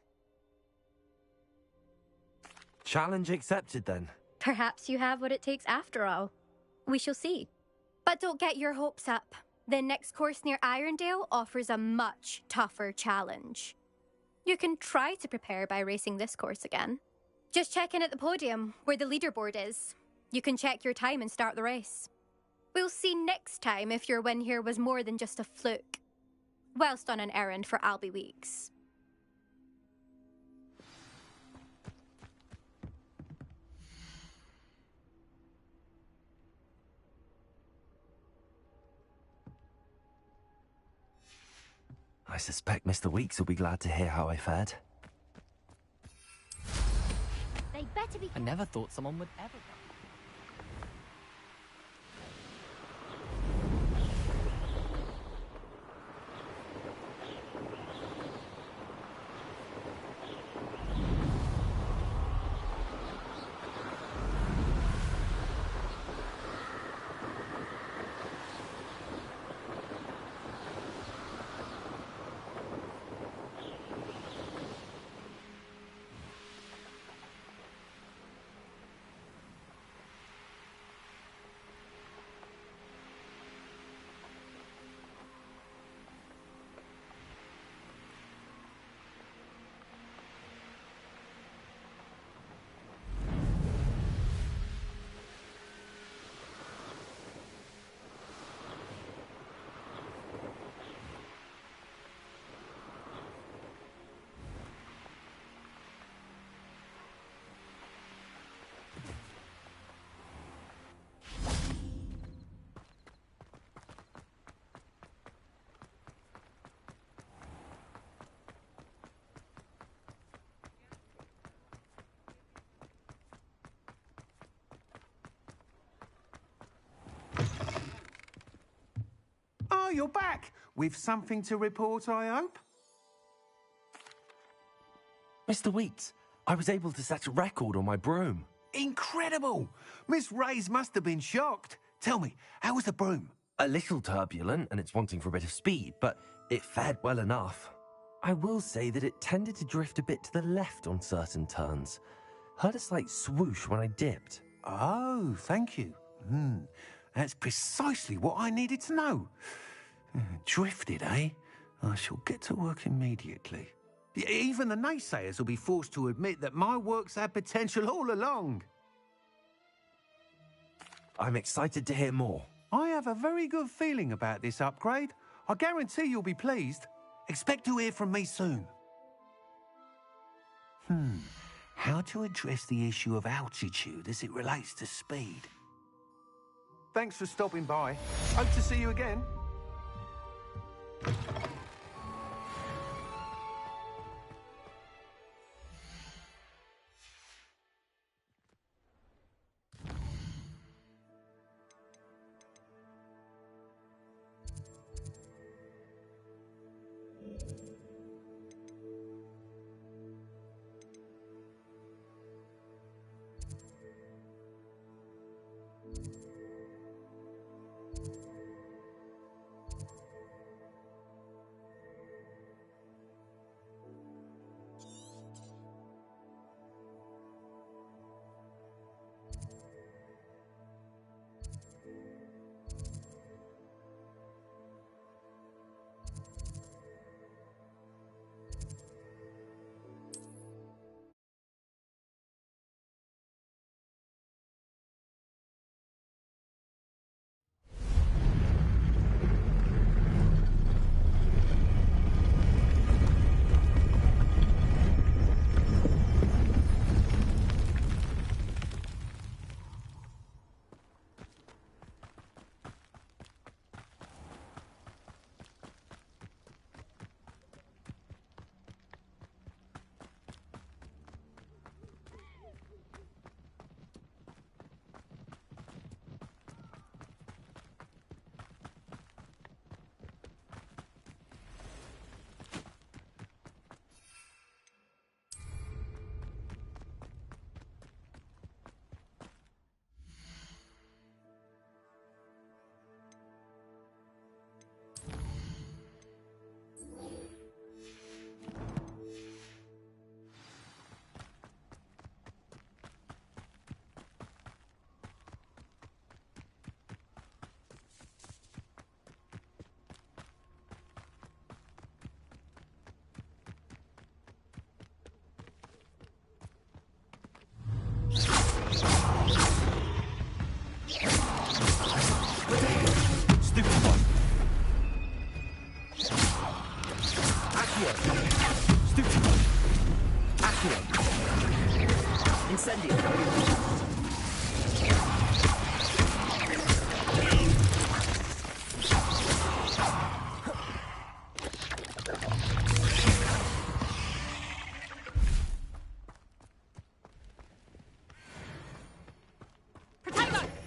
Challenge accepted then. Perhaps you have what it takes after all. We shall see. But don't get your hopes up. The next course near Irondale offers a much tougher challenge. You can try to prepare by racing this course again. Just check in at the podium, where the leaderboard is. You can check your time and start the race. We'll see next time if your win here was more than just a fluke. Whilst on an errand for Albie Weeks. I suspect Mr. Weeks will be glad to hear how I fared. They better be. I never thought someone would ever. Oh, you're back! With something to report, I hope? Mr. Weeks, I was able to set a record on my broom. Incredible! Miss Reyes must have been shocked. Tell me, how was the broom? A little turbulent, and it's wanting for a bit of speed, but it fared well enough. I will say that it tended to drift a bit to the left on certain turns. Heard a slight swoosh when I dipped. Oh, thank you. That's precisely what I needed to know. Drifted, eh? I shall get to work immediately. Even the naysayers will be forced to admit that my work's had potential all along. I'm excited to hear more. I have a very good feeling about this upgrade. I guarantee you'll be pleased. Expect to hear from me soon. How to address the issue of altitude as it relates to speed. Thanks for stopping by. Hope to see you again.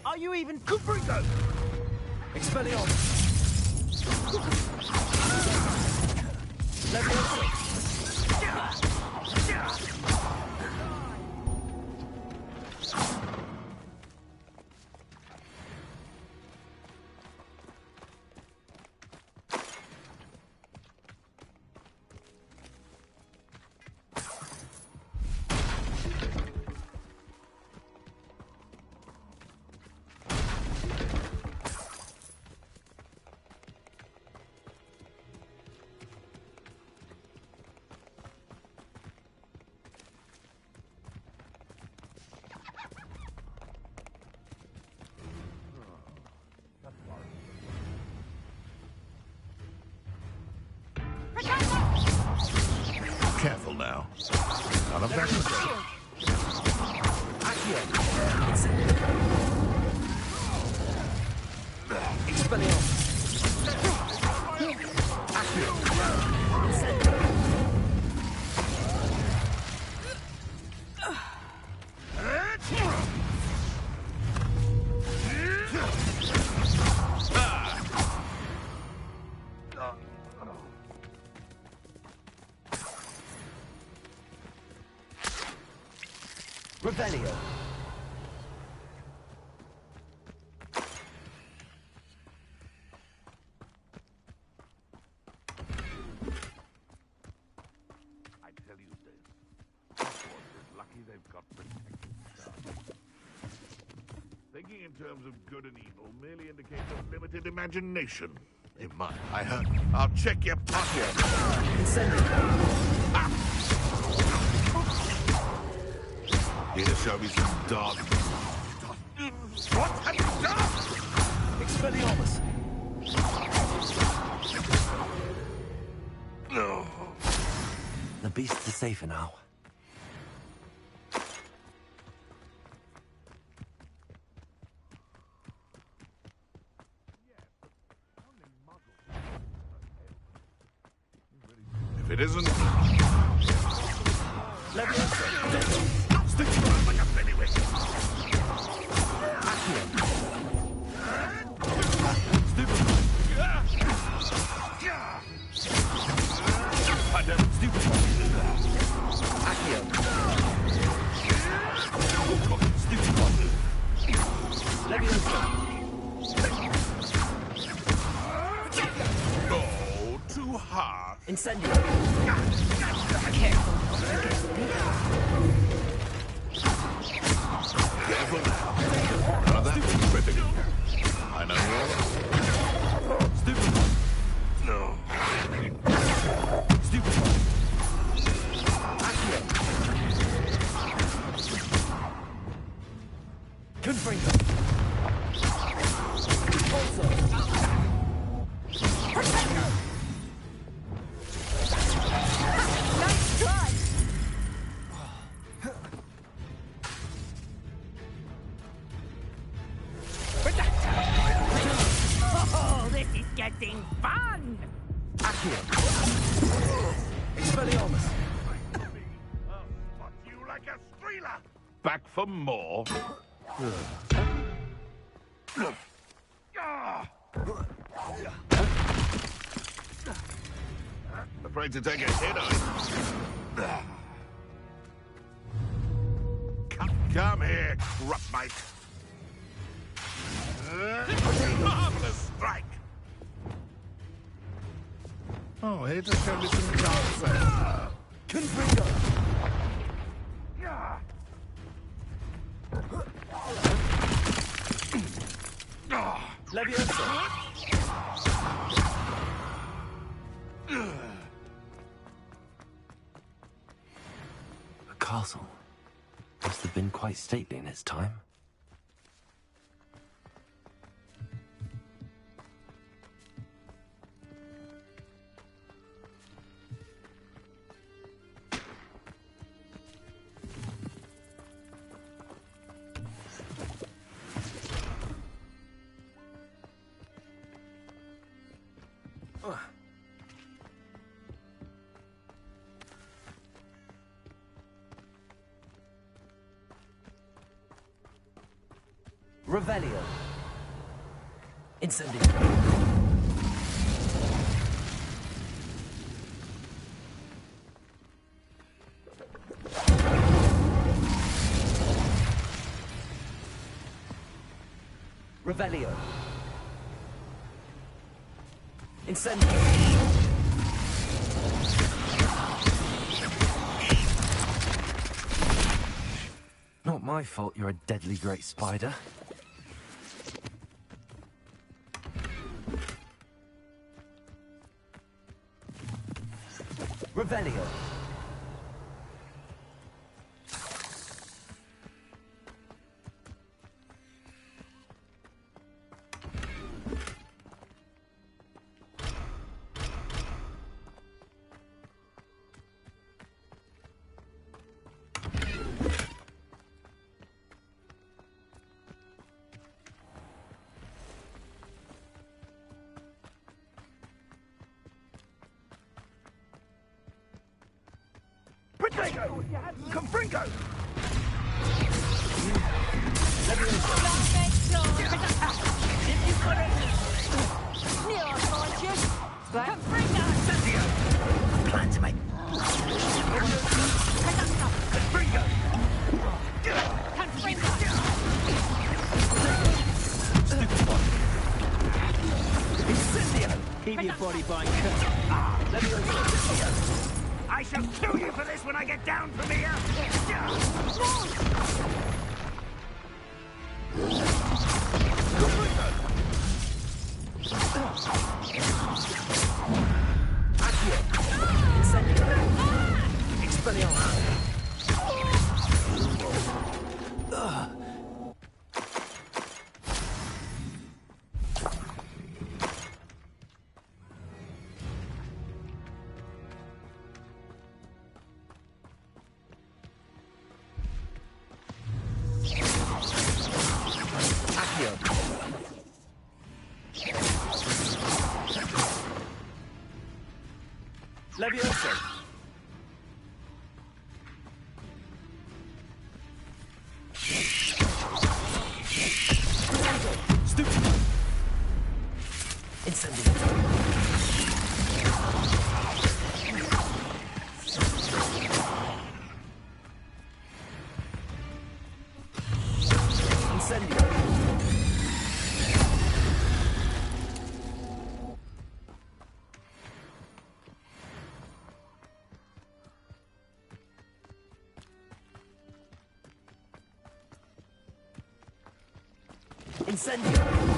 Are you even Cubrigo? Expelliarmus. Careful now. None of that. Revelio. I tell you this. Hogwarts is lucky they've got protected staff. Thinking in terms of good and evil merely indicates a limited imagination. In mine, I heard. I'll check your pocket. Here to show me some dark. What have you done? Expelliarmus. No. The beasts are safer now. If it isn't... Stick around like a pennywig. Oh, too hard. Incendio. Careful now. None of that tripping. I know you. Stupid. No. Stupid. Confringo. Also. Nice try! Oh, this is getting fun! Accio. Expelliarmus. Spot you like a streeler. Back for more. Afraid to take a hit, are you? Come here, Crupmite. Marvelous strike. Oh, here to show me some dancing. Confringo. Leviosa. The castle must have been quite stately in its time. Revelio. Incendio. Revelio. Incendio. Not my fault you're a deadly great spider. Revelio. Confringo! Plan to make. Confringo! Leave your body by I shall kill you for this when I get down from here! Levioso. Stupid. Incendio. Incendio.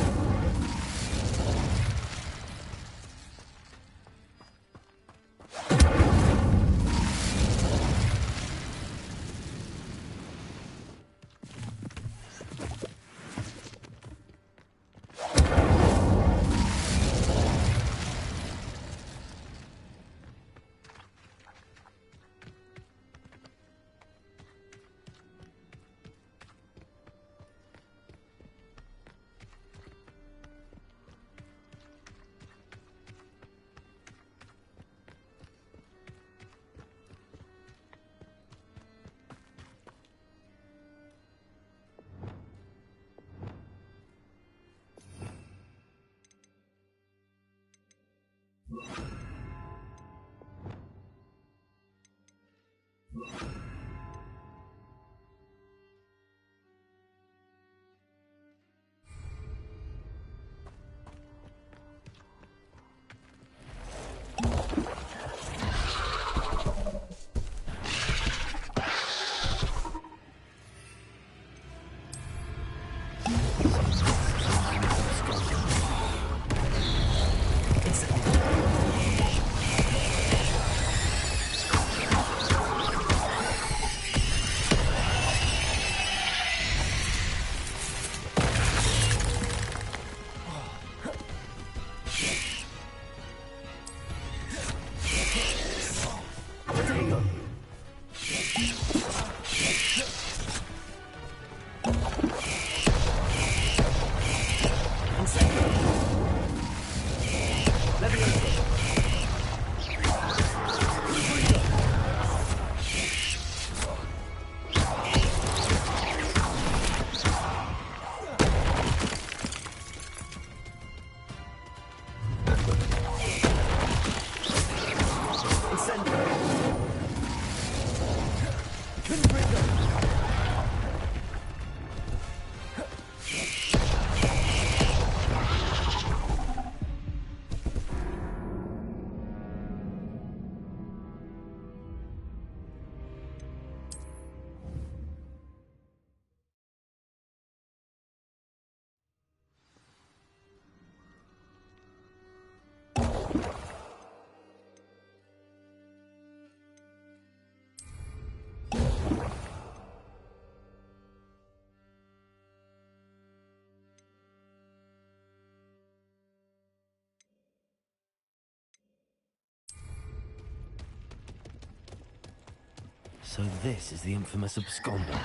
So this is the infamous absconder.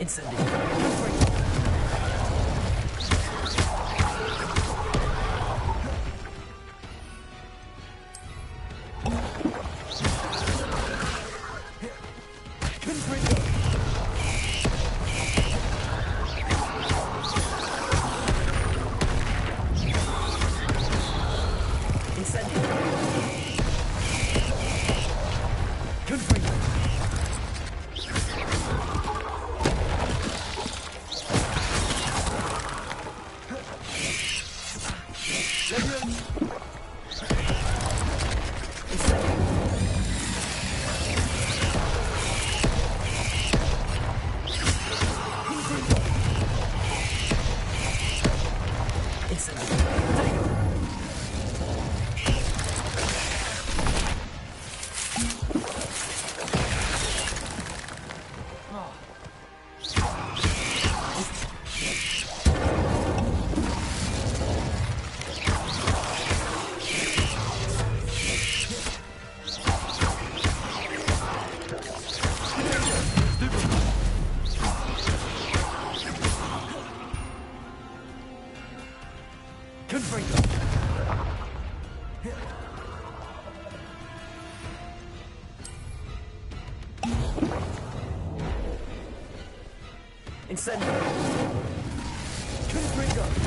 Incendio. Incendio. Confringo.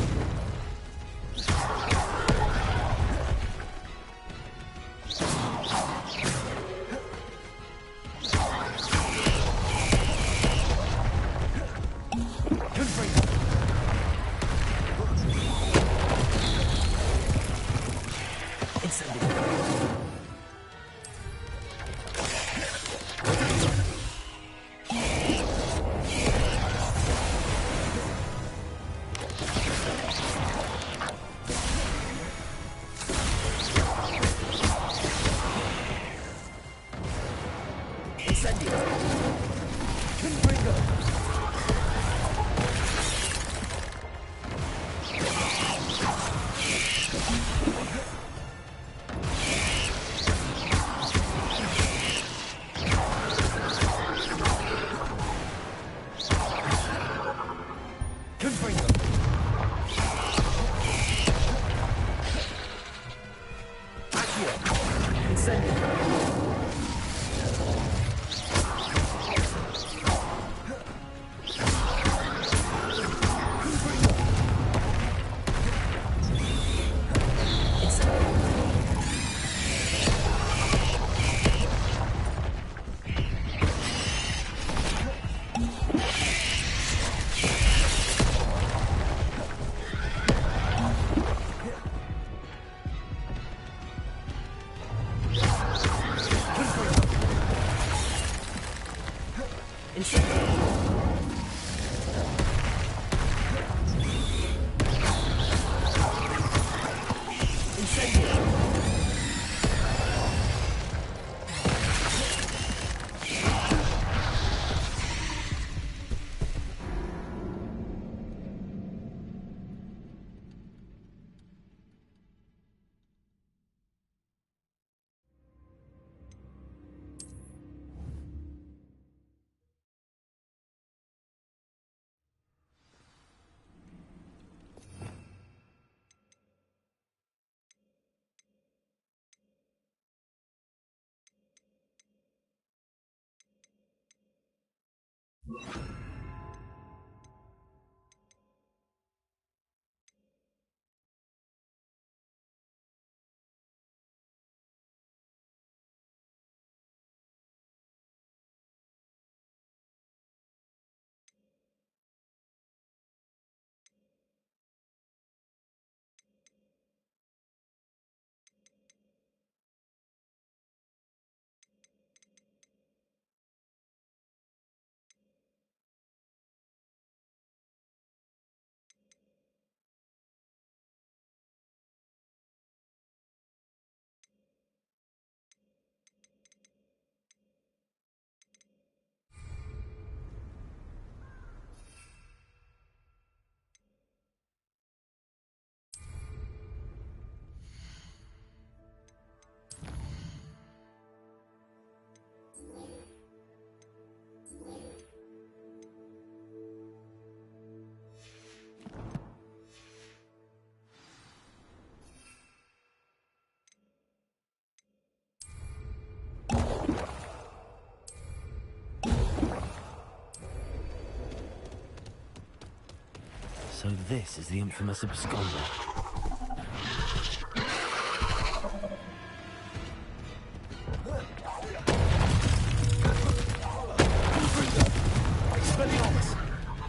So this is the infamous absconder.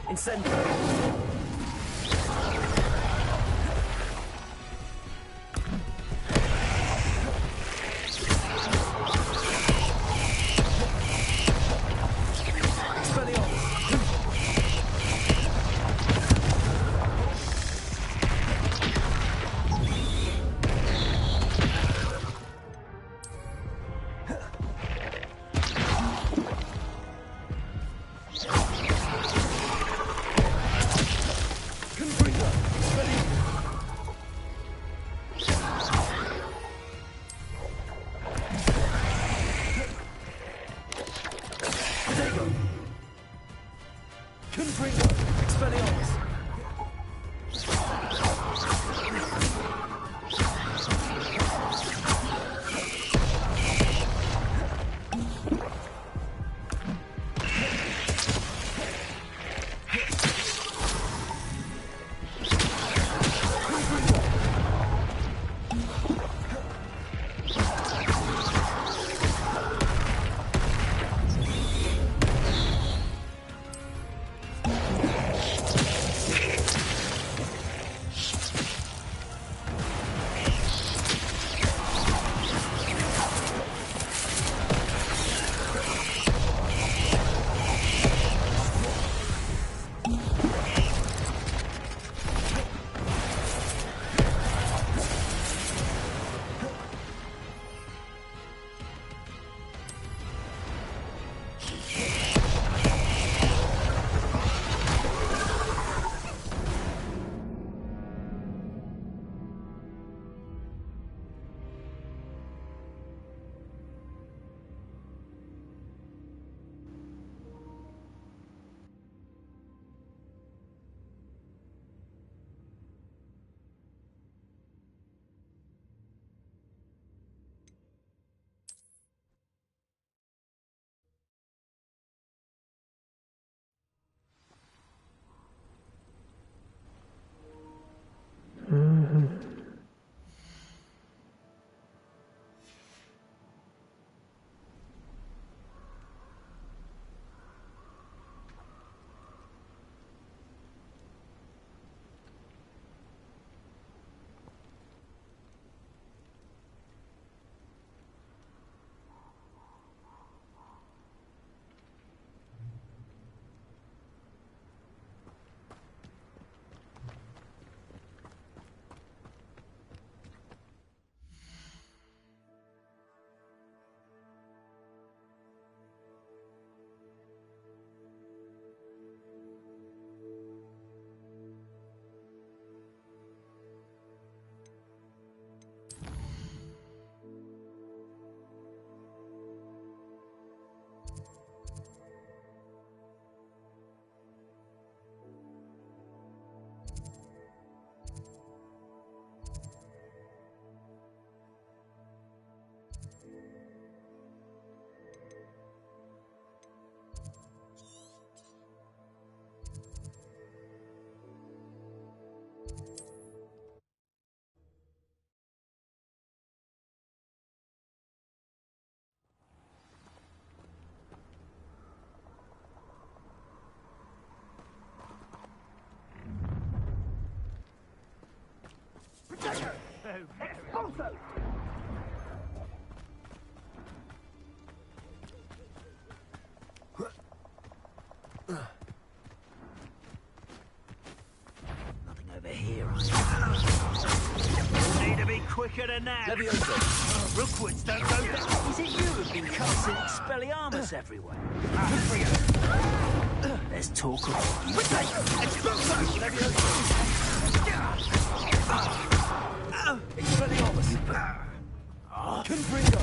Incendio. Nothing over here. Need to be quicker than that. Rookwoods don't go down. Is it you who've been casting Expelliarmus everywhere? Let's talk about you. Expelliarmus. Confringo.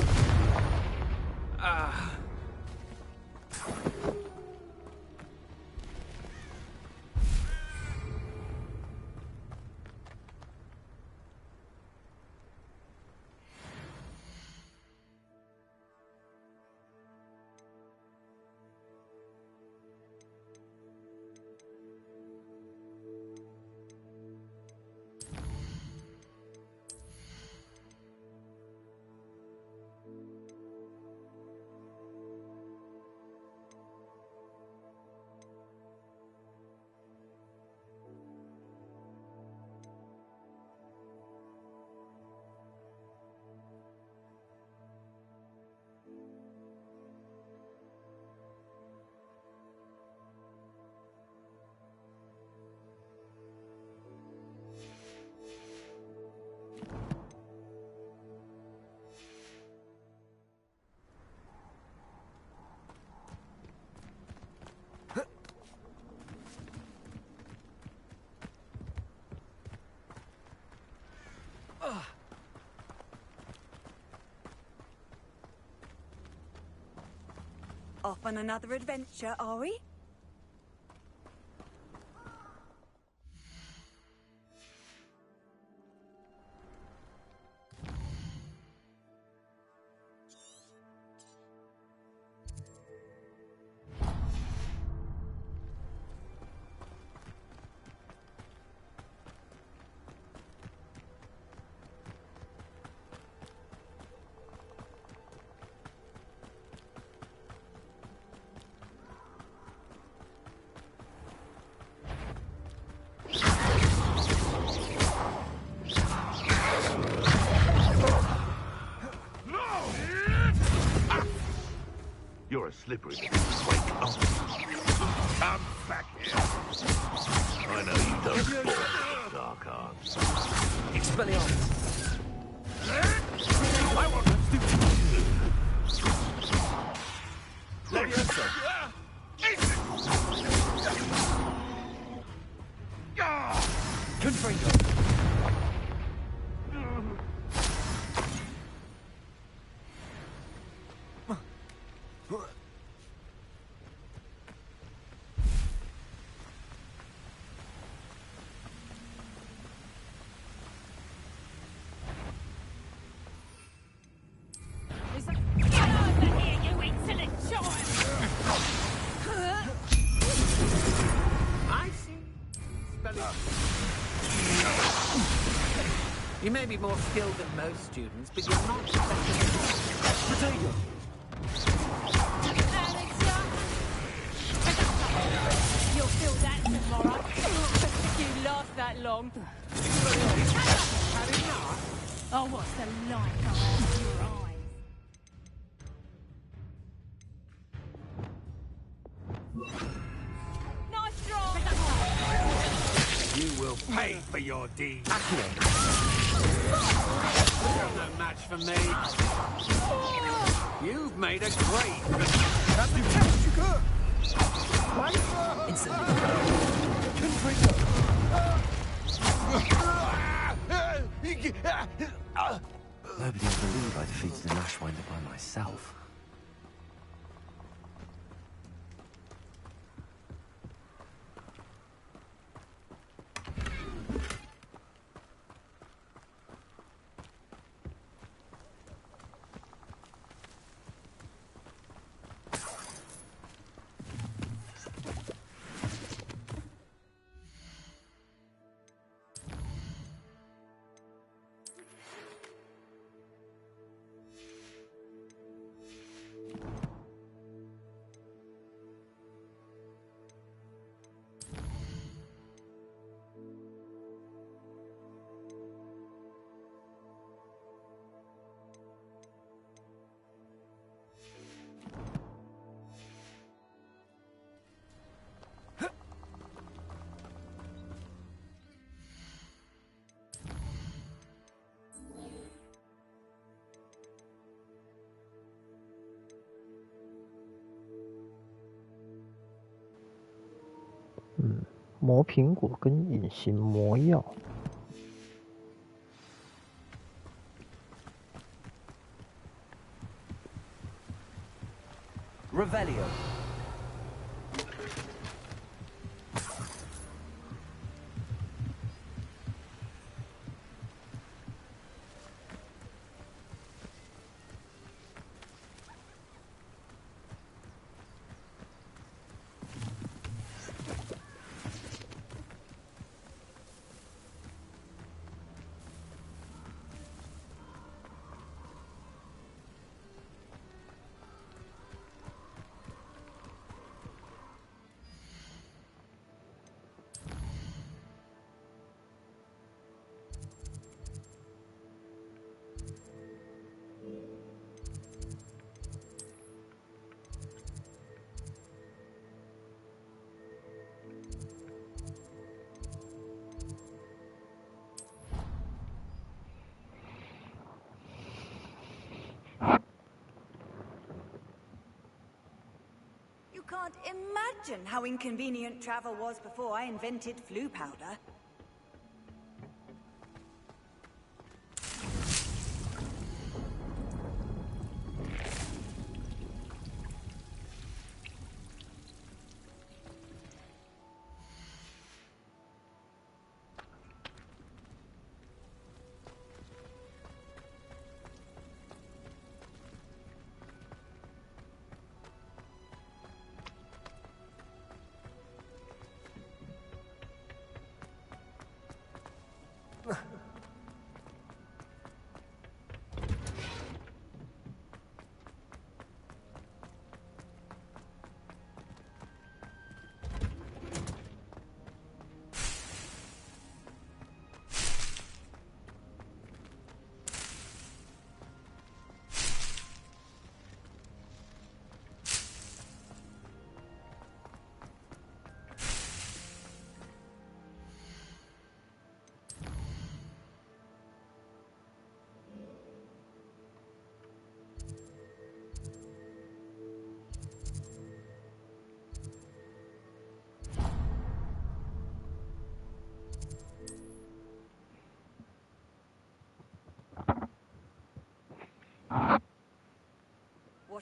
Off on another adventure, are we? You're a slippery little wake up. Come back here. I know you don't sport dark arts. Expelliarmus. I want to do Leviosa. Confringo. You may be more skilled than most students, but you're not Potato. You'll feel that tomorrow. If you last that long. Oh, what's the light of your eyes? Nice draw! You will pay for your deeds. You're no match for me. You've made a great. Nobody would believe I defeated an Ashwinder by myself. 磨苹果跟隐形魔药。Revelio. You can't imagine how inconvenient travel was before I invented flu powder.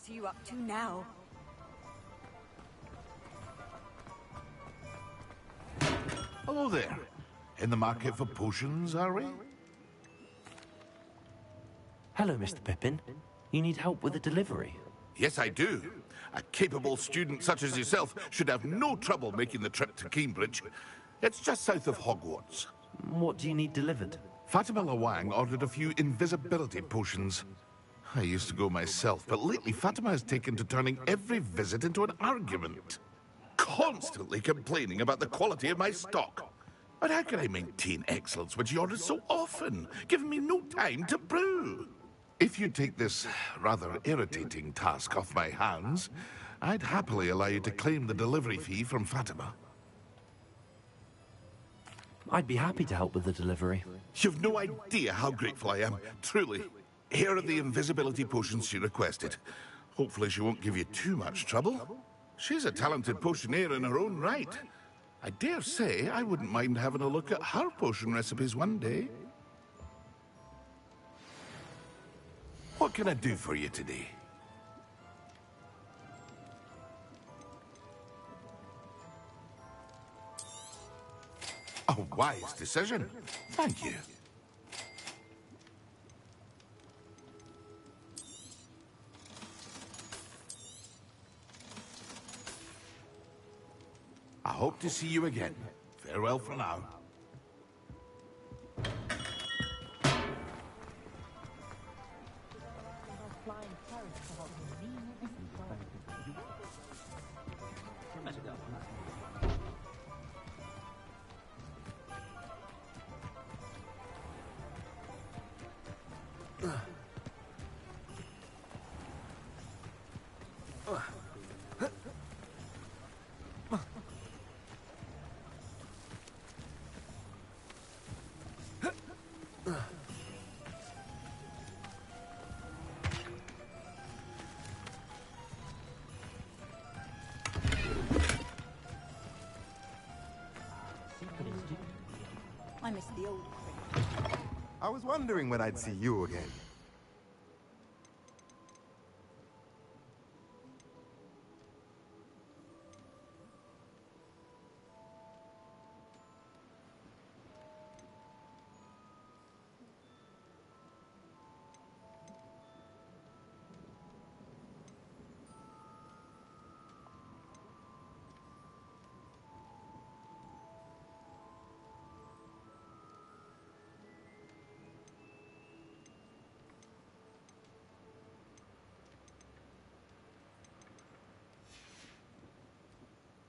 What are you up to now? Hello there. In the market for potions, are we? Hello, Mr. Pippin. You need help with a delivery? Yes, I do. A capable student such as yourself should have no trouble making the trip to Cambridge. It's just south of Hogwarts. What do you need delivered? Fatima Lawang ordered a few invisibility potions. I used to go myself, but lately Fatima has taken to turning every visit into an argument. Constantly complaining about the quality of my stock. But how can I maintain excellence when she orders so often, giving me no time to brew? If you take this rather irritating task off my hands, I'd happily allow you to claim the delivery fee from Fatima. I'd be happy to help with the delivery. You've no idea how grateful I am, truly. Here are the invisibility potions she requested. Hopefully she won't give you too much trouble. She's a talented potioneer in her own right. I dare say I wouldn't mind having a look at her potion recipes one day. What can I do for you today? A wise decision. Thank you. I hope to see you again. Farewell for now. I was wondering when I'd see you again.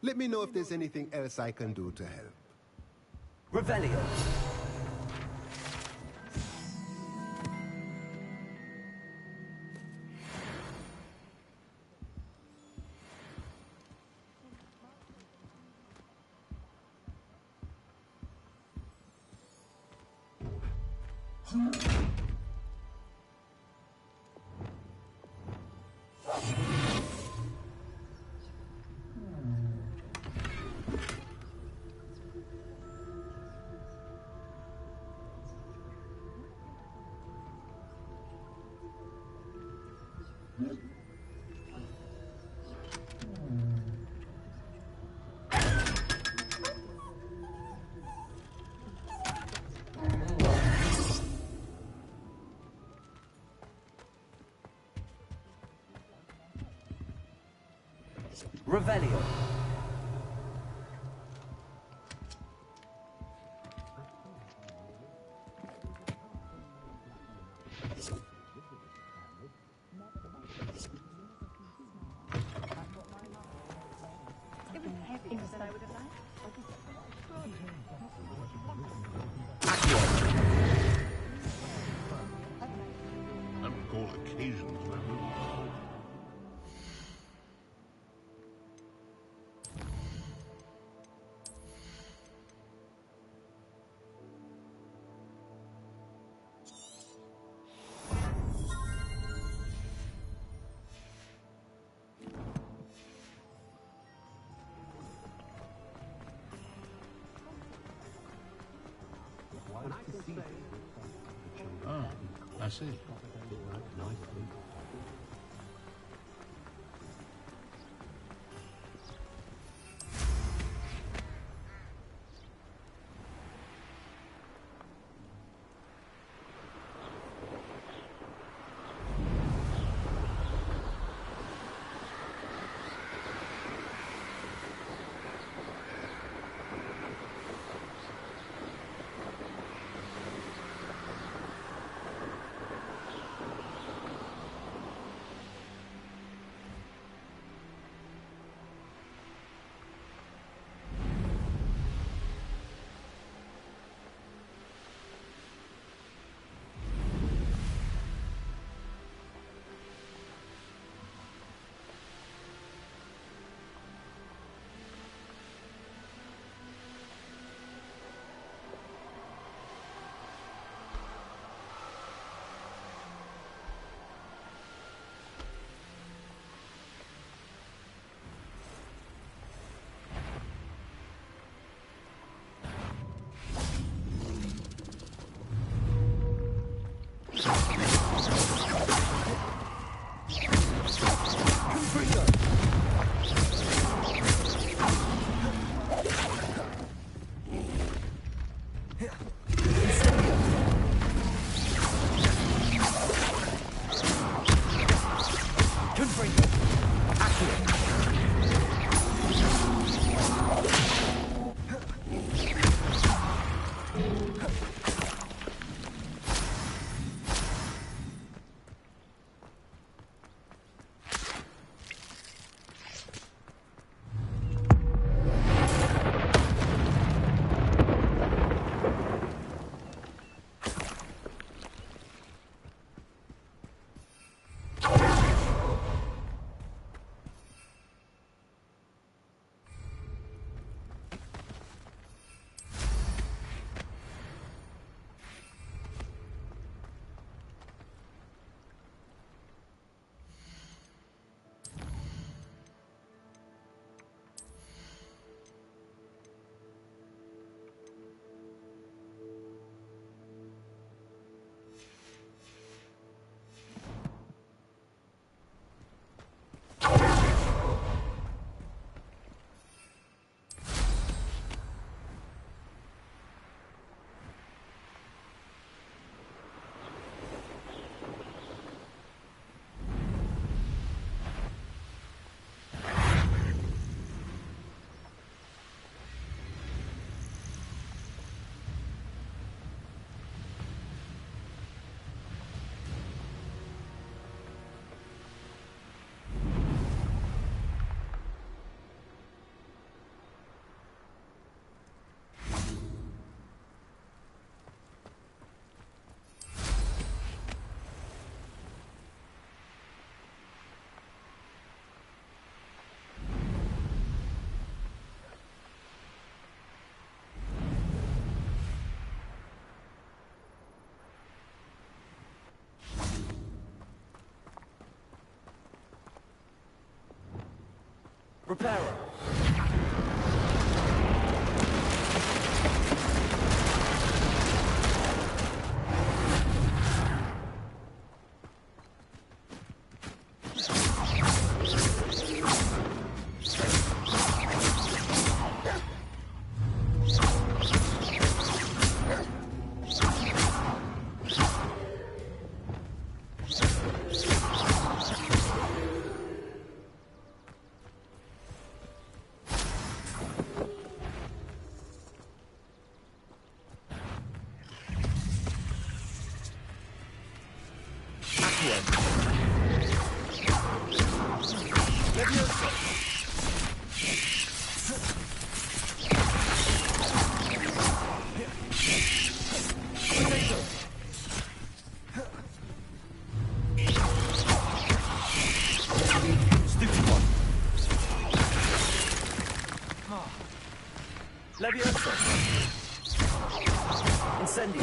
Let me know if there's anything else I can do to help. Revelio. Revelio. It was heavier than I would have liked. I recall occasions where we were. Ah, I see. Prepare. Levioso. Incendio.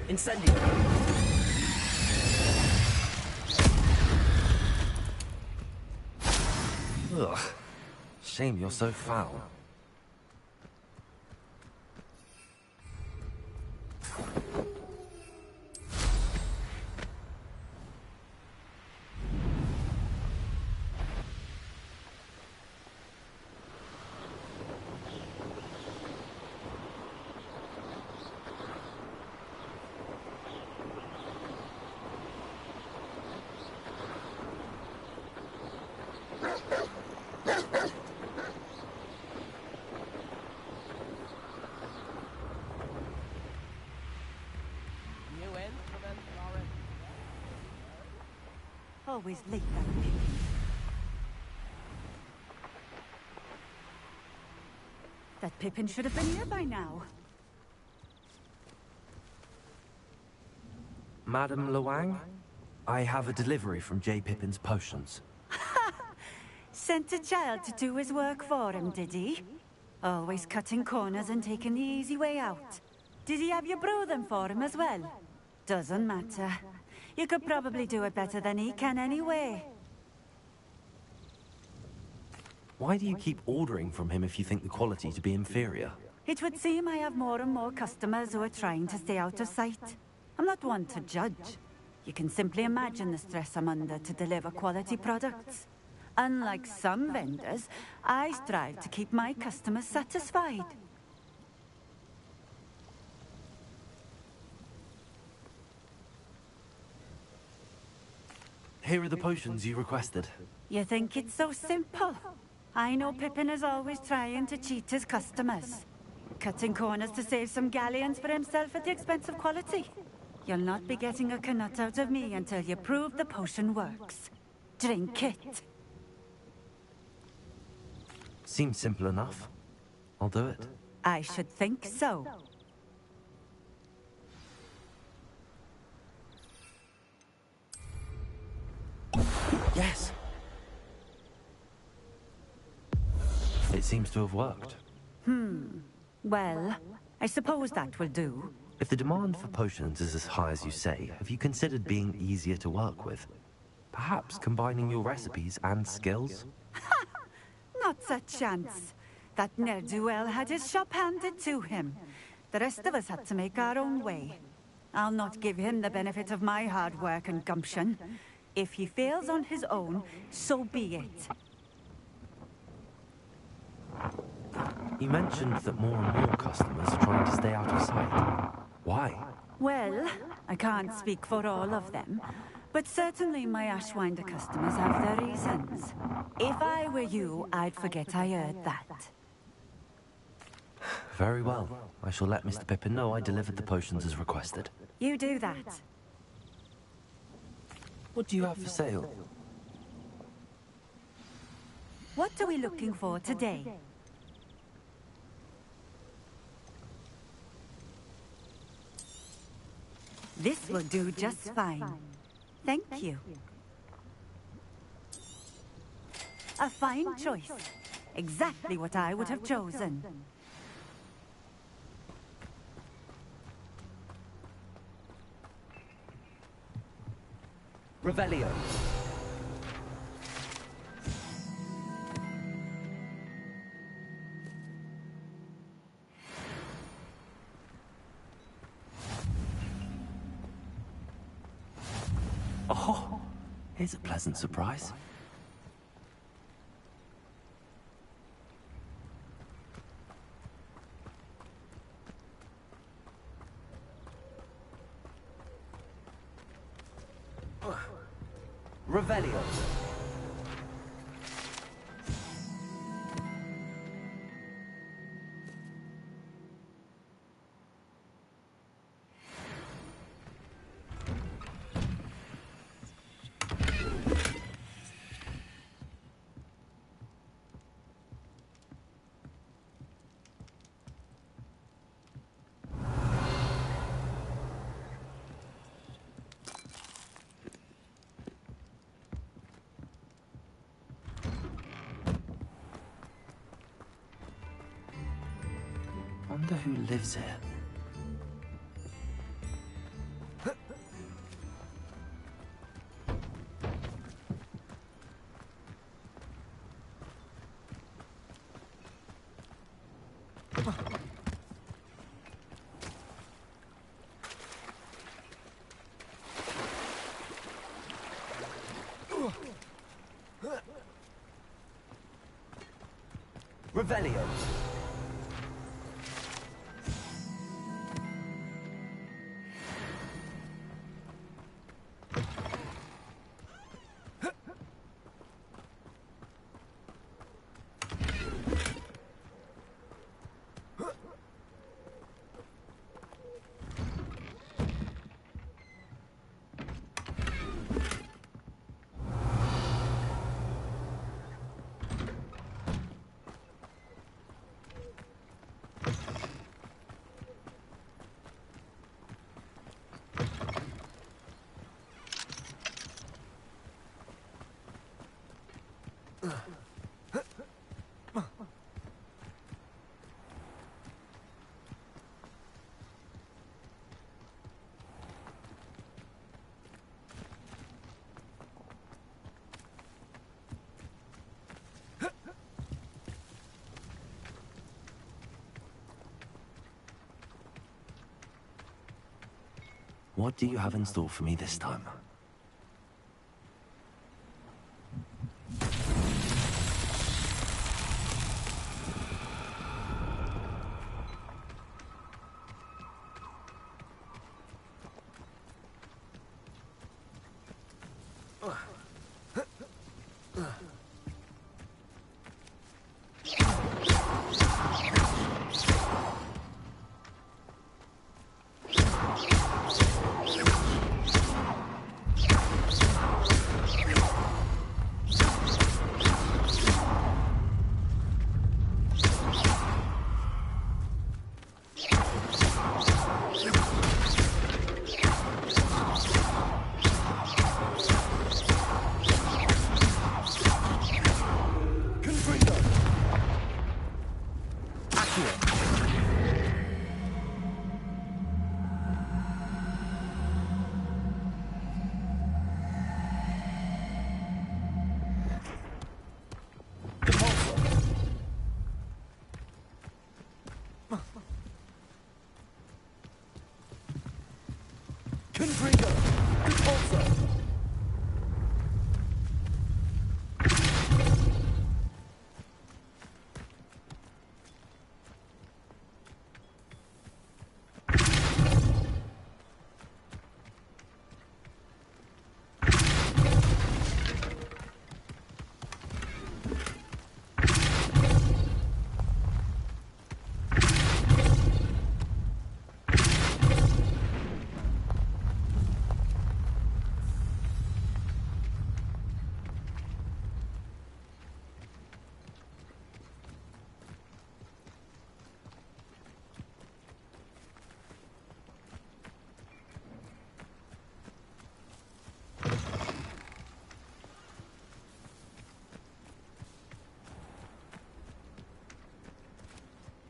Incendio. Ugh. Shame you're so foul. Always late, that Pippin. That Pippin should have been here by now. Madam Luang, I have a delivery from J. Pippin's potions. Sent a child to do his work for him, did he? Always cutting corners and taking the easy way out. Did he have you brew them for him as well? Doesn't matter. You could probably do it better than he can anyway. Why do you keep ordering from him if you think the quality to be inferior? It would seem I have more and more customers who are trying to stay out of sight. I'm not one to judge. You can simply imagine the stress I'm under to deliver quality products. Unlike some vendors, I strive to keep my customers satisfied. Here are the potions you requested. You think it's so simple? I know Pippin is always trying to cheat his customers. Cutting corners to save some galleons for himself at the expense of quality. You'll not be getting a canut out of me until you prove the potion works. Drink it. Seems simple enough. I'll do it. I should think so. Yes! It seems to have worked. Well, I suppose that will do. If the demand for potions is as high as you say, have you considered being easier to work with? Perhaps combining your recipes and skills? Not a chance. That ne'er-do-well had his shop handed to him. The rest of us had to make our own way. I'll not give him the benefit of my hard work and gumption. If he fails on his own, so be it. You mentioned that more and more customers are trying to stay out of sight. Why? Well, I can't speak for all of them, but certainly my Ashwinder customers have their reasons. If I were you, I'd forget I heard that. Very well. I shall let Mr. Pippin know I delivered the potions as requested. You do that. What do you have for sale? What are we looking for today? This will do just fine. Thank you. A fine choice. Exactly what I would have chosen. Revelio. Oh, here's a pleasant surprise. Revelio. Wonder who lives here. Revelio. What do you have in store for me this time?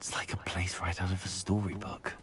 It's like a place right out of a storybook.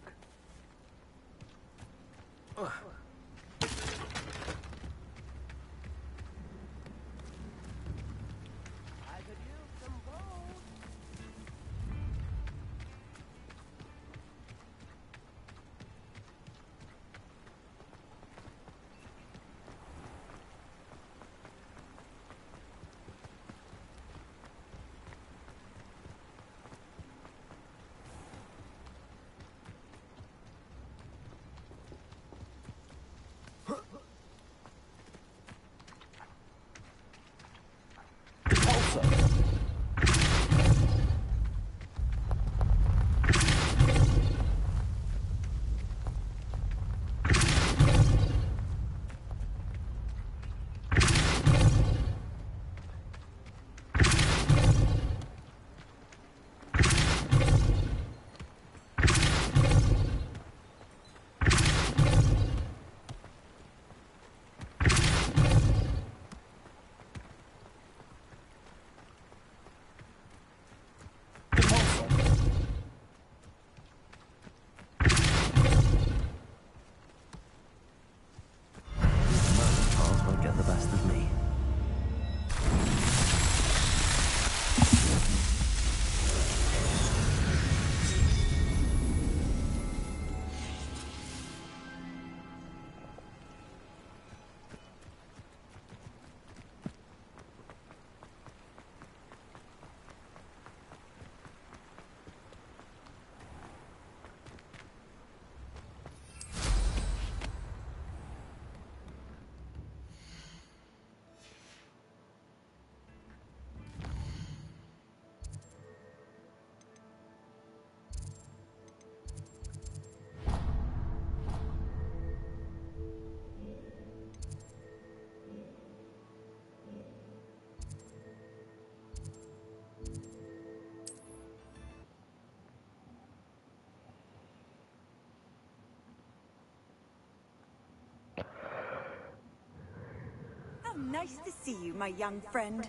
Nice to see you, my young friend.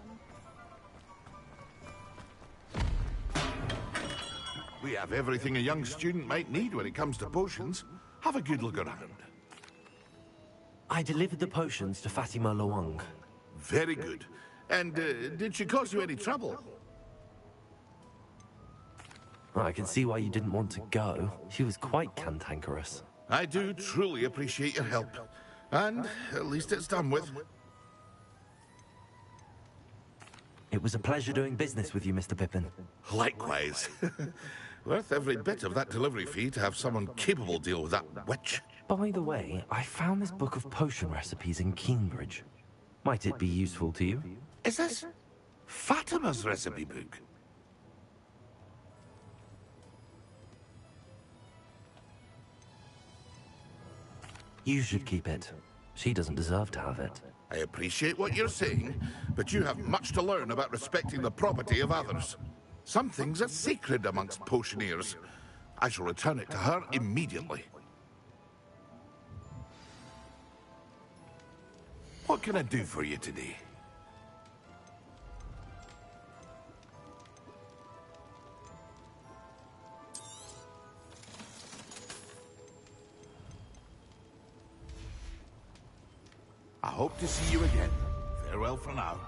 We have everything a young student might need when it comes to potions. Have a good look around. I delivered the potions to Fatima Loang. Very good. And did she cause you any trouble? I can see why you didn't want to go. She was quite cantankerous. I do truly appreciate your help. And at least it's done with. It was a pleasure doing business with you, Mr. Pippin. Likewise. Worth every bit of that delivery fee to have someone capable deal with that witch. By the way, I found this book of potion recipes in Cambridge. Might it be useful to you? Is this Fatima's recipe book? You should keep it. She doesn't deserve to have it. I appreciate what you're saying, but you have much to learn about respecting the property of others. Some things are sacred amongst potioneers. I shall return it to her immediately. What can I do for you today? I hope to see you again. Farewell for now.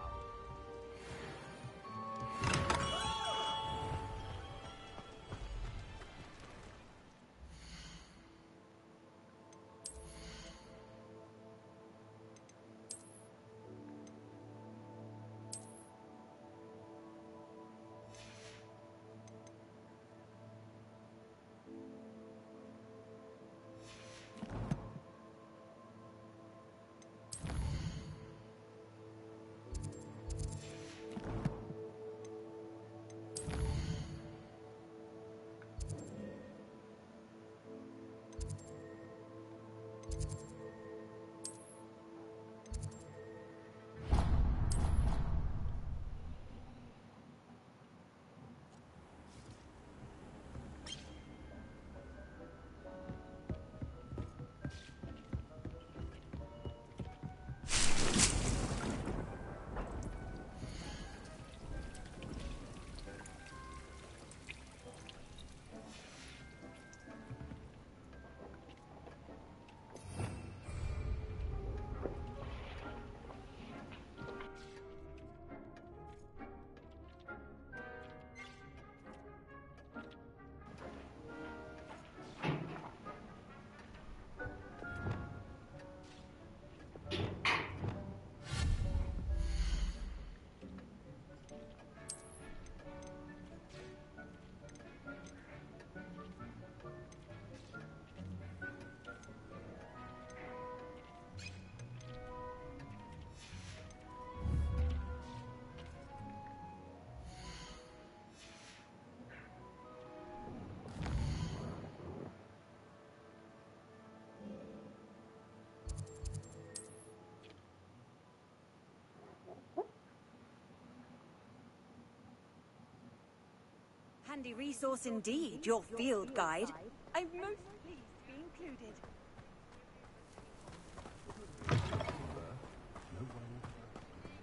Handy resource indeed, your field guide. I'm most pleased to be included.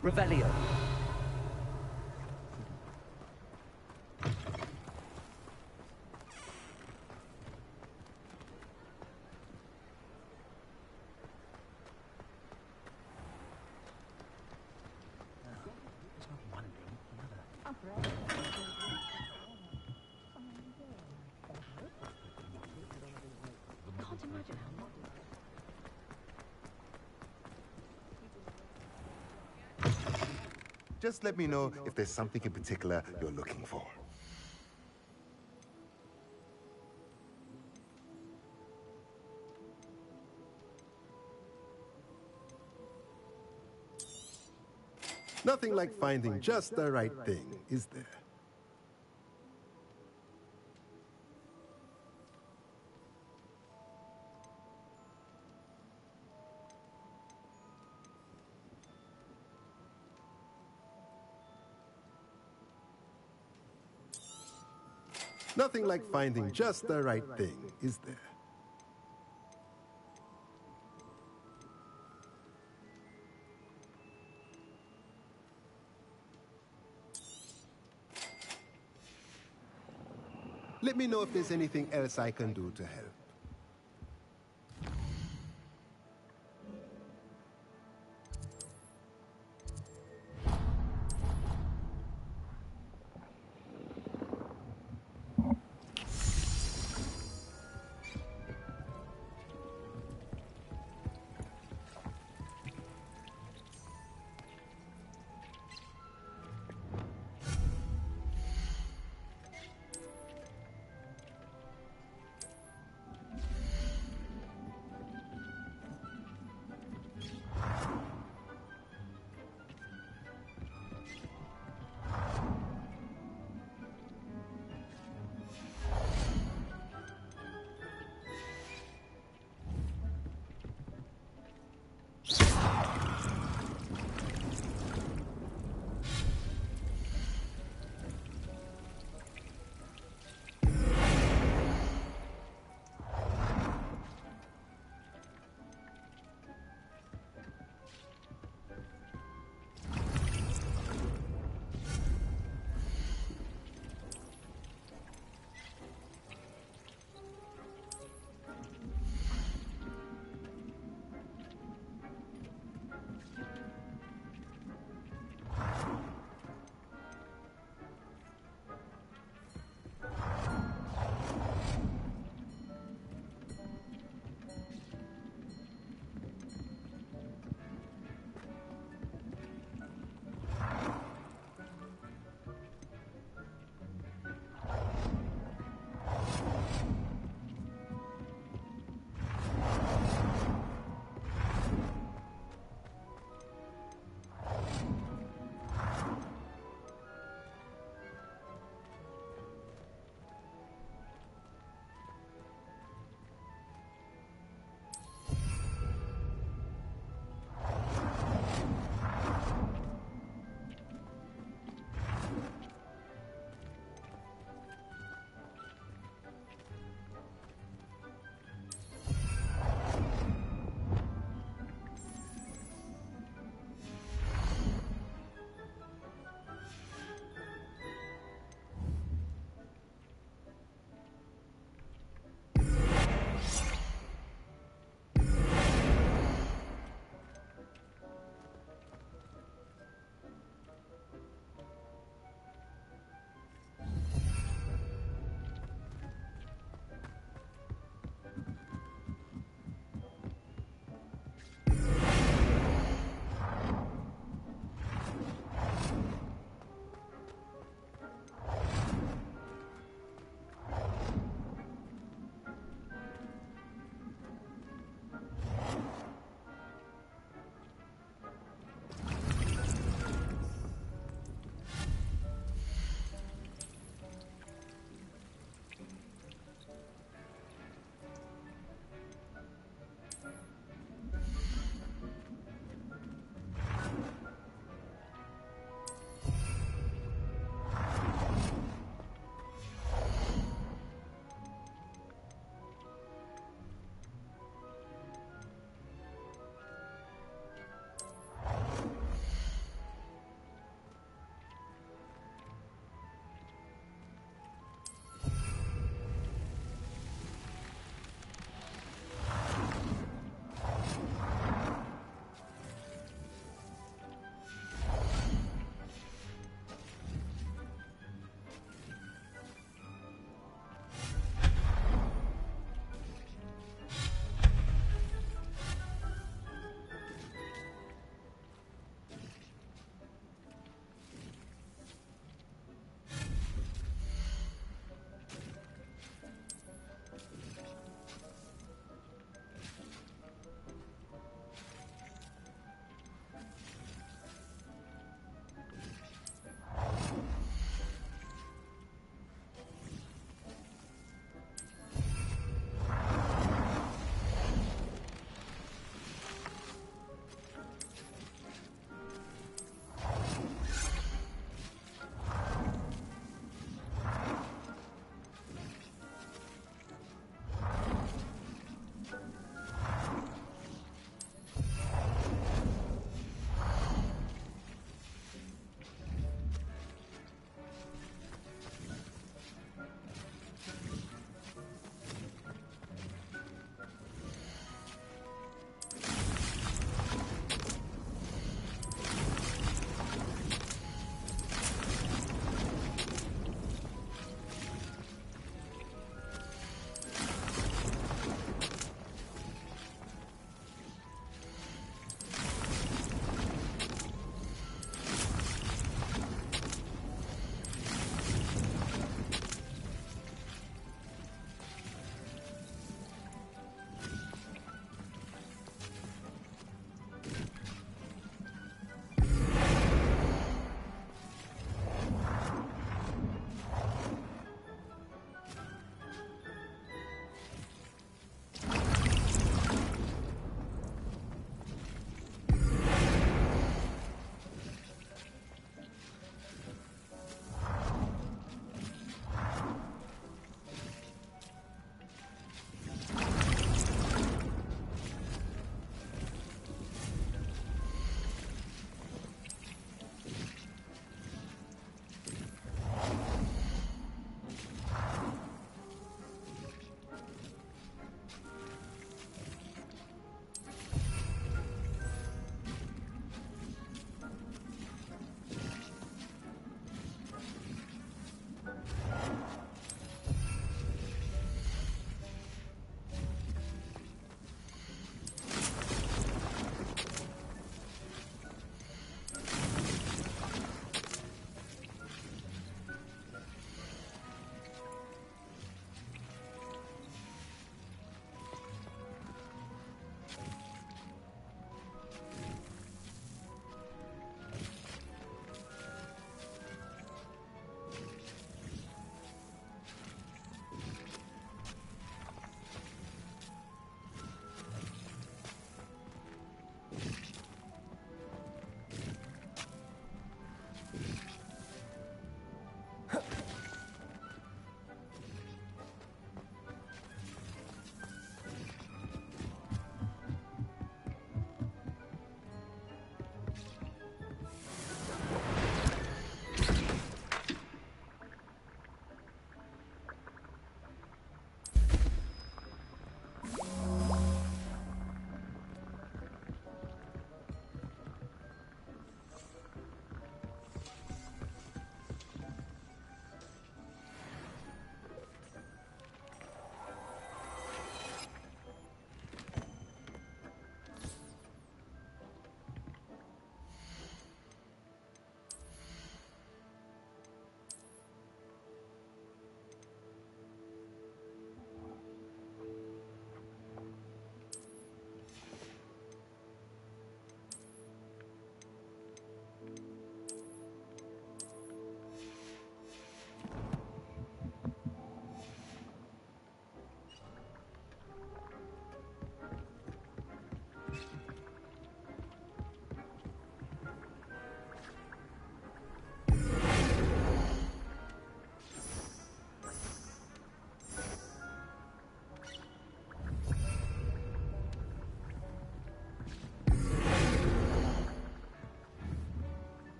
Revelio. Just let me know if there's something in particular you're looking for. Nothing like finding just the right thing, is there? Nothing like finding just the right thing, is there? Let me know if there's anything else I can do to help.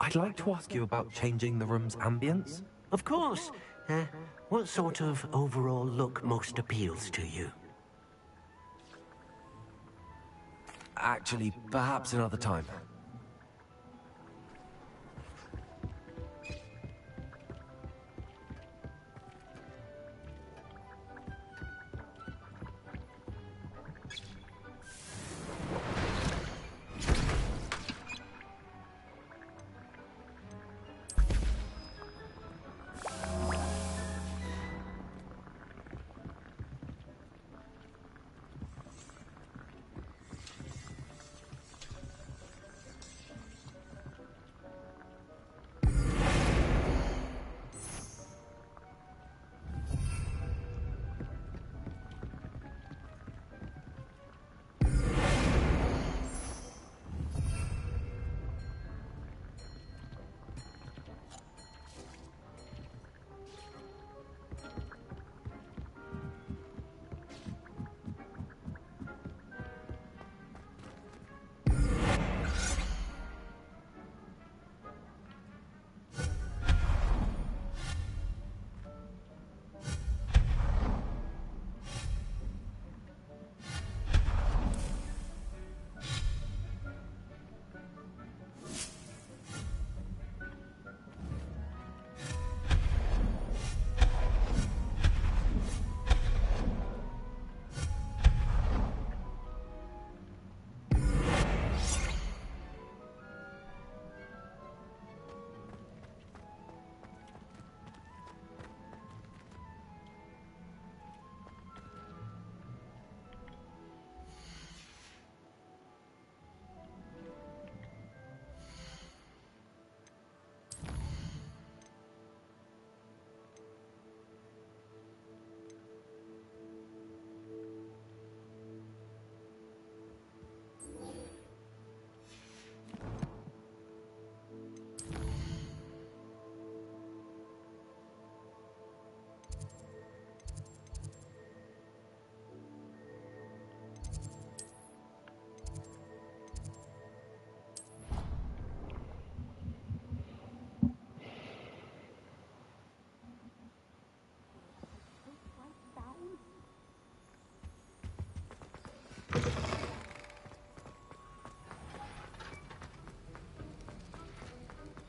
I'd like to ask you about changing the room's ambience. Of course. What sort of overall look most appeals to you? Actually, perhaps another time.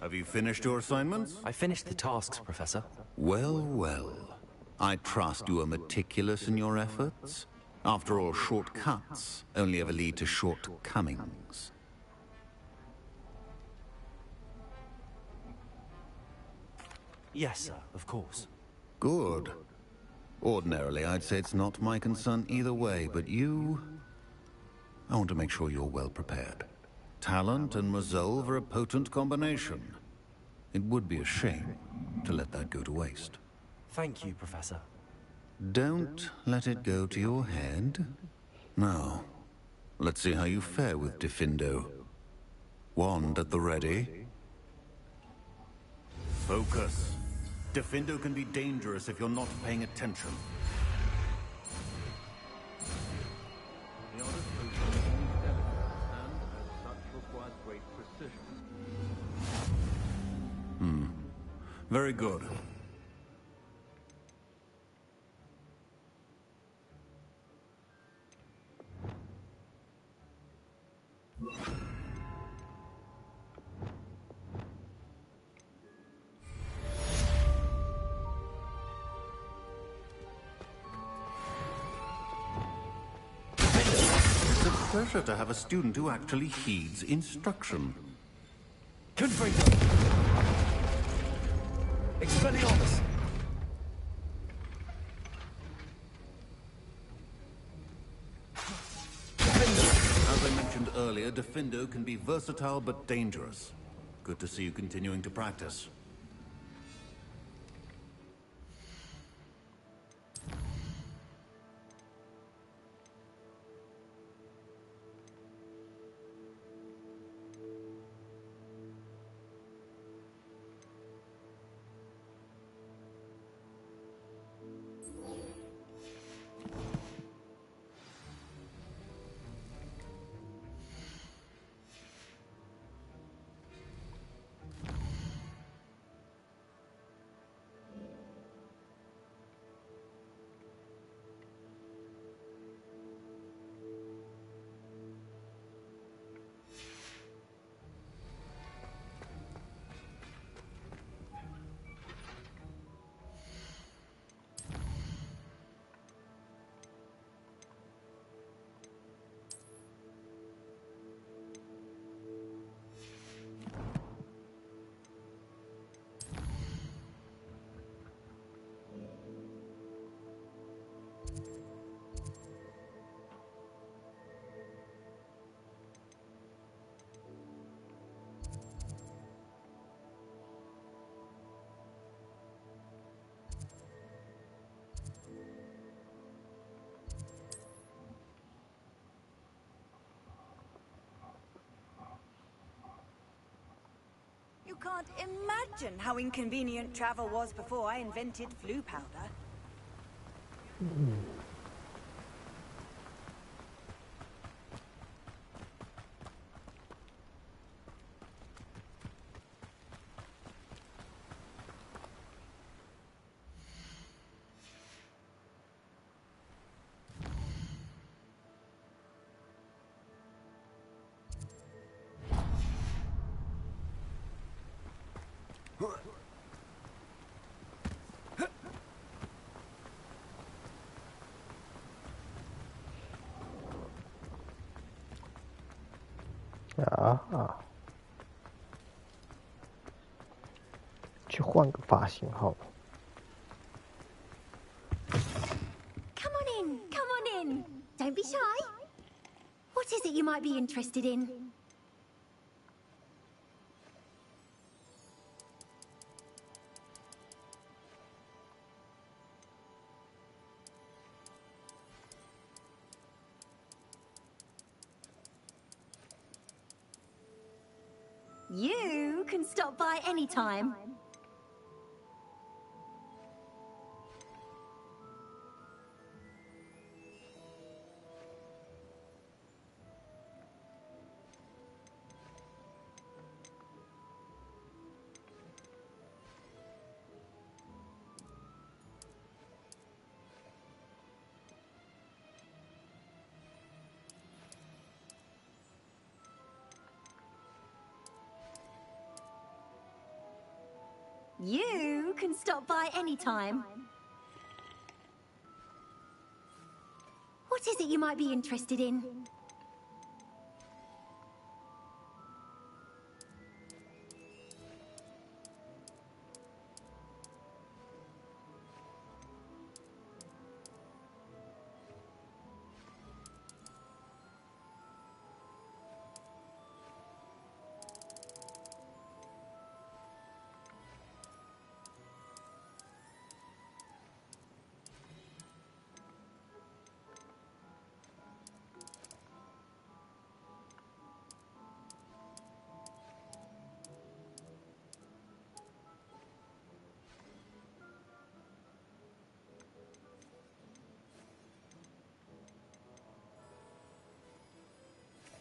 Have you finished your assignments? I finished the tasks, Professor. Well, well. I trust you are meticulous in your efforts. After all, shortcuts only ever lead to shortcomings. Yes, sir, of course. Good. Ordinarily, I'd say it's not my concern either way, but you... I want to make sure you're well prepared. Talent and resolve are a potent combination. It would be a shame to let that go to waste. Thank you, Professor. Don't let it go to your head. Now, let's see how you fare with Diffindo. Wand at the ready. Focus. Diffindo can be dangerous if you're not paying attention. The art of potion is delicate, and as such requires great precision. Very good. It's a pleasure to have a student who actually heeds instruction. Confringo! Expelliarmus! As I mentioned earlier, Diffindo can be versatile but dangerous. Good to see you continuing to practice. can't imagine how inconvenient travel was before I invented flu powder.去换个发型好了。Come on in, come on in. Don't be shy. What is it you might be interested in? You can stop by anytime. You can stop by anytime. What is it you might be interested in?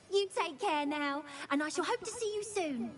You take care now, and I shall hope to see you soon.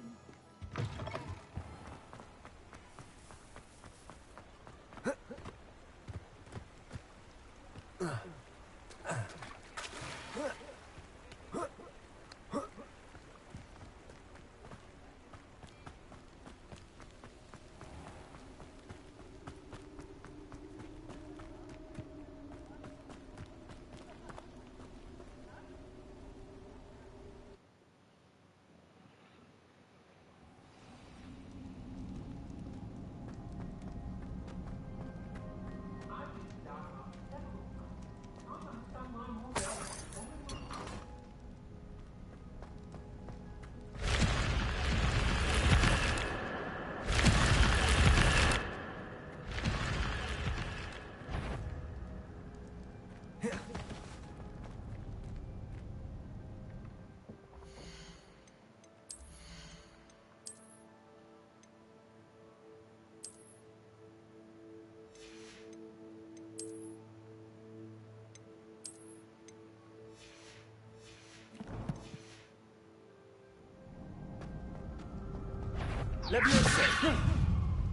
Leviosa!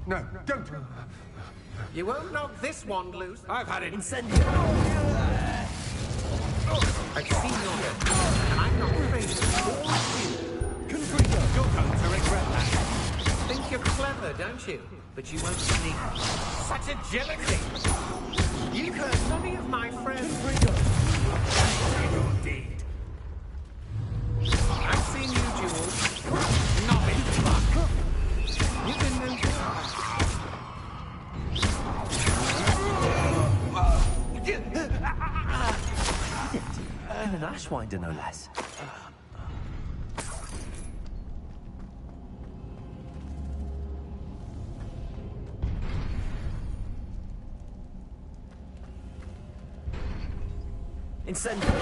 No, don't! You won't knock this wand loose. I've had it. Incendio! I've seen your head, and I'm not afraid of all of you. Confringo! You're going to regret that. Think you're clever, don't you? But you won't sneak. Such agility! You hurt many of my friends. Confringo! Indeed. I've seen you, Jules. Not in luck. You've been mentioned. And an Ashwinder, no less. Incendio!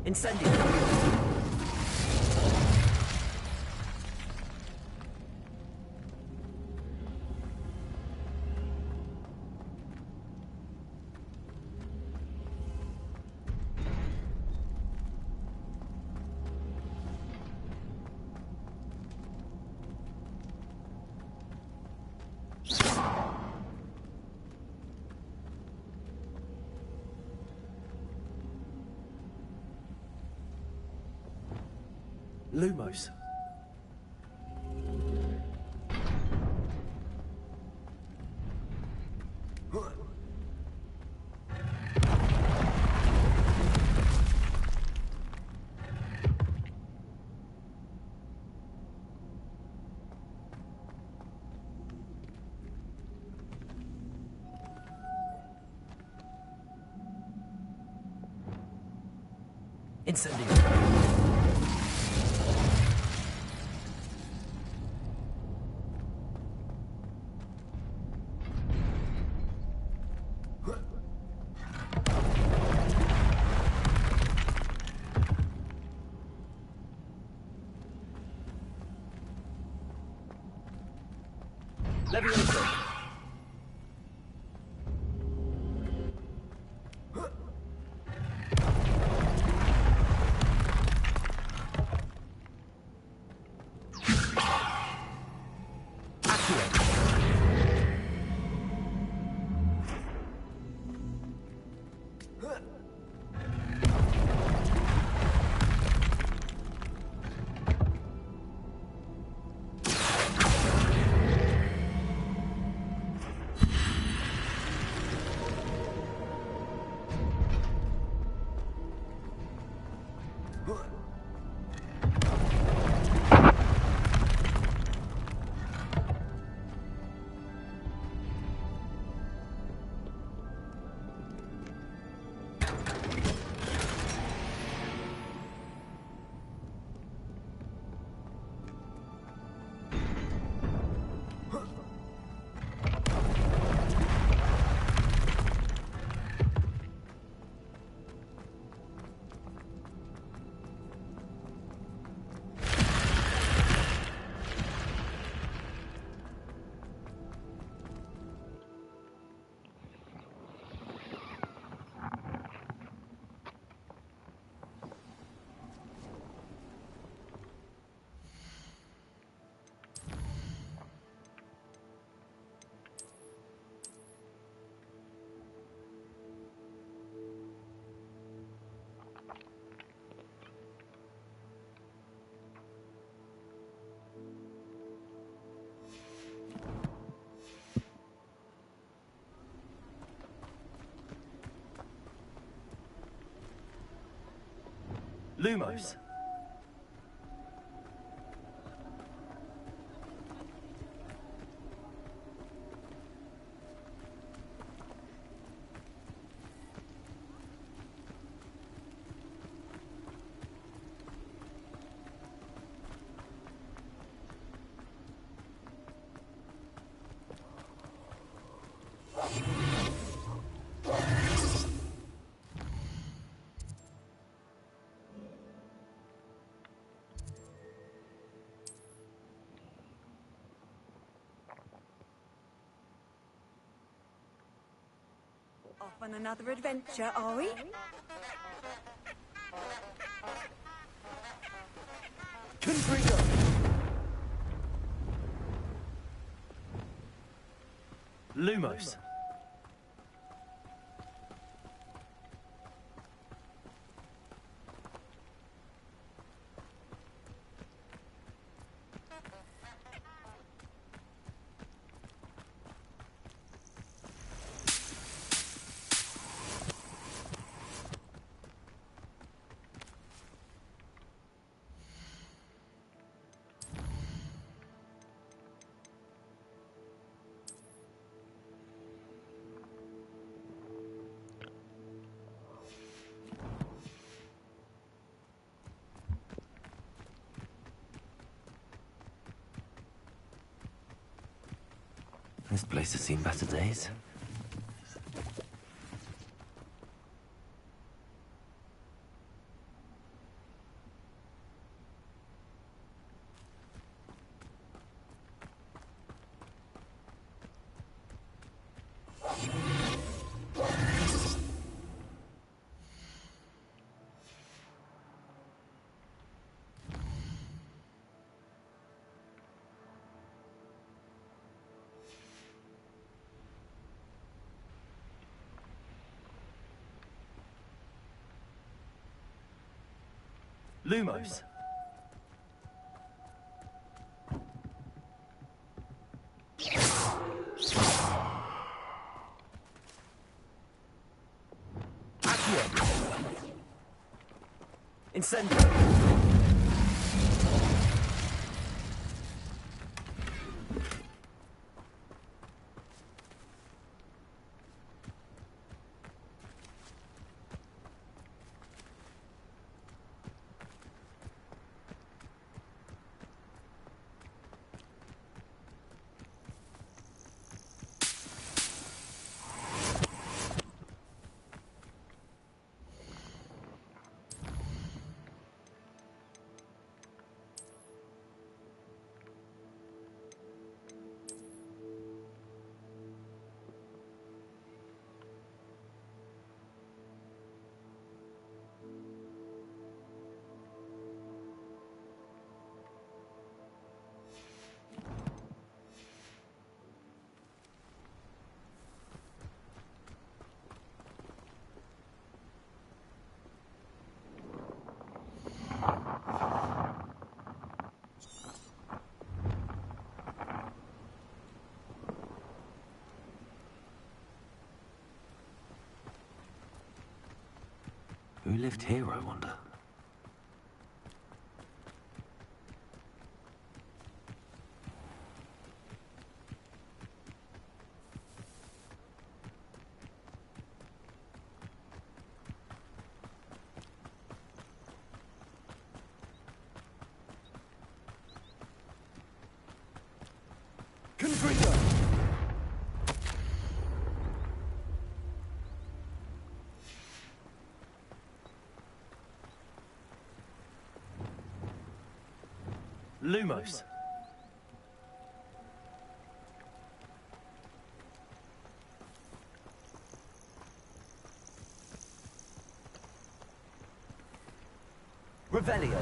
Incendio. Lumos. Incendio. Levioso. Lumos. Off on another adventure, are we? Confringo. Lumos. This place has seen better days. Lumos. Accio. Incendio. Who lived here, I wonder? Confringo. Lumos. Revelio.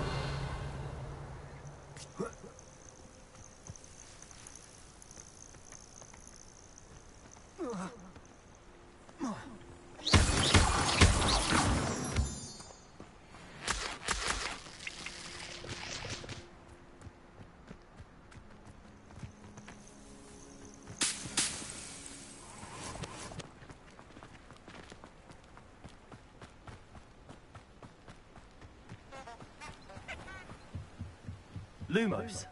Lumos.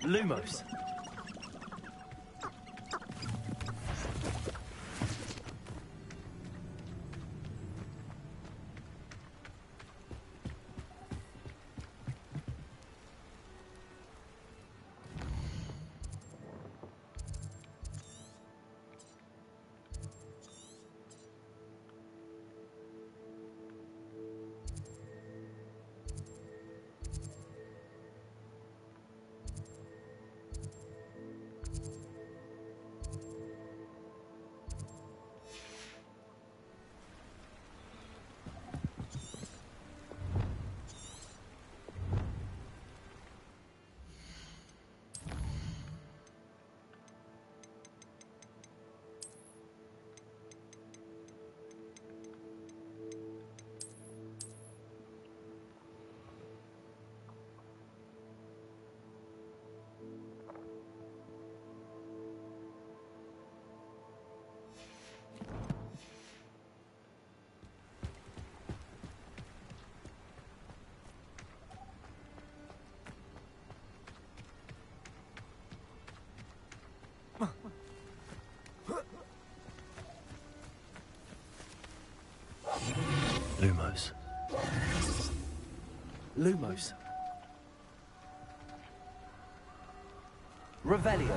Lumos. Lumos. Lumos. Lumos. Revelio.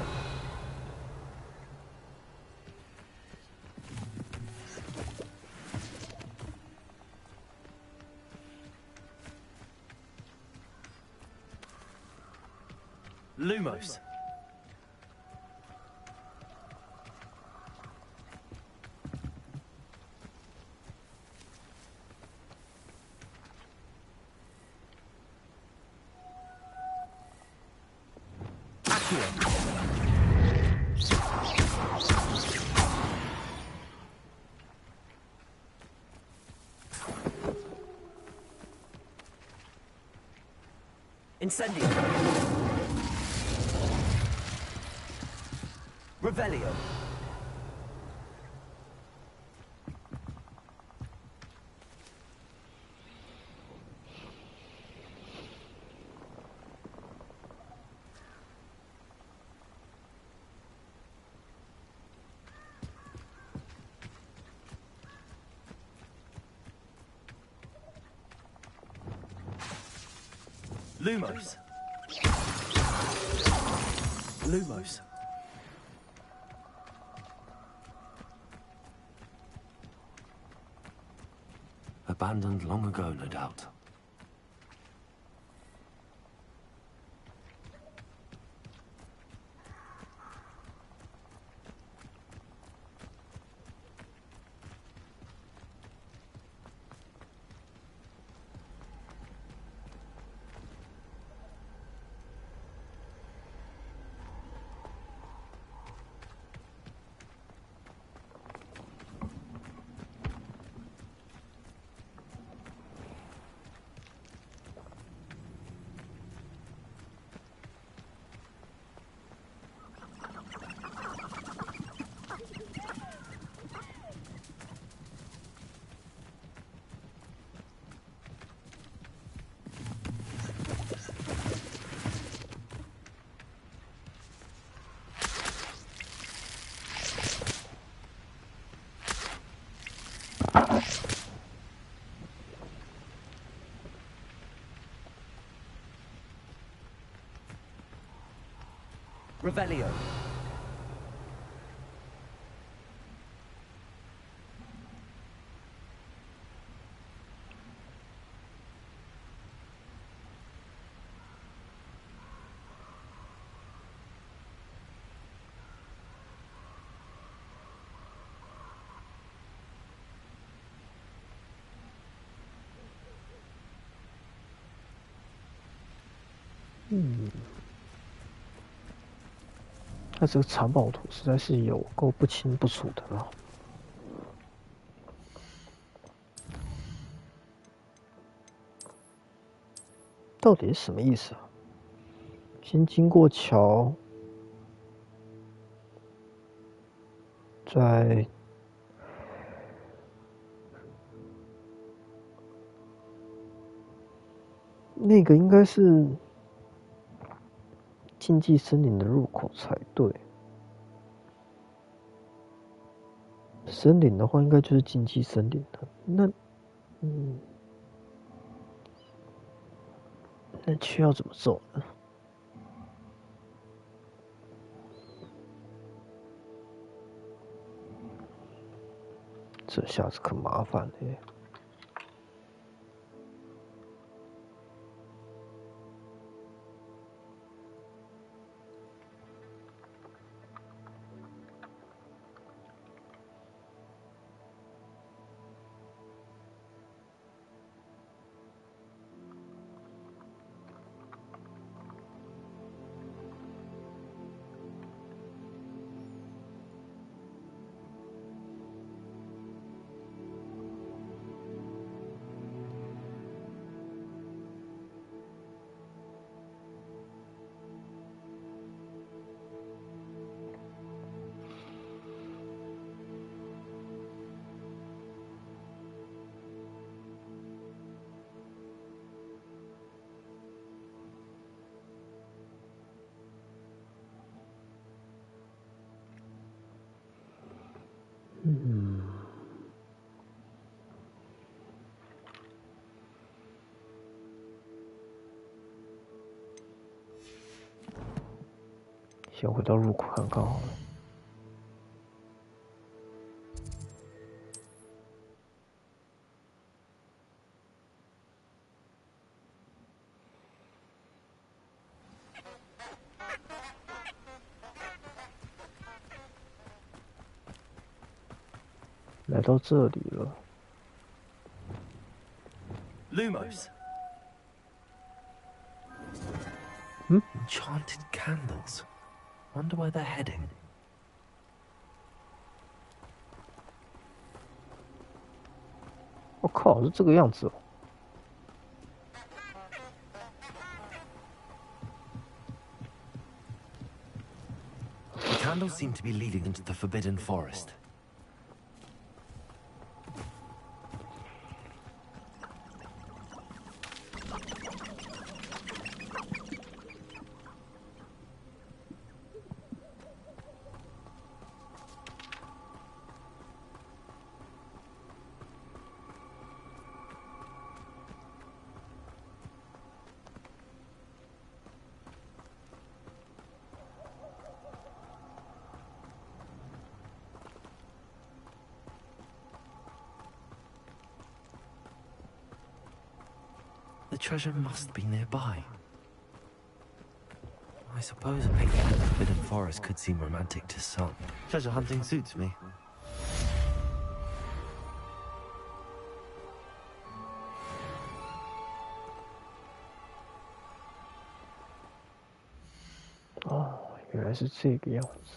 Lumos. Incendio. Revelio. Lumos. Lumos. Abandoned long ago, no doubt. Revelio.嗯，那这个藏宝图实在是有够不清不楚的了。到底是什么意思啊？先经过桥，再那个应该是禁忌森林的入口才对。森林的话，应该就是禁忌森林的。那需要怎么走呢？这下子可麻烦了耶。先回到入口看看好了。来到这里了。Lumos. Enchanted candles. Wonder where they're heading. 我靠，是这个样子哦。The candles seem to be leading into the Forbidden Forest. The treasure must be nearby. I suppose a picnic in the Forbidden Forest could seem romantic to some. Treasure hunting suits me. Oh, 原来是这个样子。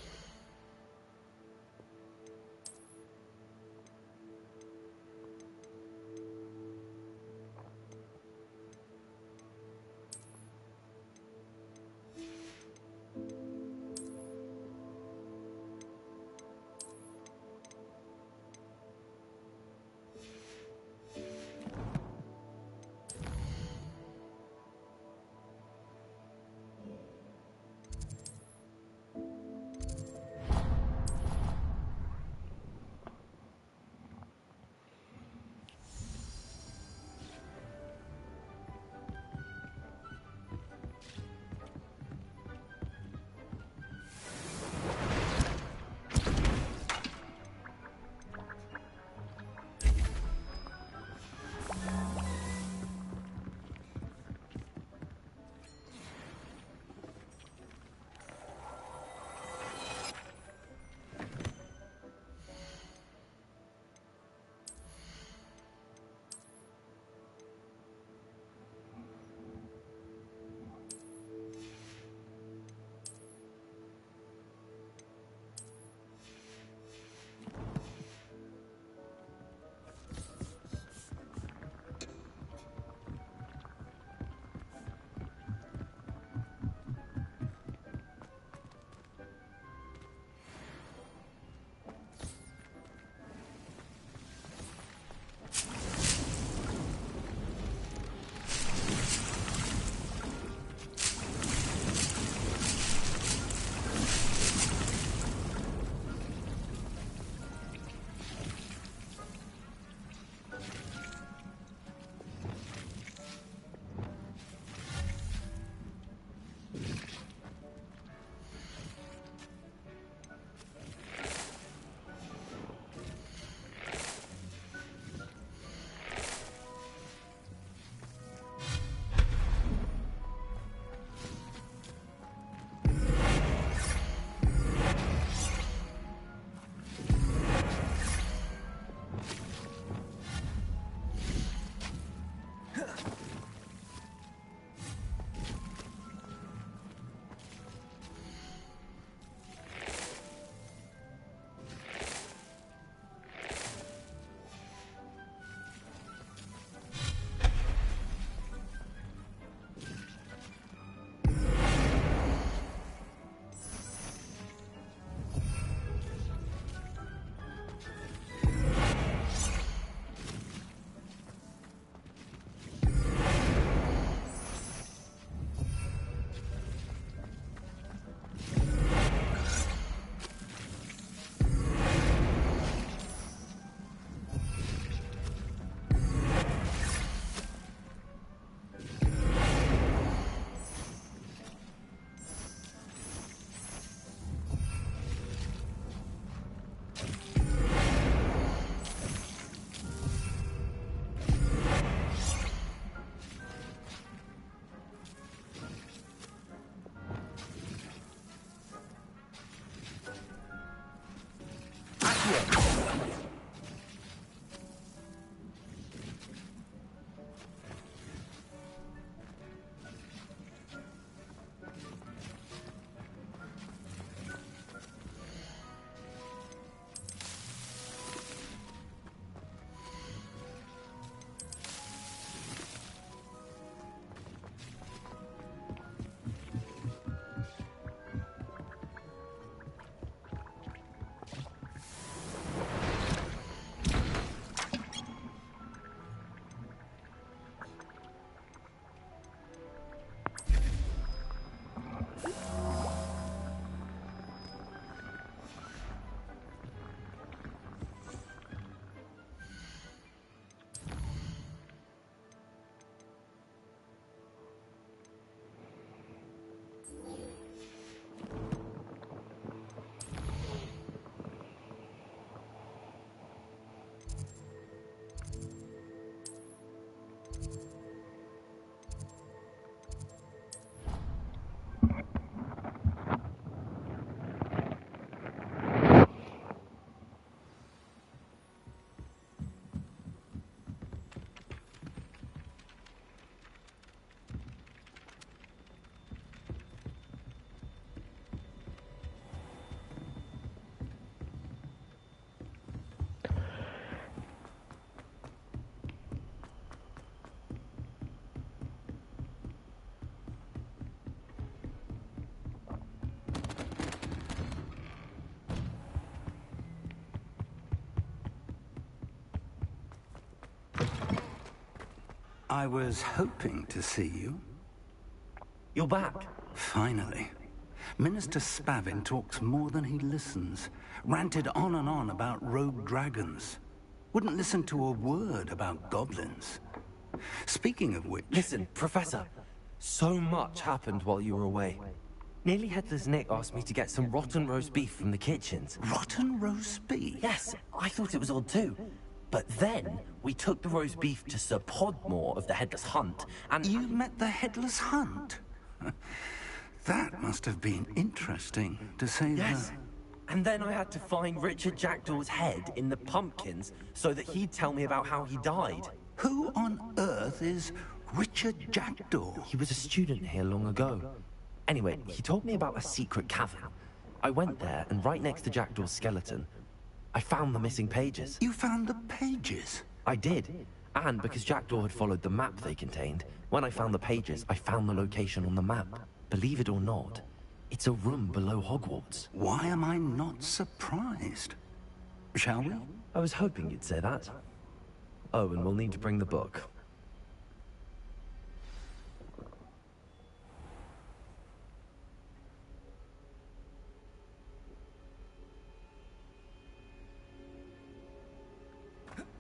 I was hoping to see you. You're back. Finally. Minister Spavin talks more than he listens. Ranted on and on about rogue dragons. Wouldn't listen to a word about goblins. Speaking of which... Listen, Professor. So much happened while you were away. Nearly Headless Nick asked me to get some rotten roast beef from the kitchens. Rotten roast beef? Yes, I thought it was odd too. But then, we took the roast beef to Sir Podmore of the Headless Hunt, and... You met the Headless Hunt? That must have been interesting, to say Yes. that. And then I had to find Richard Jackdaw's head in the pumpkins so that he'd tell me about how he died. Who on earth is Richard Jackdaw? He was a student here long ago. Anyway, he told me about a secret cavern. I went there, and right next to Jackdaw's skeleton, I found the missing pages. You found the pages? I did. And because Jackdaw had followed the map they contained, when I found the pages, I found the location on the map. Believe it or not, it's a room below Hogwarts. Why am I not surprised? Shall we? I was hoping you'd say that. Oh, and we'll need to bring the book.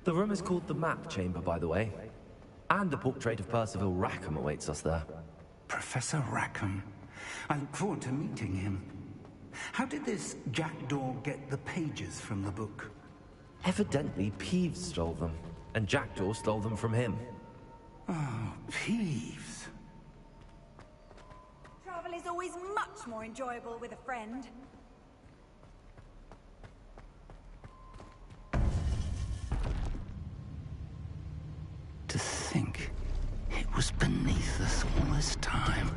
The room is called the Map Chamber, by the way. And a portrait of Percival Rackham awaits us there. Professor Rackham. I look forward to meeting him. How did this Jackdaw get the pages from the book? Evidently, Peeves stole them, and Jackdaw stole them from him. Oh, Peeves. Travel is always much more enjoyable with a friend. To think it was beneath us all this time.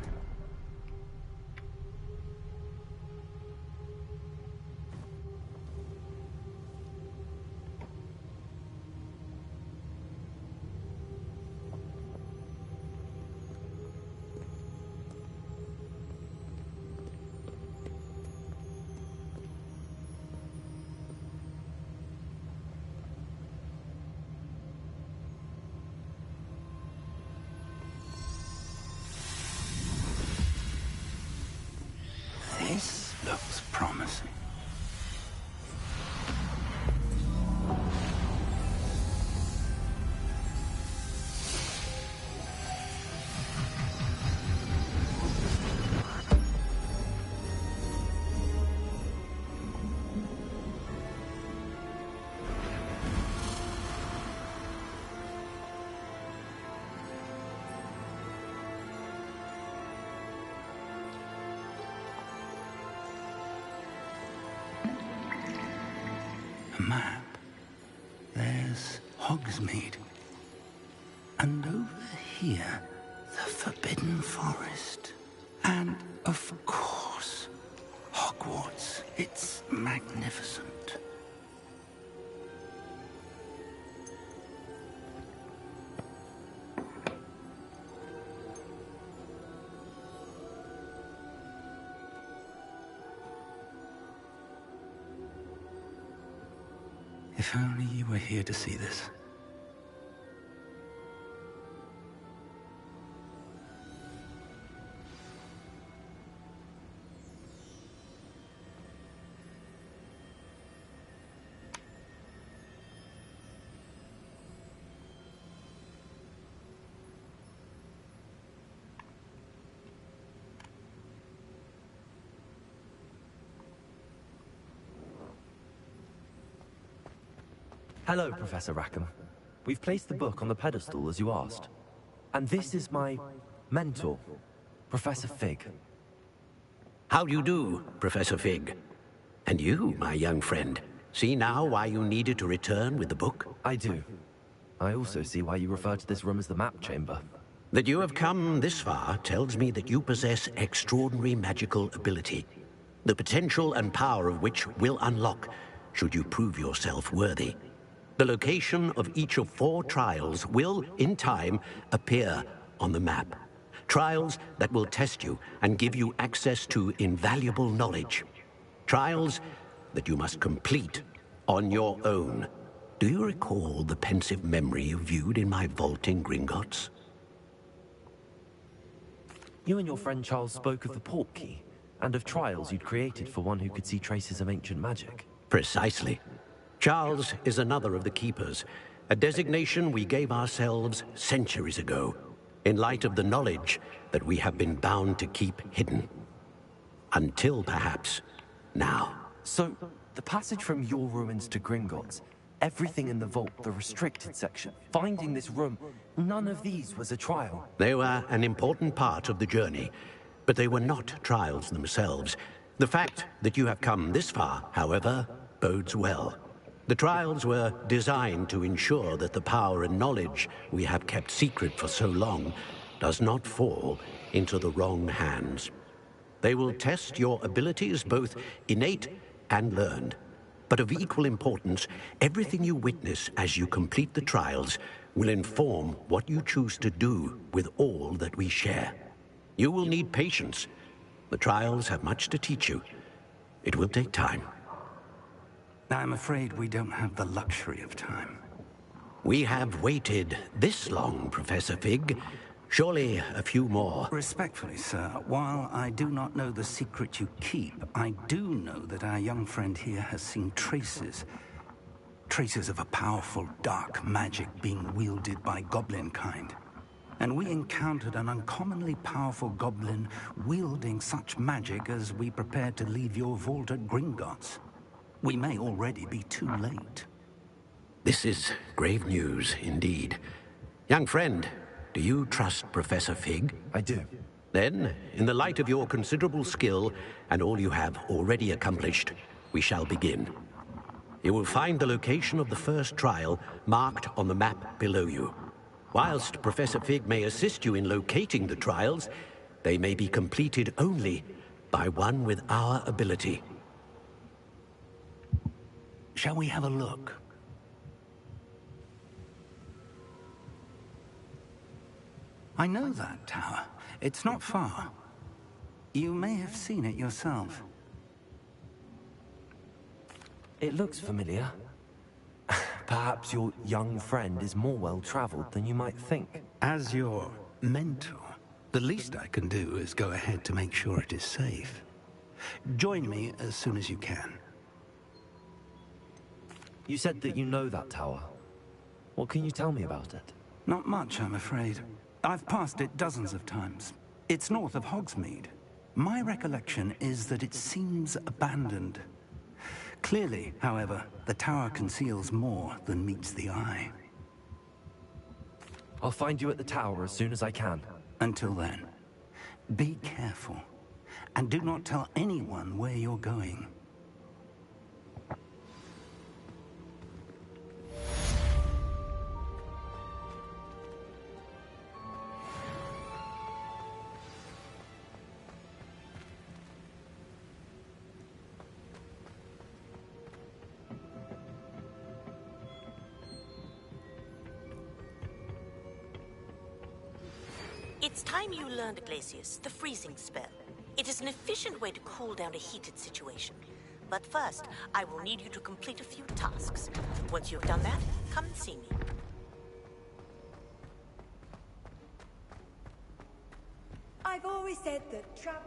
This looks promising. A map. There's Hogsmeade. And over here, the Forbidden Forest. And, of course, Hogwarts. It's magnificent. If only you were here to see this. Hello, Professor Rackham. We've placed the book on the pedestal, as you asked. And this is my mentor, Professor Fig. How do you do, Professor Fig? And you, my young friend, see now why you needed to return with the book? I do. I also see why you refer to this room as the Map Chamber. That you have come this far tells me that you possess extraordinary magical ability, the potential and power of which will unlock should you prove yourself worthy. The location of each of 4 trials will, in time, appear on the map. Trials that will test you and give you access to invaluable knowledge. Trials that you must complete on your own. Do you recall the pensive memory you viewed in my vault in Gringotts? You and your friend Charles spoke of the port key, and of trials you'd created for one who could see traces of ancient magic. Precisely. Charles is another of the Keepers, a designation we gave ourselves centuries ago, in light of the knowledge that we have been bound to keep hidden. Until, perhaps, now. So, the passage from your ruins to Gringotts, everything in the vault, the restricted section, finding this room, none of these was a trial. They were an important part of the journey, but they were not trials themselves. The fact that you have come this far, however, bodes well. The trials were designed to ensure that the power and knowledge we have kept secret for so long does not fall into the wrong hands. They will test your abilities, both innate and learned. But of equal importance, everything you witness as you complete the trials will inform what you choose to do with all that we share. You will need patience. The trials have much to teach you. It will take time. I'm afraid we don't have the luxury of time. We have waited this long, Professor Fig. Surely a few more. Respectfully, sir, while I do not know the secret you keep, I do know that our young friend here has seen traces of a powerful dark magic being wielded by goblin kind. And we encountered an uncommonly powerful goblin wielding such magic as we prepared to leave your vault at Gringotts. We may already be too late. This is grave news, indeed. Young friend, do you trust Professor Fig? I do. Then, in the light of your considerable skill and all you have already accomplished, we shall begin. You will find the location of the first trial marked on the map below you. Whilst Professor Fig may assist you in locating the trials, they may be completed only by one with our ability. Shall we have a look? I know that tower. It's not far. You may have seen it yourself. It looks familiar. Perhaps your young friend is more well-traveled than you might think. As your mentor, the least I can do is go ahead to make sure it is safe. Join me as soon as you can. You said that you know that tower. What can you tell me about it? Not much, I'm afraid. I've passed it dozens of times. It's north of Hogsmeade. My recollection is that it seems abandoned. Clearly, however, the tower conceals more than meets the eye. I'll find you at the tower as soon as I can. Until then, be careful, and do not tell anyone where you're going. It's time you learned, Glacius, the freezing spell. It is an efficient way to cool down a heated situation. But first, I will need you to complete a few tasks. Once you've done that, come and see me. I've always said that travel...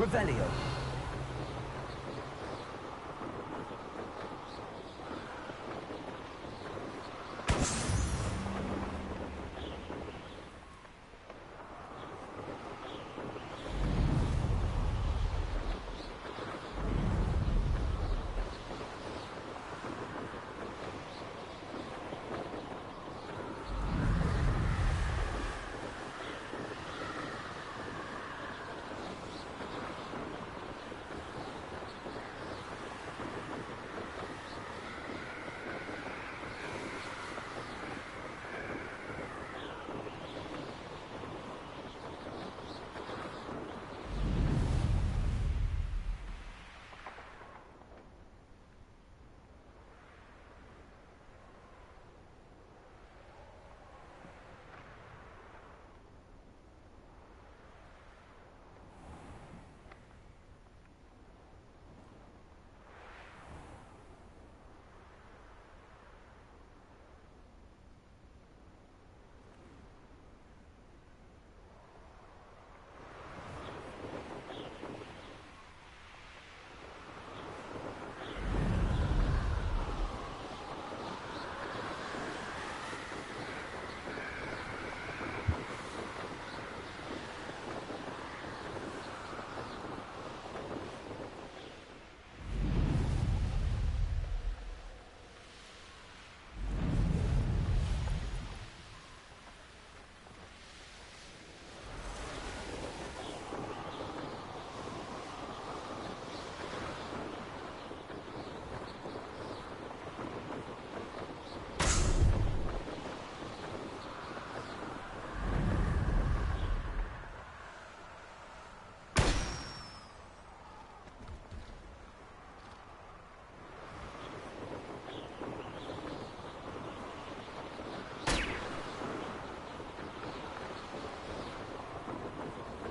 Revelio.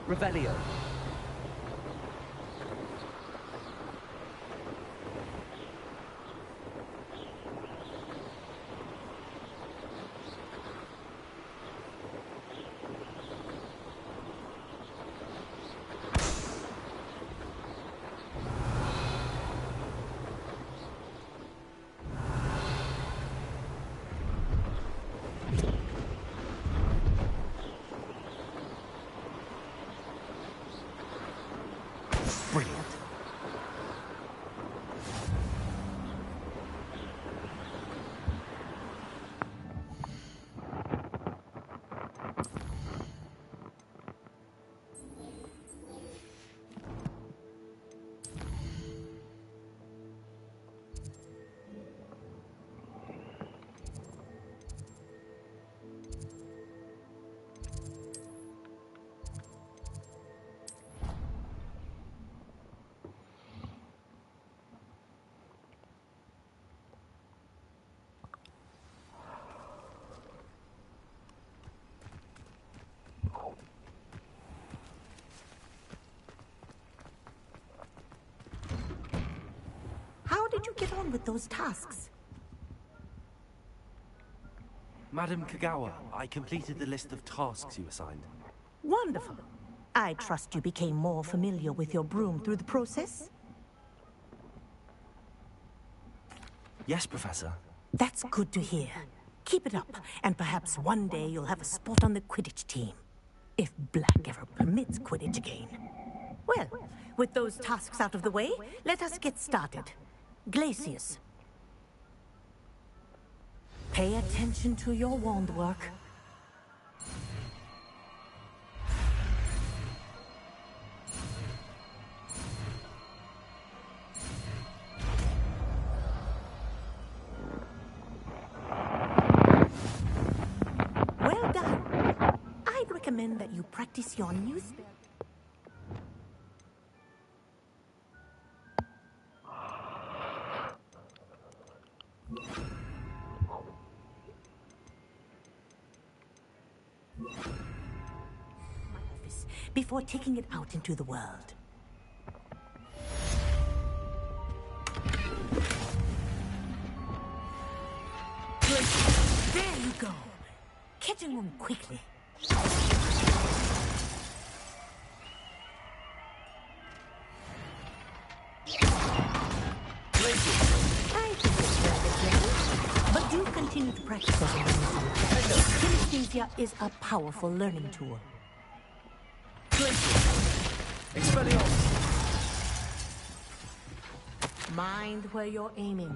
Revelio. Brilliant. How did you get on with those tasks? Madam Kagawa, I completed the list of tasks you assigned. Wonderful. I trust you became more familiar with your broom through the process? Yes, Professor. That's good to hear. Keep it up, and perhaps one day you'll have a spot on the Quidditch team. If Black ever permits Quidditch again. Well, with those tasks out of the way, let us get started. Glacius. Pay attention to your wand work. Well done. I'd recommend that you practice your new spell. Before taking it out into the world. Good. There you go. Catching them quickly. continue to practice as a kinesthesia is a powerful learning tool. Expelliarmus! Mind where you're aiming.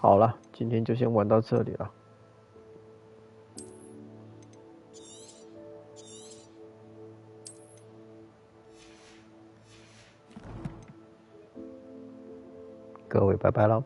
好了，今天就先玩到这里了。各位，拜拜了。